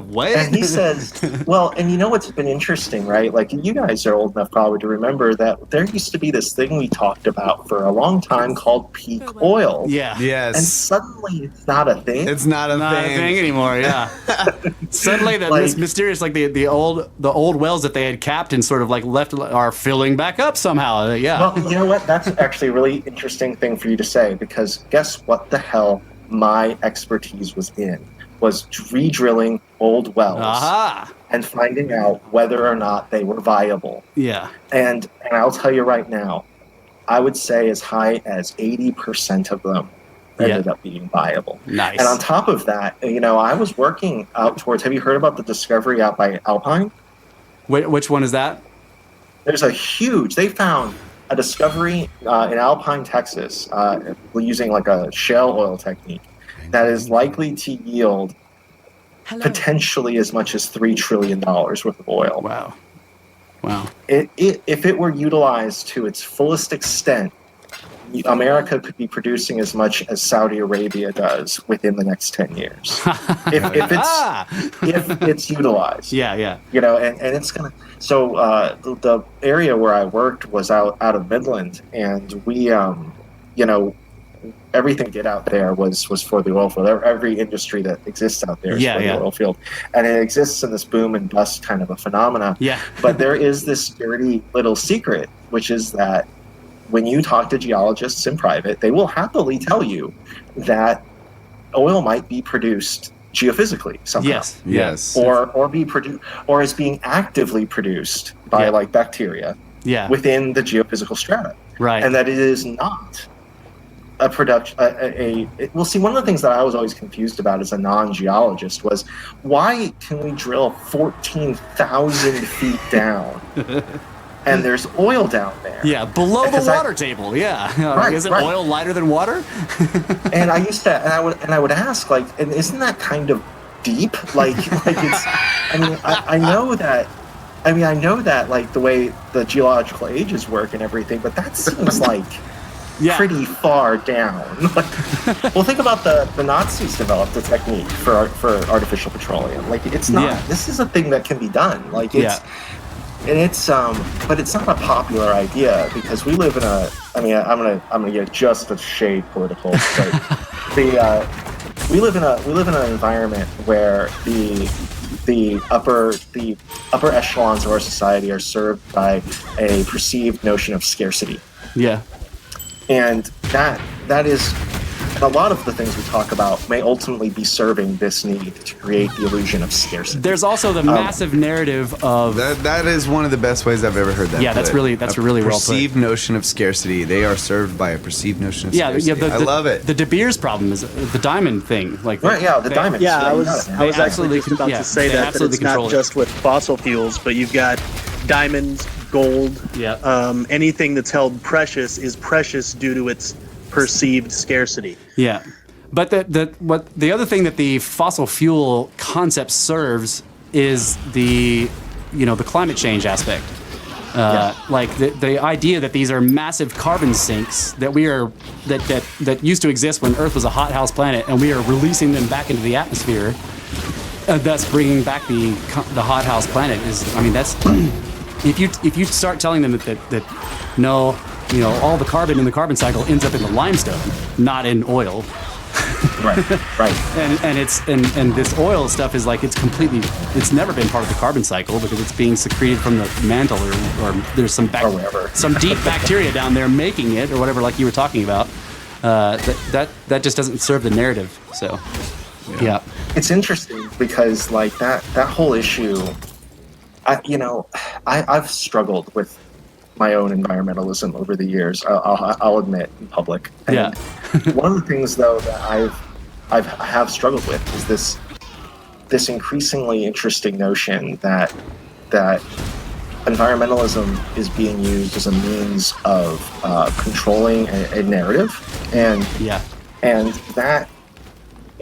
What? And he says, well, and you know what's been interesting, right? Like, you guys are old enough probably to remember that there used to be this thing we talked about for a long time called peak oil. Yeah. Yes. And suddenly it's not a thing. It's not a thing anymore. Yeah. Suddenly, this mysterious, like the old wells that they had capped and sort of like left are filling back up somehow. Yeah. Well, you know what? That's actually a really interesting thing for you to say, because guess what the hell my expertise was re-drilling old wells and finding out whether or not they were viable. Yeah. And I'll tell you right now, I would say as high as 80% of them ended up being viable. Nice. And on top of that, I was working out towards, have you heard about the discovery out by Alpine? Which one is that? There's they found a discovery in Alpine, Texas, using like a shale oil technique that is likely to yield potentially as much as $3 trillion worth of oil. Wow. If it were utilized to its fullest extent, America could be producing as much as Saudi Arabia does within the next 10 years. if it's utilized. Yeah. And it's going to... So the area where I worked was out of Midland, and we, everything get out there was for the oil field. Every industry that exists out there is for the oil field. And it exists in this boom and bust kind of a phenomena. Yeah. But there is this dirty little secret, which is that when you talk to geologists in private, they will happily tell you that oil might be produced geophysically somehow. Yes. Or be produced, or is being actively produced by like bacteria within the geophysical strata. Right. And that it is not a production, well, see, one of the things that I was always confused about as a non-geologist was, why can we drill 14,000 feet down and there's oil down there? Yeah, below the water table. Yeah. Is it oil lighter than water? And I used to, and I would ask, like, and isn't that kind of deep? Like it's, I know that, like, the way the geological ages work and everything, but that seems like pretty far down. Well, think about the Nazis developed a technique for artificial petroleum. Like, it's not. This is a thing that can be done. Like, it's. And it's but it's not a popular idea, because we live in a. I'm gonna get just a shade political, but we live in an environment where the upper echelons of our society are served by a perceived notion of scarcity. Yeah. And that is, and a lot of the things we talk about may ultimately be serving this need to create the illusion of scarcity. There's also the massive narrative of that is one of the best ways I've ever heard that. Yeah, that's really well put. Perceived notion of scarcity. They are served by a perceived notion of scarcity. I love it. The De Beers problem is the diamond thing. Like the diamonds. Yeah, I was actually just about to say that it's not just with fossil fuels, but you've got diamonds, gold. Anything that's held precious is precious due to its perceived scarcity. Yeah. But the other thing that the fossil fuel concept serves is the climate change aspect. Like the idea that these are massive carbon sinks that that used to exist when Earth was a hothouse planet, and we are releasing them back into the atmosphere, thus bringing back the hothouse planet. That's if you start telling them that no, all the carbon in the carbon cycle ends up in the limestone, not in oil. Right. And this oil stuff is like it's never been part of the carbon cycle because it's being secreted from the mantle or there's some some deep bacteria down there making it or whatever, like you were talking about. That just doesn't serve the narrative. So yeah. It's interesting because like that whole issue, I've struggled with my own environmentalism over the years. I'll admit in public. And one of the things though that I have struggled with is this increasingly interesting notion that environmentalism is being used as a means of controlling a narrative, and that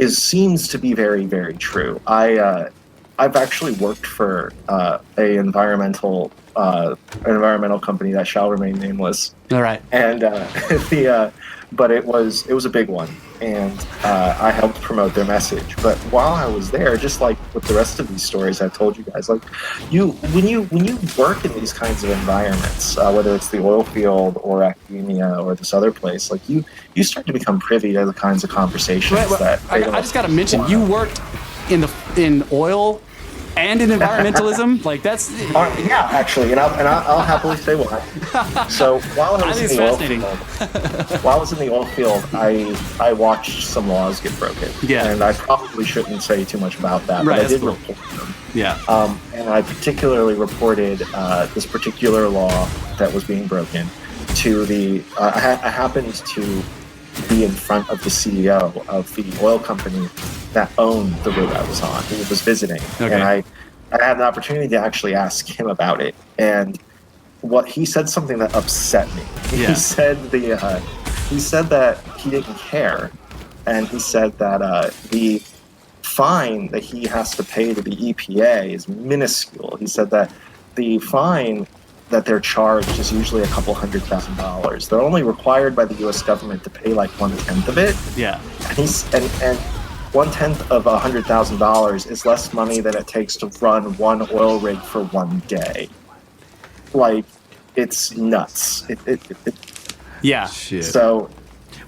seems to be very, very true. I've actually worked for an environmental company that shall remain nameless. All right. And but it was a big one, and I helped promote their message. But while I was there, just like with the rest of these stories I've told you guys, like when you work in these kinds of environments, whether it's the oil field or academia or this other place, like you start to become privy to the kinds of conversations that I just got to mention, you worked in oil and in environmentalism. Like that's yeah, actually, and I'll happily say why. So while I was in the oil field, I watched some laws get broken. Yeah, and I probably shouldn't say too much about that, right, but I did report them. Yeah, and I particularly reported this particular law that was being broken to the. I happened to be in front of the CEO of the oil company that owned the rig I was on. He was visiting, and I had an opportunity to actually ask him about it. And what he said something that upset me. Yeah. He said that he didn't care, and he said that the fine that he has to pay to the EPA is minuscule. He said that the fine that they're charged is usually a couple $100,000. They're only required by the U.S. government to pay like 1/10 of it. Yeah, and 1/10 of $100,000 is less money than it takes to run one oil rig for one day. Like, it's nuts. Yeah. Shit. So,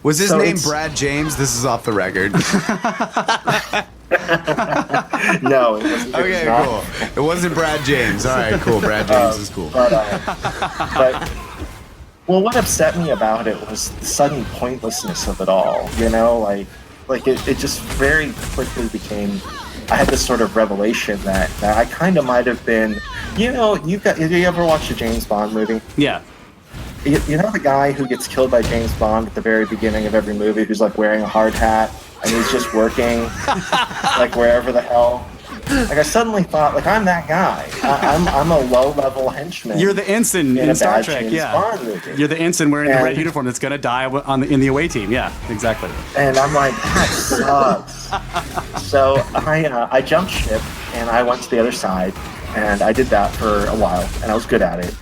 was his name Brad James? This is off the record. No, it wasn't. Okay, cool. It wasn't Brad James. All right, cool. Brad James is cool. But what upset me about it was the sudden pointlessness of it all. You know, like it just very quickly became. I had this sort of revelation that I kind of might have been. You know, you ever watched a James Bond movie? Yeah. You know the guy who gets killed by James Bond at the very beginning of every movie, who's like wearing a hard hat and he's just working like wherever the hell. Like I suddenly thought, like I'm that guy. I'm a low-level henchman. You're the ensign in Star Trek. James Bond movie. You're the ensign wearing the red uniform that's gonna die in the away team. Yeah, exactly. And I'm like, that sucks. So I jumped ship and I went to the other side, and I did that for a while, and I was good at it.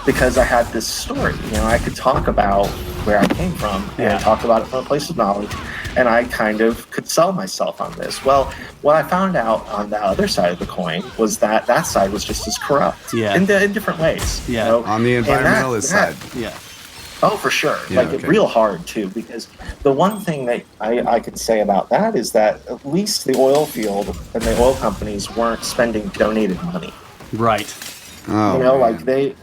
Because I had this story, you know, I could talk about where I came from and talk about it from a place of knowledge, and I kind of could sell myself on this. Well, what I found out on the other side of the coin was that side was just as corrupt in different ways. Yeah, you know? On the environmentalist side. Yeah. Oh, for sure. Yeah, real hard, too, because the one thing that I could say about that is that at least the oil field and the oil companies weren't spending donated money. Right. Oh, you know, man.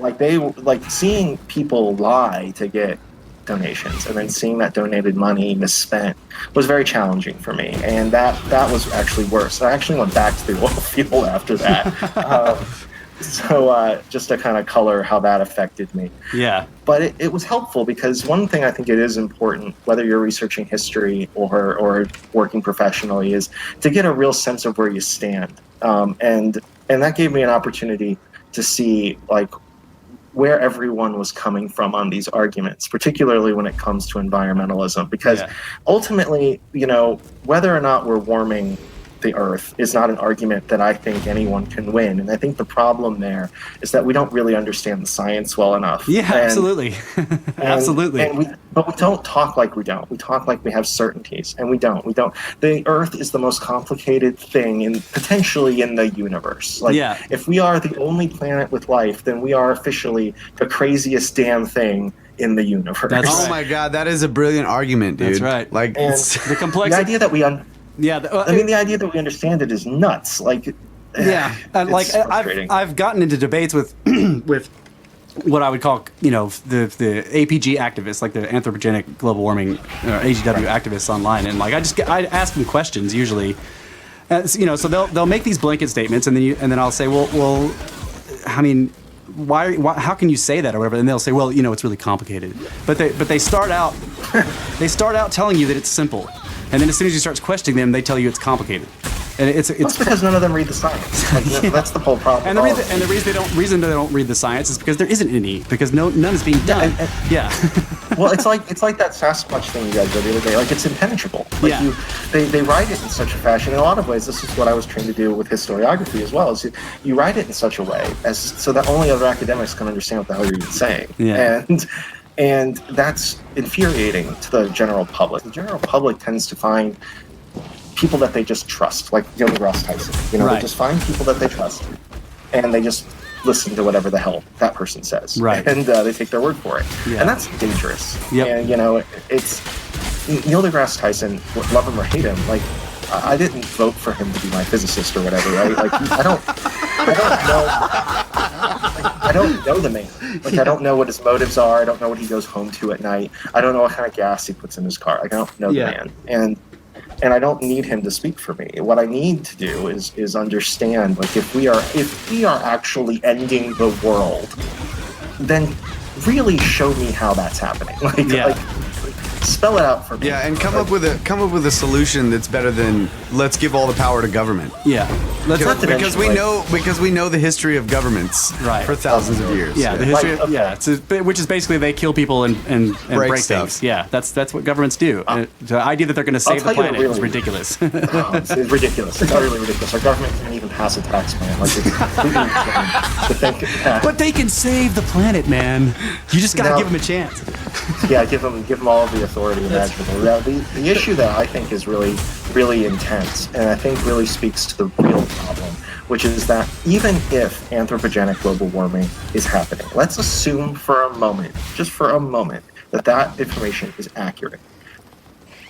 like seeing people lie to get donations and then seeing that donated money misspent was very challenging for me, and that was actually worse. I actually went back to the oil field after that. So just to kind of color how that affected me. Yeah. But it was helpful because one thing I think it is important, whether you're researching history or working professionally, is to get a real sense of where you stand, and that gave me an opportunity to see like where everyone was coming from on these arguments, particularly when it comes to environmentalism, because ultimately, you know, whether or not we're warming the earth is not an argument that I think anyone can win. And I think the problem there is that we don't really understand the science well enough. Yeah, absolutely. Absolutely. But we don't talk like we don't. We talk like we have certainties, and we don't. The earth is the most complicated thing potentially in the universe. Like, if we are the only planet with life, then we are officially the craziest damn thing in the universe. Oh my God, that is a brilliant argument, dude. That's right. Like And the complexity. the idea that we the idea that we understand it is nuts. Like, yeah, it's frustrating. I've gotten into debates with with what I would call, the APG activists, like the anthropogenic global warming AGW activists online, and like I ask them questions usually, so they'll make these blanket statements, and then I'll say, well, I mean, why how can you say that or whatever? And they'll say, well, it's really complicated, but they start out telling you that it's simple, and then as soon as you start questioning them, they tell you it's complicated. And it's because none of them read the science. Like, that's the whole problem. And the reason they don't read the science is because there isn't any, because none is being done. Well, it's like that Sasquatch thing you guys did the other day. Like, it's impenetrable. Like they write it in such a fashion. In a lot of ways, this is what I was trained to do with historiography as well. Is you write it in such a way as so that only other academics can understand what the hell you're even saying. Yeah. And that's infuriating to the general public. The general public tends to find people that they just trust, like Neil deGrasse Tyson. They just find people that they trust, and they just listen to whatever the hell that person says, and they take their word for it, and that's dangerous. And it's Neil deGrasse Tyson, love him or hate him. Like, I didn't vote for him to be my physicist or whatever, right? Like, I don't know the man. Like, I don't know what his motives are. I don't know what he goes home to at night. I don't know what kind of gas he puts in his car. Like, I don't know the man, and I don't need him to speak for me. What I need to do is understand, like, if we are actually ending the world, then really show me how that's happening. Like spell it out for me. Yeah, and come up with a solution that's better than let's give all the power to government. Yeah, because we know the history of governments for thousands of years. Yeah, the history. Which is basically they kill people and break things. Yeah, that's what governments do. The idea that they're going to save the planet is ridiculous. It's ridiculous. It's utterly ridiculous. Our government can't even pass a tax plan. Like, it's completely insane to think that. But they can save the planet, man. You just got to give them a chance. Yeah, give them all of the authority imaginable. The issue that I think is really, really intense, and I think really speaks to the real problem, which is that even if anthropogenic global warming is happening, let's assume for a moment, just for a moment, that information is accurate.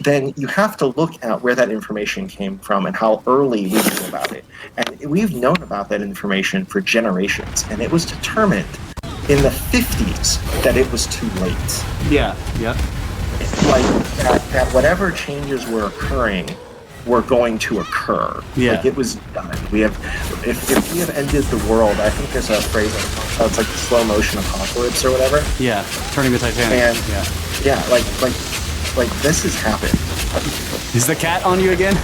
Then you have to look at where that information came from and how early we knew about it. And we've known about that information for generations, and it was determined in the 50s that it was too late. Yeah. Like, that whatever changes were occurring were going to occur. Yeah. Like, it was done. If we have ended the world, I think there's a phrase, it's like the slow motion apocalypse or whatever. Yeah, turning the Titanic. And like this has happened. Is the cat on you again?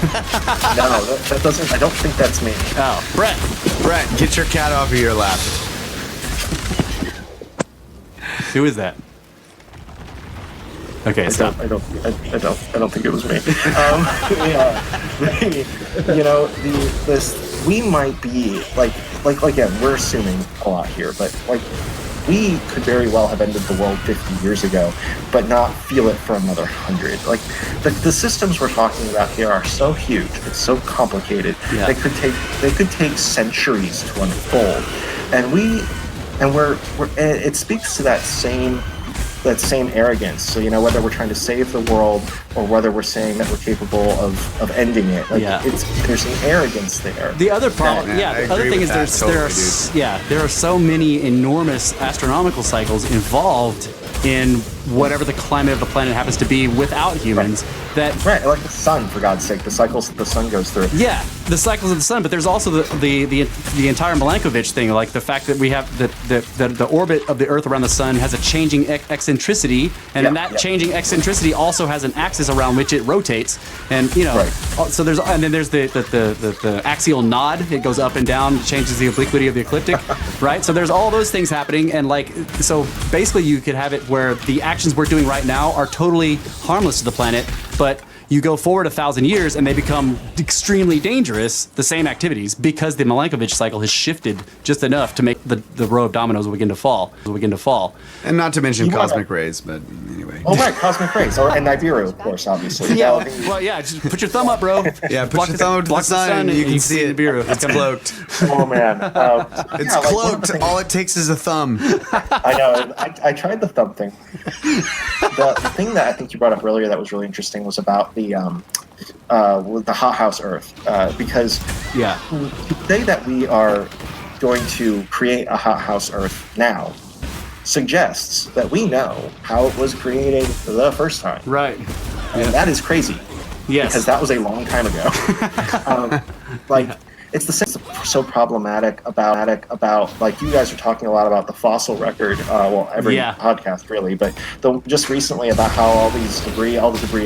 No, that doesn't. I don't think that's me. Oh, Brett, get your cat off of your lap. Who is that? Okay, stop. I don't think it was me. We might be like again, we're assuming a lot here, but like, we could very well have ended the world 50 years ago, but not feel it for another 100. Like, the systems we're talking about here are so huge, it's so complicated. Yeah. They could take centuries to unfold, and it speaks to that same arrogance. So, whether we're trying to save the world or whether we're saying that we're capable of ending it, like, there's an arrogance there. The other problem, the other thing is there are so many enormous astronomical cycles involved in whatever the climate of the planet happens to be without humans. Like the sun, for God's sake, the cycles that the sun goes through. Yeah, the cycles of the sun, but there's also the entire Milankovitch thing, like the fact that we have the orbit of the Earth around the sun has a changing eccentricity, and then that changing eccentricity also has an axis around which it rotates, and so there's the axial nod, it goes up and down, changes the obliquity of the ecliptic, right? So there's all those things happening, and so basically you could have it where the actions we're doing right now are totally harmless to the planet, but You go forward 1,000 years and they become extremely dangerous, the same activities, because the Milankovitch cycle has shifted just enough to make the row of dominoes begin to fall. And not to mention cosmic rays, but anyway. Oh, right, cosmic rays. And Nibiru, of course, obviously. Yeah, well, yeah, just put your thumb up, bro. Yeah, put your thumb up to the sun and you can see it. Nibiru. It's cloaked. Oh, man. It's cloaked. All it takes is a thumb. I know. I tried the thumb thing. The thing that I think you brought up earlier that was really interesting was about the hothouse Earth, because to say that we are going to create a hothouse Earth now suggests that we know how it was created the first time. Right. And that is crazy. Yes. Because that was a long time ago. It's the sense so problematic about like you guys are talking a lot about the fossil record, every podcast really, but just recently about how all the debris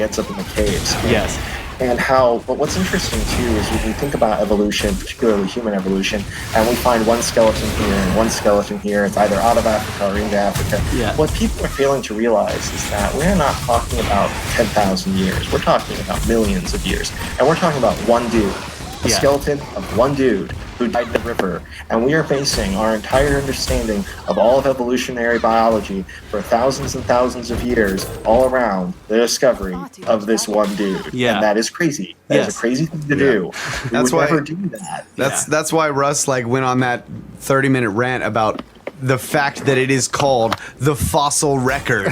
ends up in the caves. Yes. But what's interesting too is when we think about evolution, particularly human evolution, and we find one skeleton here and one skeleton here, it's either out of Africa or into Africa. Yeah. What people are failing to realize is that we're not talking about 10,000 years, we're talking about millions of years, and we're talking about one dude. A skeleton of one dude who died in the river, and we are basing our entire understanding of all of evolutionary biology for thousands and thousands of years all around the discovery of this one dude. And that is crazy. That is a crazy thing to do. That's why never do that. That's why Russ went on that 30-minute rant about the fact that it is called the fossil record.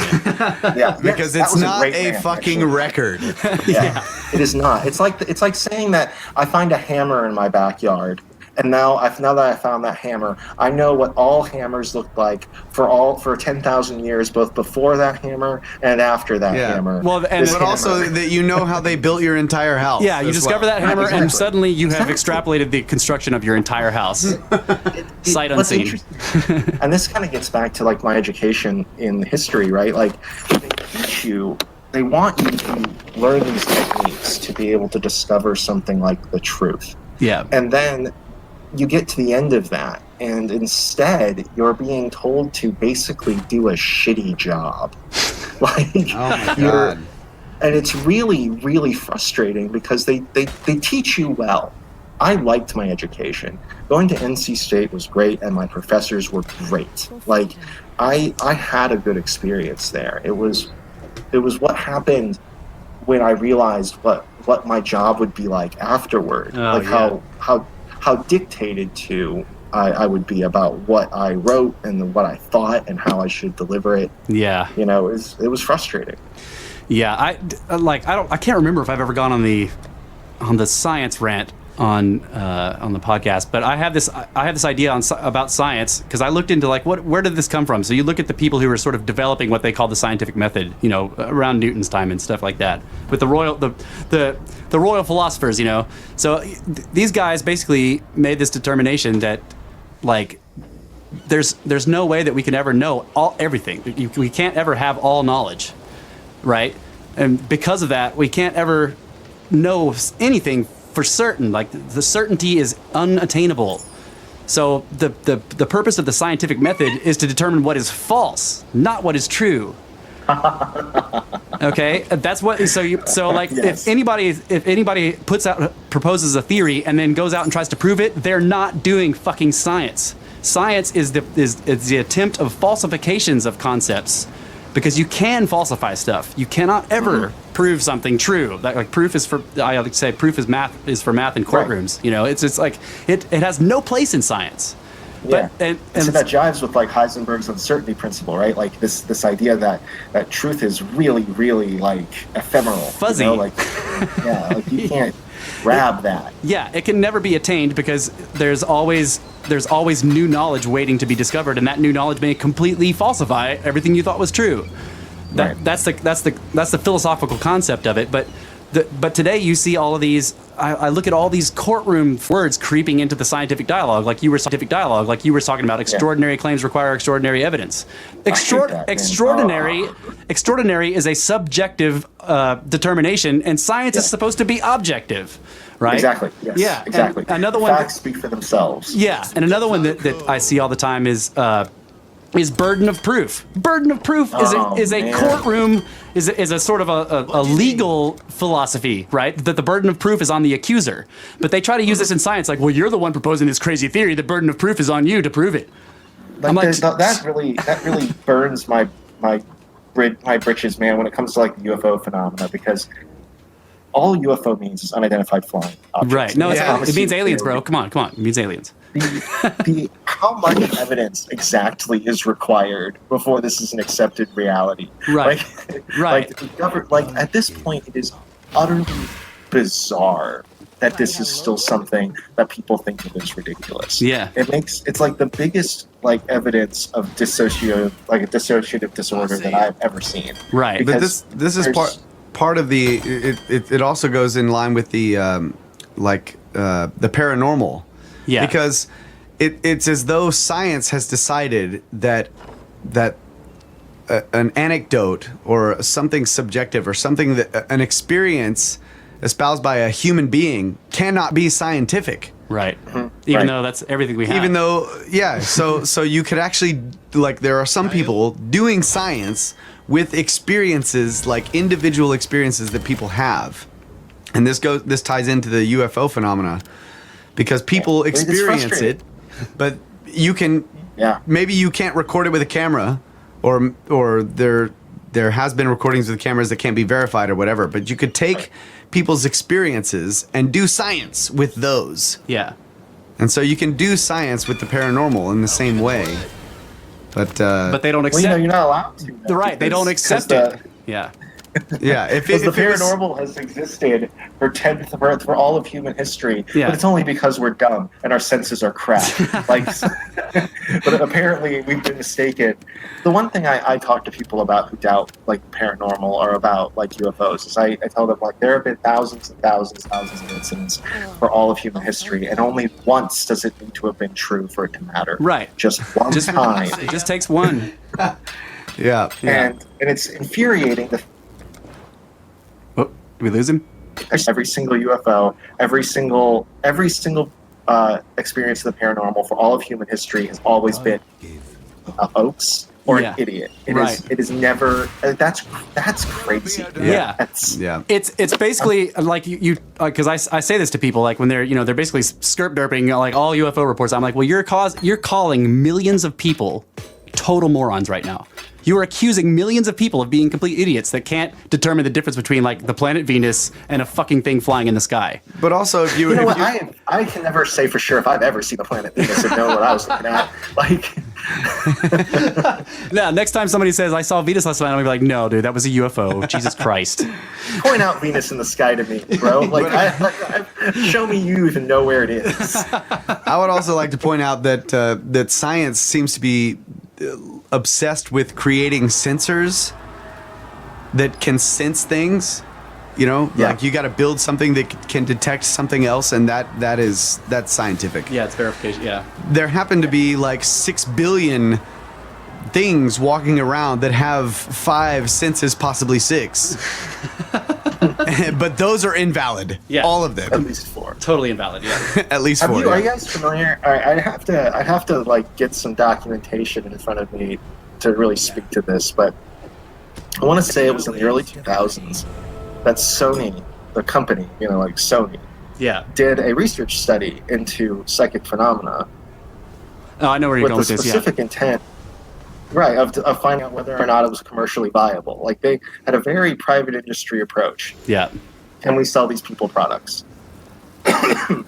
Because it's not a fucking record. It is not. It's like saying that I find a hammer in my backyard, and now that I found that hammer, I know what all hammers look like for 10,000 years, both before that hammer and after that hammer. Well, but also that you know how they built your entire house. Yeah, you discover that hammer, and suddenly you have extrapolated the construction of your entire house. Sight unseen. And this kind of gets back to my education in history, right? Like they want you to learn these techniques to be able to discover something like the truth. Yeah. And then you get to the end of that, and instead you're being told to basically do a shitty job. Oh my God. And it's really, really frustrating because they teach you well. I liked my education. Going to NC State was great, and my professors were great. I had a good experience there. It was what happened when I realized what my job would be like afterward. How dictated to I would be about what I wrote and what I thought and how I should deliver it. Yeah. It was frustrating. Yeah, I can't remember if I've ever gone on the science rant on the podcast, but I have this idea about science because I looked into where did this come from? So you look at the people who were sort of developing what they call the scientific method, around Newton's time and stuff like that, with the royal philosophers, So these guys basically made this determination that there's no way that we can ever know everything. We can't ever have all knowledge, right? And because of that, we can't ever know anything for certain. The certainty is unattainable. So the purpose of the scientific method is to determine what is false, not what is true. Okay, that's what. If anybody proposes a theory and then goes out and tries to prove it, they're not doing fucking science. Science is the attempt of falsifications of concepts, because you can falsify stuff. You cannot ever prove something true. Proof is proof is math is for math in courtrooms. Right. It has no place in science. Yeah. And so that jives with Heisenberg's uncertainty principle, right? This idea that truth is really, really ephemeral, fuzzy. You can't grab that. Yeah, it can never be attained because there's always new knowledge waiting to be discovered, and that new knowledge may completely falsify everything you thought was true. That's the philosophical concept of it. But today you see all of these. I look at all these courtroom words creeping into the scientific dialogue, like you were talking about. Extraordinary claims require extraordinary evidence. Extraordinary is a subjective determination, and science is supposed to be objective, right? Exactly. Yes. Yeah. Exactly. And another one. Facts speak for themselves. Yeah, and another one that I see all the time is is burden of proof. Burden of proof is a courtroom, is a sort of a legal philosophy, right? That the burden of proof is on the accuser. But they try to use this in science, like, well, you're the one proposing this crazy theory. The burden of proof is on you to prove it. That really burns my britches, man, when it comes to like the UFO phenomena, because all UFO means is unidentified flying objects. Right. No, it means aliens, bro. Come on. It means aliens. How much evidence exactly is required before this is an accepted reality? Right. Right. Like at this point, it is utterly bizarre that this is still something that people think of as ridiculous. Yeah. It's like the biggest like evidence of dissociative disorder that I've ever seen. Right. But this is part of the it also goes in line with the the paranormal. Yeah. Because it's as though science has decided that an anecdote or something subjective or something that an experience espoused by a human being cannot be scientific. Right. Even though that's everything we have. Even though, yeah. So you could actually, like, there are some people doing science with experiences, like individual experiences that people have. And this ties into the UFO phenomena, because people experience it, but you can, maybe you can't record it with a camera, or there has been recordings with cameras that can't be verified or whatever, but you could take people's experiences and do science with those. Yeah. And so you can do science with the paranormal in the same way. But they don't accept. Well, you're not allowed to. Right. They don't accept it. Yeah. Yeah, if the paranormal has existed for all of human history, but it's only because we're dumb and our senses are crap. But apparently we've been mistaken. The one thing I talk to people about who doubt like paranormal or about like UFOs is I tell them, like, there have been thousands and thousands of incidents for all of human history, and only once does it need to have been true for it to matter. Right. Just one time. It just takes one. Yeah. And it's infuriating. Did we lose him? Every single UFO, every single experience of the paranormal for all of human history has always been a hoax or an idiot. It is never. That's crazy. Yeah. It's basically like you because I say this to people, like when they're basically skirp derping like all UFO reports. I'm like, well, you're calling millions of people total morons right now. You are accusing millions of people of being complete idiots that can't determine the difference between like the planet Venus and a fucking thing flying in the sky. But also, if you know what, I can never say for sure if I've ever seen the planet Venus and know what I was looking at. Like, now next time somebody says I saw Venus last night, I'm gonna be like, no, dude, that was a UFO. Jesus Christ. Point out Venus in the sky to me, bro. Like, show me you even know where it is. I would also like to point out that science seems to be obsessed with creating sensors that can sense things, like you got to build something that can detect something else, and that's scientific. Yeah, it's verification. Yeah, there happen to be like 6 billion things walking around that have 5 senses, possibly 6. But those are invalid. Yeah, all of them. At least 4. Totally invalid. Yeah. At least 4. Are you guys familiar? I'd have to like get some documentation in front of me to really speak to this, but I want to say it was in the early 2000s that Sony, the company, like Sony, did a research study into psychic phenomena. Oh, I know where you're going with this. With the specific intent. Right, of finding out whether or not it was commercially viable. Like, they had a very private industry approach. Yeah. Can we sell these people products?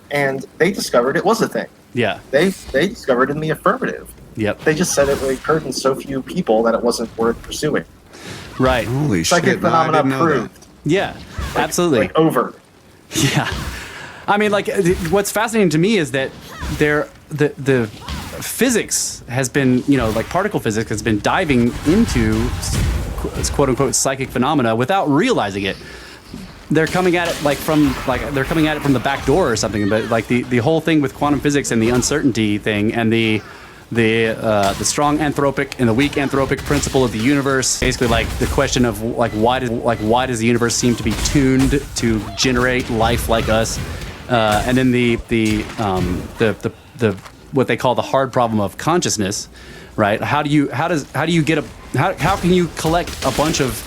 And they discovered it was a thing. Yeah. They discovered in the affirmative. Yep. They just said it occurred in so few people that it wasn't worth pursuing. Right. Holy Psychic shit. phenomena I didn't know proved. that. Yeah, absolutely. Like over. Yeah. I mean, like, what's fascinating to me is that the physics has been, like particle physics has been diving into quote unquote psychic phenomena without realizing it. They're coming at it from the back door or something. But like the whole thing with quantum physics and the uncertainty thing and the strong anthropic and the weak anthropic principle of the universe, basically like the question of why does the universe seem to be tuned to generate life like us, and then the what they call the hard problem of consciousness, right? How can you collect a bunch of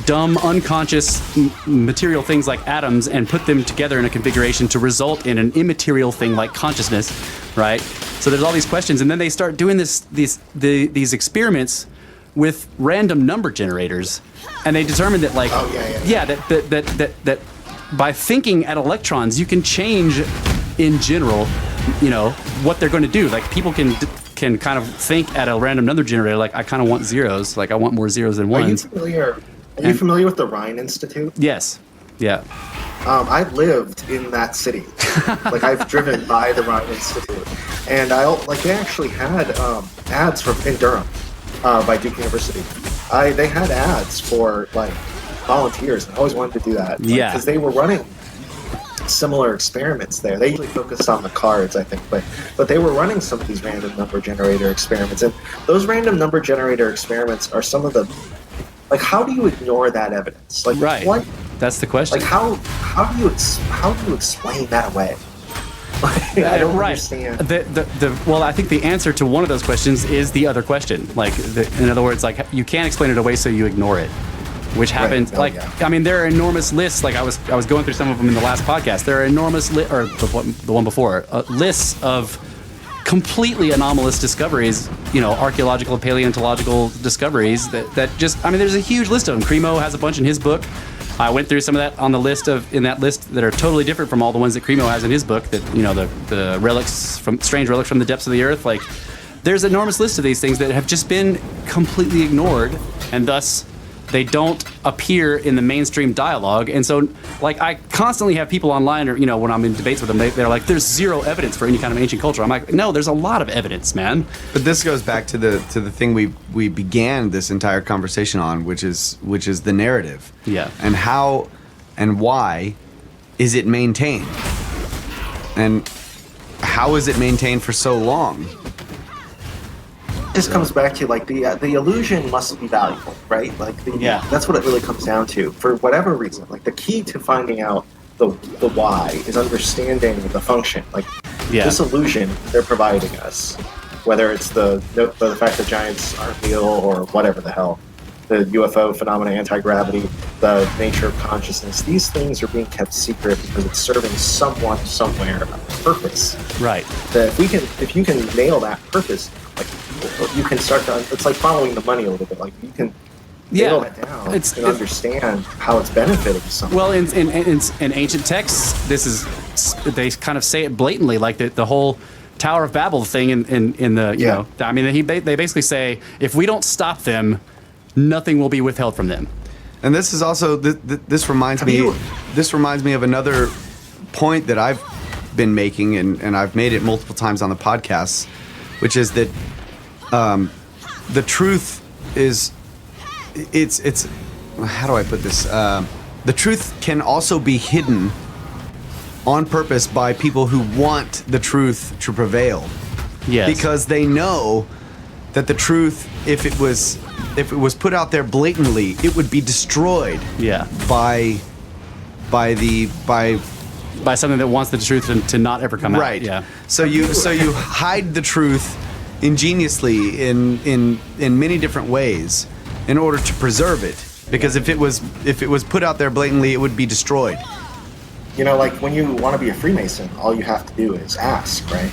dumb, unconscious material things like atoms and put them together in a configuration to result in an immaterial thing like consciousness, right? So there's all these questions, and then they start doing these experiments with random number generators, and they determine that that by thinking at electrons, you can change in general, what they're going to do. Like people can kind of think at a random number generator, like I kind of want zeros, like I want more zeros than ones. Are you familiar with the Rhine Institute? Yes. Yeah. I lived in that city. Like I've driven by the Rhine Institute, and they actually had ads in Durham by Duke University. They had ads for like volunteers, and I always wanted to do that. Because they were running similar experiments there. They usually focused on the cards, I think, but they were running some of these random number generator experiments, and those random number generator experiments are some of the, like, how do you ignore that evidence? Like, right. What? That's the question. Like, how do you explain that away? Like, I don't understand. Well, I think the answer to one of those questions is the other question. Like, in other words, like you can't explain it away, so you ignore it. Which happens, I mean, there are enormous lists. Like I was going through some of them in the last podcast. There are enormous or the one before lists of completely anomalous discoveries. Archaeological and paleontological discoveries that just. I mean, there's a huge list of them. Cremo has a bunch in his book. I went through some of that on the list in that list that are totally different from all the ones that Cremo has in his book. That the strange relics from the depths of the earth. Like, there's an enormous list of these things that have just been completely ignored, and thus they don't appear in the mainstream dialogue. And so, like, I constantly have people online, or when I'm in debates with them, they're like, "There's zero evidence for any kind of ancient culture." I'm like, "No, there's a lot of evidence, man." But this goes back to the thing we began this entire conversation on, which is the narrative. Yeah. And how and why is it maintained? And how is it maintained for so long? This comes back to like the illusion must be valuable, right? Like that's what it really comes down to. For whatever reason, like the key to finding out the why is understanding the function. Like this illusion they're providing us, whether it's the fact that giants aren't real or whatever the hell, the UFO phenomena, anti-gravity, the nature of consciousness. These things are being kept secret because it's serving someone somewhere a purpose. Right. That if you can nail that purpose, like you can start to. It's like following the money a little bit. Like you can nail that down and understand how it's benefiting someone. Well, in ancient texts, they kind of say it blatantly, like the whole Tower of Babel thing in the I mean they basically say if we don't stop them, nothing will be withheld from them. And this is also this reminds me of another point that I've been making, and I've made it multiple times on the podcast, which is that the truth is it's how do I put this? The truth can also be hidden on purpose by people who want the truth to prevail. Yes. Because they know that the truth, if it was put out there blatantly, it would be destroyed. Yeah. By something that wants the truth to not ever come out. Right. Yeah. So you hide the truth ingeniously in many different ways in order to preserve it. Because if it was put out there blatantly, it would be destroyed. Like when you want to be a Freemason, all you have to do is ask, right?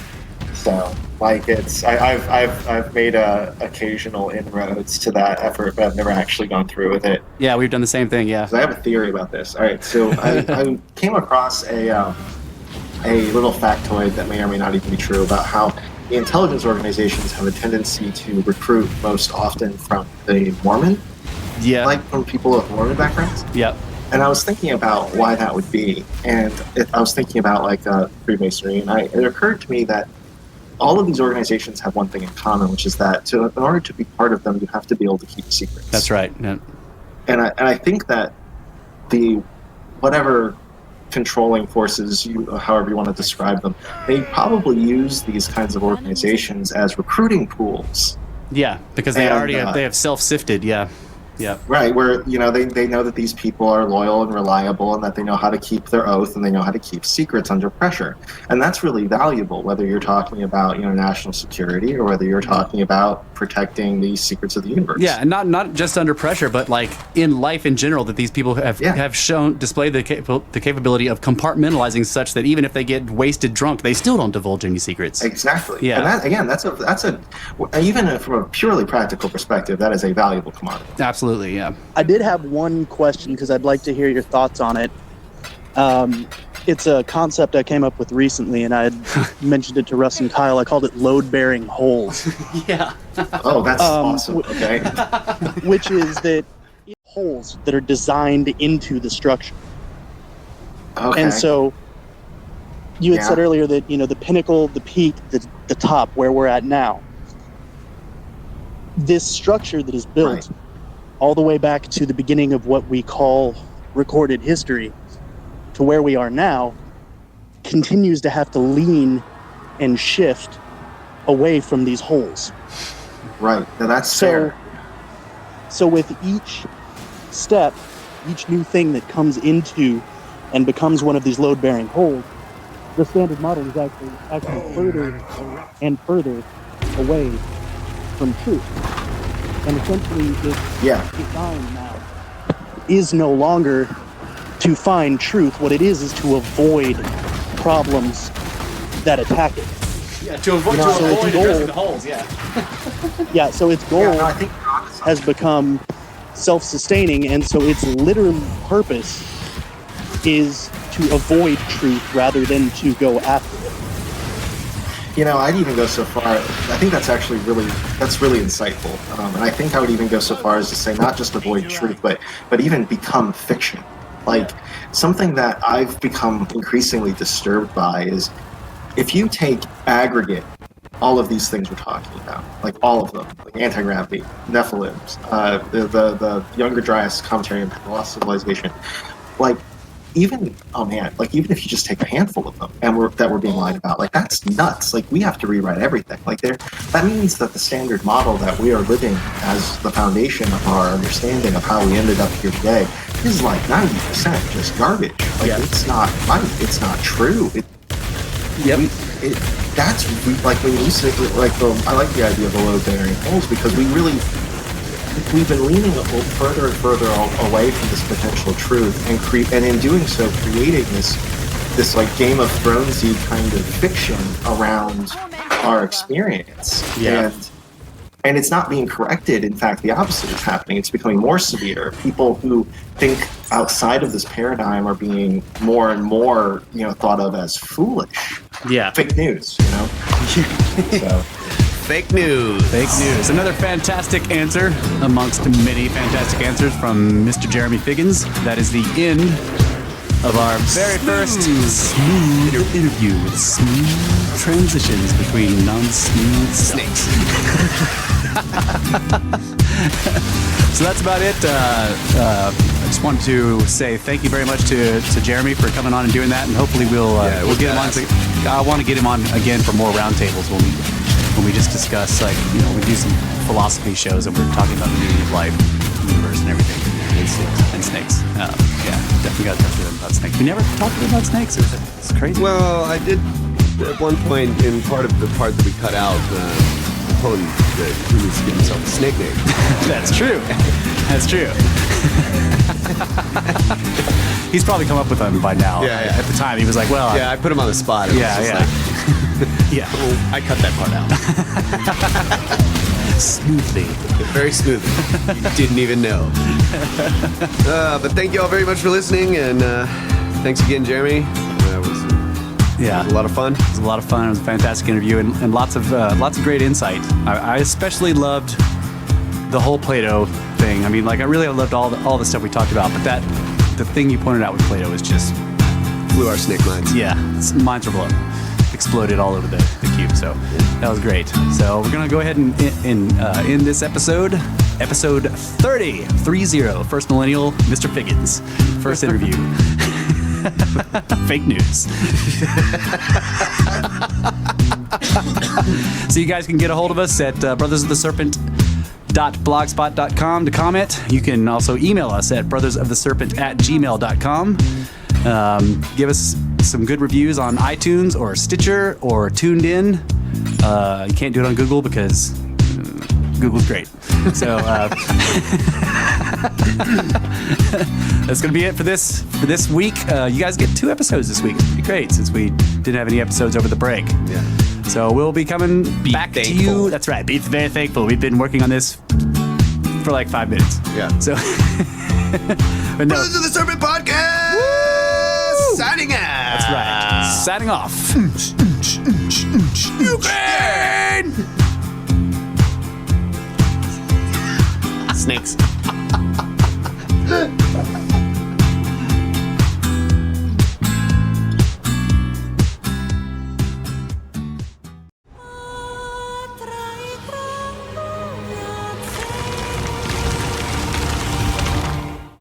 So, like I've made occasional inroads to that effort, but I've never actually gone through with it. Yeah, we've done the same thing. Yeah. I have a theory about this. All right, so I came across a little factoid that may or may not even be true about how the intelligence organizations have a tendency to recruit most often from the Mormon. Yeah. Like from people with Mormon backgrounds. Yep. And I was thinking about why that would be, and I was thinking about like Freemasonry, and it occurred to me that all of these organizations have one thing in common, which is that in order to be part of them, you have to be able to keep secrets. That's right. Yeah. And I think that the whatever controlling forces, however you want to describe them, they probably use these kinds of organizations as recruiting pools. Yeah, because they have self-sifted. Yeah. Yeah. Right, where they know that these people are loyal and reliable, and that they know how to keep their oath, and they know how to keep secrets under pressure, and that's really valuable. Whether you're talking about national security, or whether you're talking about protecting the secrets of the universe. Yeah, and not just under pressure, but like in life in general, that these people have displayed the capability of compartmentalizing such that even if they get wasted drunk, they still don't divulge any secrets. Exactly. Yeah. And that, again, that's even from a purely practical perspective, that is a valuable commodity. Absolutely, yeah. I did have one question because I'd like to hear your thoughts on it. It's a concept I came up with recently, and I had mentioned it to Russ and Kyle. I called it load-bearing holes. Yeah. Oh, that's awesome. Okay. Which is that holes that are designed into the structure. Okay. And so you had said earlier that, the pinnacle, the peak, the top, where we're at now, this structure that is built all the way back to the beginning of what we call recorded history to where we are now continues to have to lean and shift away from these holes. Right. Now that's fair. So with each step, each new thing that comes into and becomes one of these load-bearing holes, the standard model is actually further and further away from truth. And essentially, its design now is no longer to find truth. What it is to avoid problems that attack it. Yeah, to avoid addressing the holes, Yeah, so its goal has become self-sustaining, and so its literal purpose is to avoid truth rather than to go after it. I'd even go so far. I think that's actually really insightful, and I think I would even go so far as to say not just avoid truth, but even become fiction. Like something that I've become increasingly disturbed by is if you take aggregate all of these things we're talking about, like all of them, like anti-gravity, Nephilims, the Younger Dryas commentary on the lost civilization, even if you just take a handful of them and we're being lied about, that's nuts. We have to rewrite everything. That means that the standard model that we are living as the foundation of our understanding of how we ended up here today is 90% just garbage. It's not right. It's not true. That's when you say I like the idea of the load-bearing holes because we've been leaning further and further away from this potential truth, and in doing so, creating this Game of Thrones-y kind of fiction around our experience. Yeah. And it's not being corrected. In fact, the opposite is happening. It's becoming more severe. People who think outside of this paradigm are being more and more, thought of as foolish. Yeah. Fake news, So. Fake news. Fake news. Another fantastic answer amongst many fantastic answers from Mr. Jeremy Figgins. That is the end of our very first smooth interview with smooth transitions between non-smooth snakes. So that's about it. I just wanted to say thank you very much to Jeremy for coming on and doing that, and hopefully we'll get him on. I want to get him on again for more roundtables when we just discuss, we do some philosophy shows and we're talking about the meaning of life, the universe, and everything. And snakes. Definitely got to talk to them about snakes. We never talked to them about snakes. It's crazy. Well, I did at one point in part of the part that we cut out, proponent that he needs to give himself a snake name. That's true. That's true. He's probably come up with them by now. Yeah. At the time, he was like, well... I put him on the spot. Yeah. I cut that part out. Smoothly. Very smoothly. You didn't even know. But thank you all very much for listening, and thanks again, Jeremy. It was a lot of fun. It was a lot of fun. It was a fantastic interview, and lots of great insight. I especially loved the whole Plato thing. I loved all the stuff we talked about, but the thing you pointed out with Plato is just blew our snake minds. Yeah, minds were blown. Exploded all over the cube, so that was great. So we're gonna go ahead and end this episode 30 First Millennial, Mr. Figgins, first interview. Fake news. So you guys can get a hold of us at Brothers of the Serpent brothersoftheserpent.blogspot.com to comment. You can also email us at brothersoftheserpent@gmail.com. Give us some good reviews on iTunes or Stitcher or Tuned In. You can't do it on Google because Google's great. So that's going to be it for this week. You guys get 2 episodes this week. It'd be great since we didn't have any episodes over the break. Yeah. So we'll be coming back to thankful. you. That's right. Be very thankful. We've been working on this for like 5 minutes. Yeah. So, but no. Brothers of the Serpent podcast. Woo! Signing out. That's right. Signing off. Ukraine! Snakes.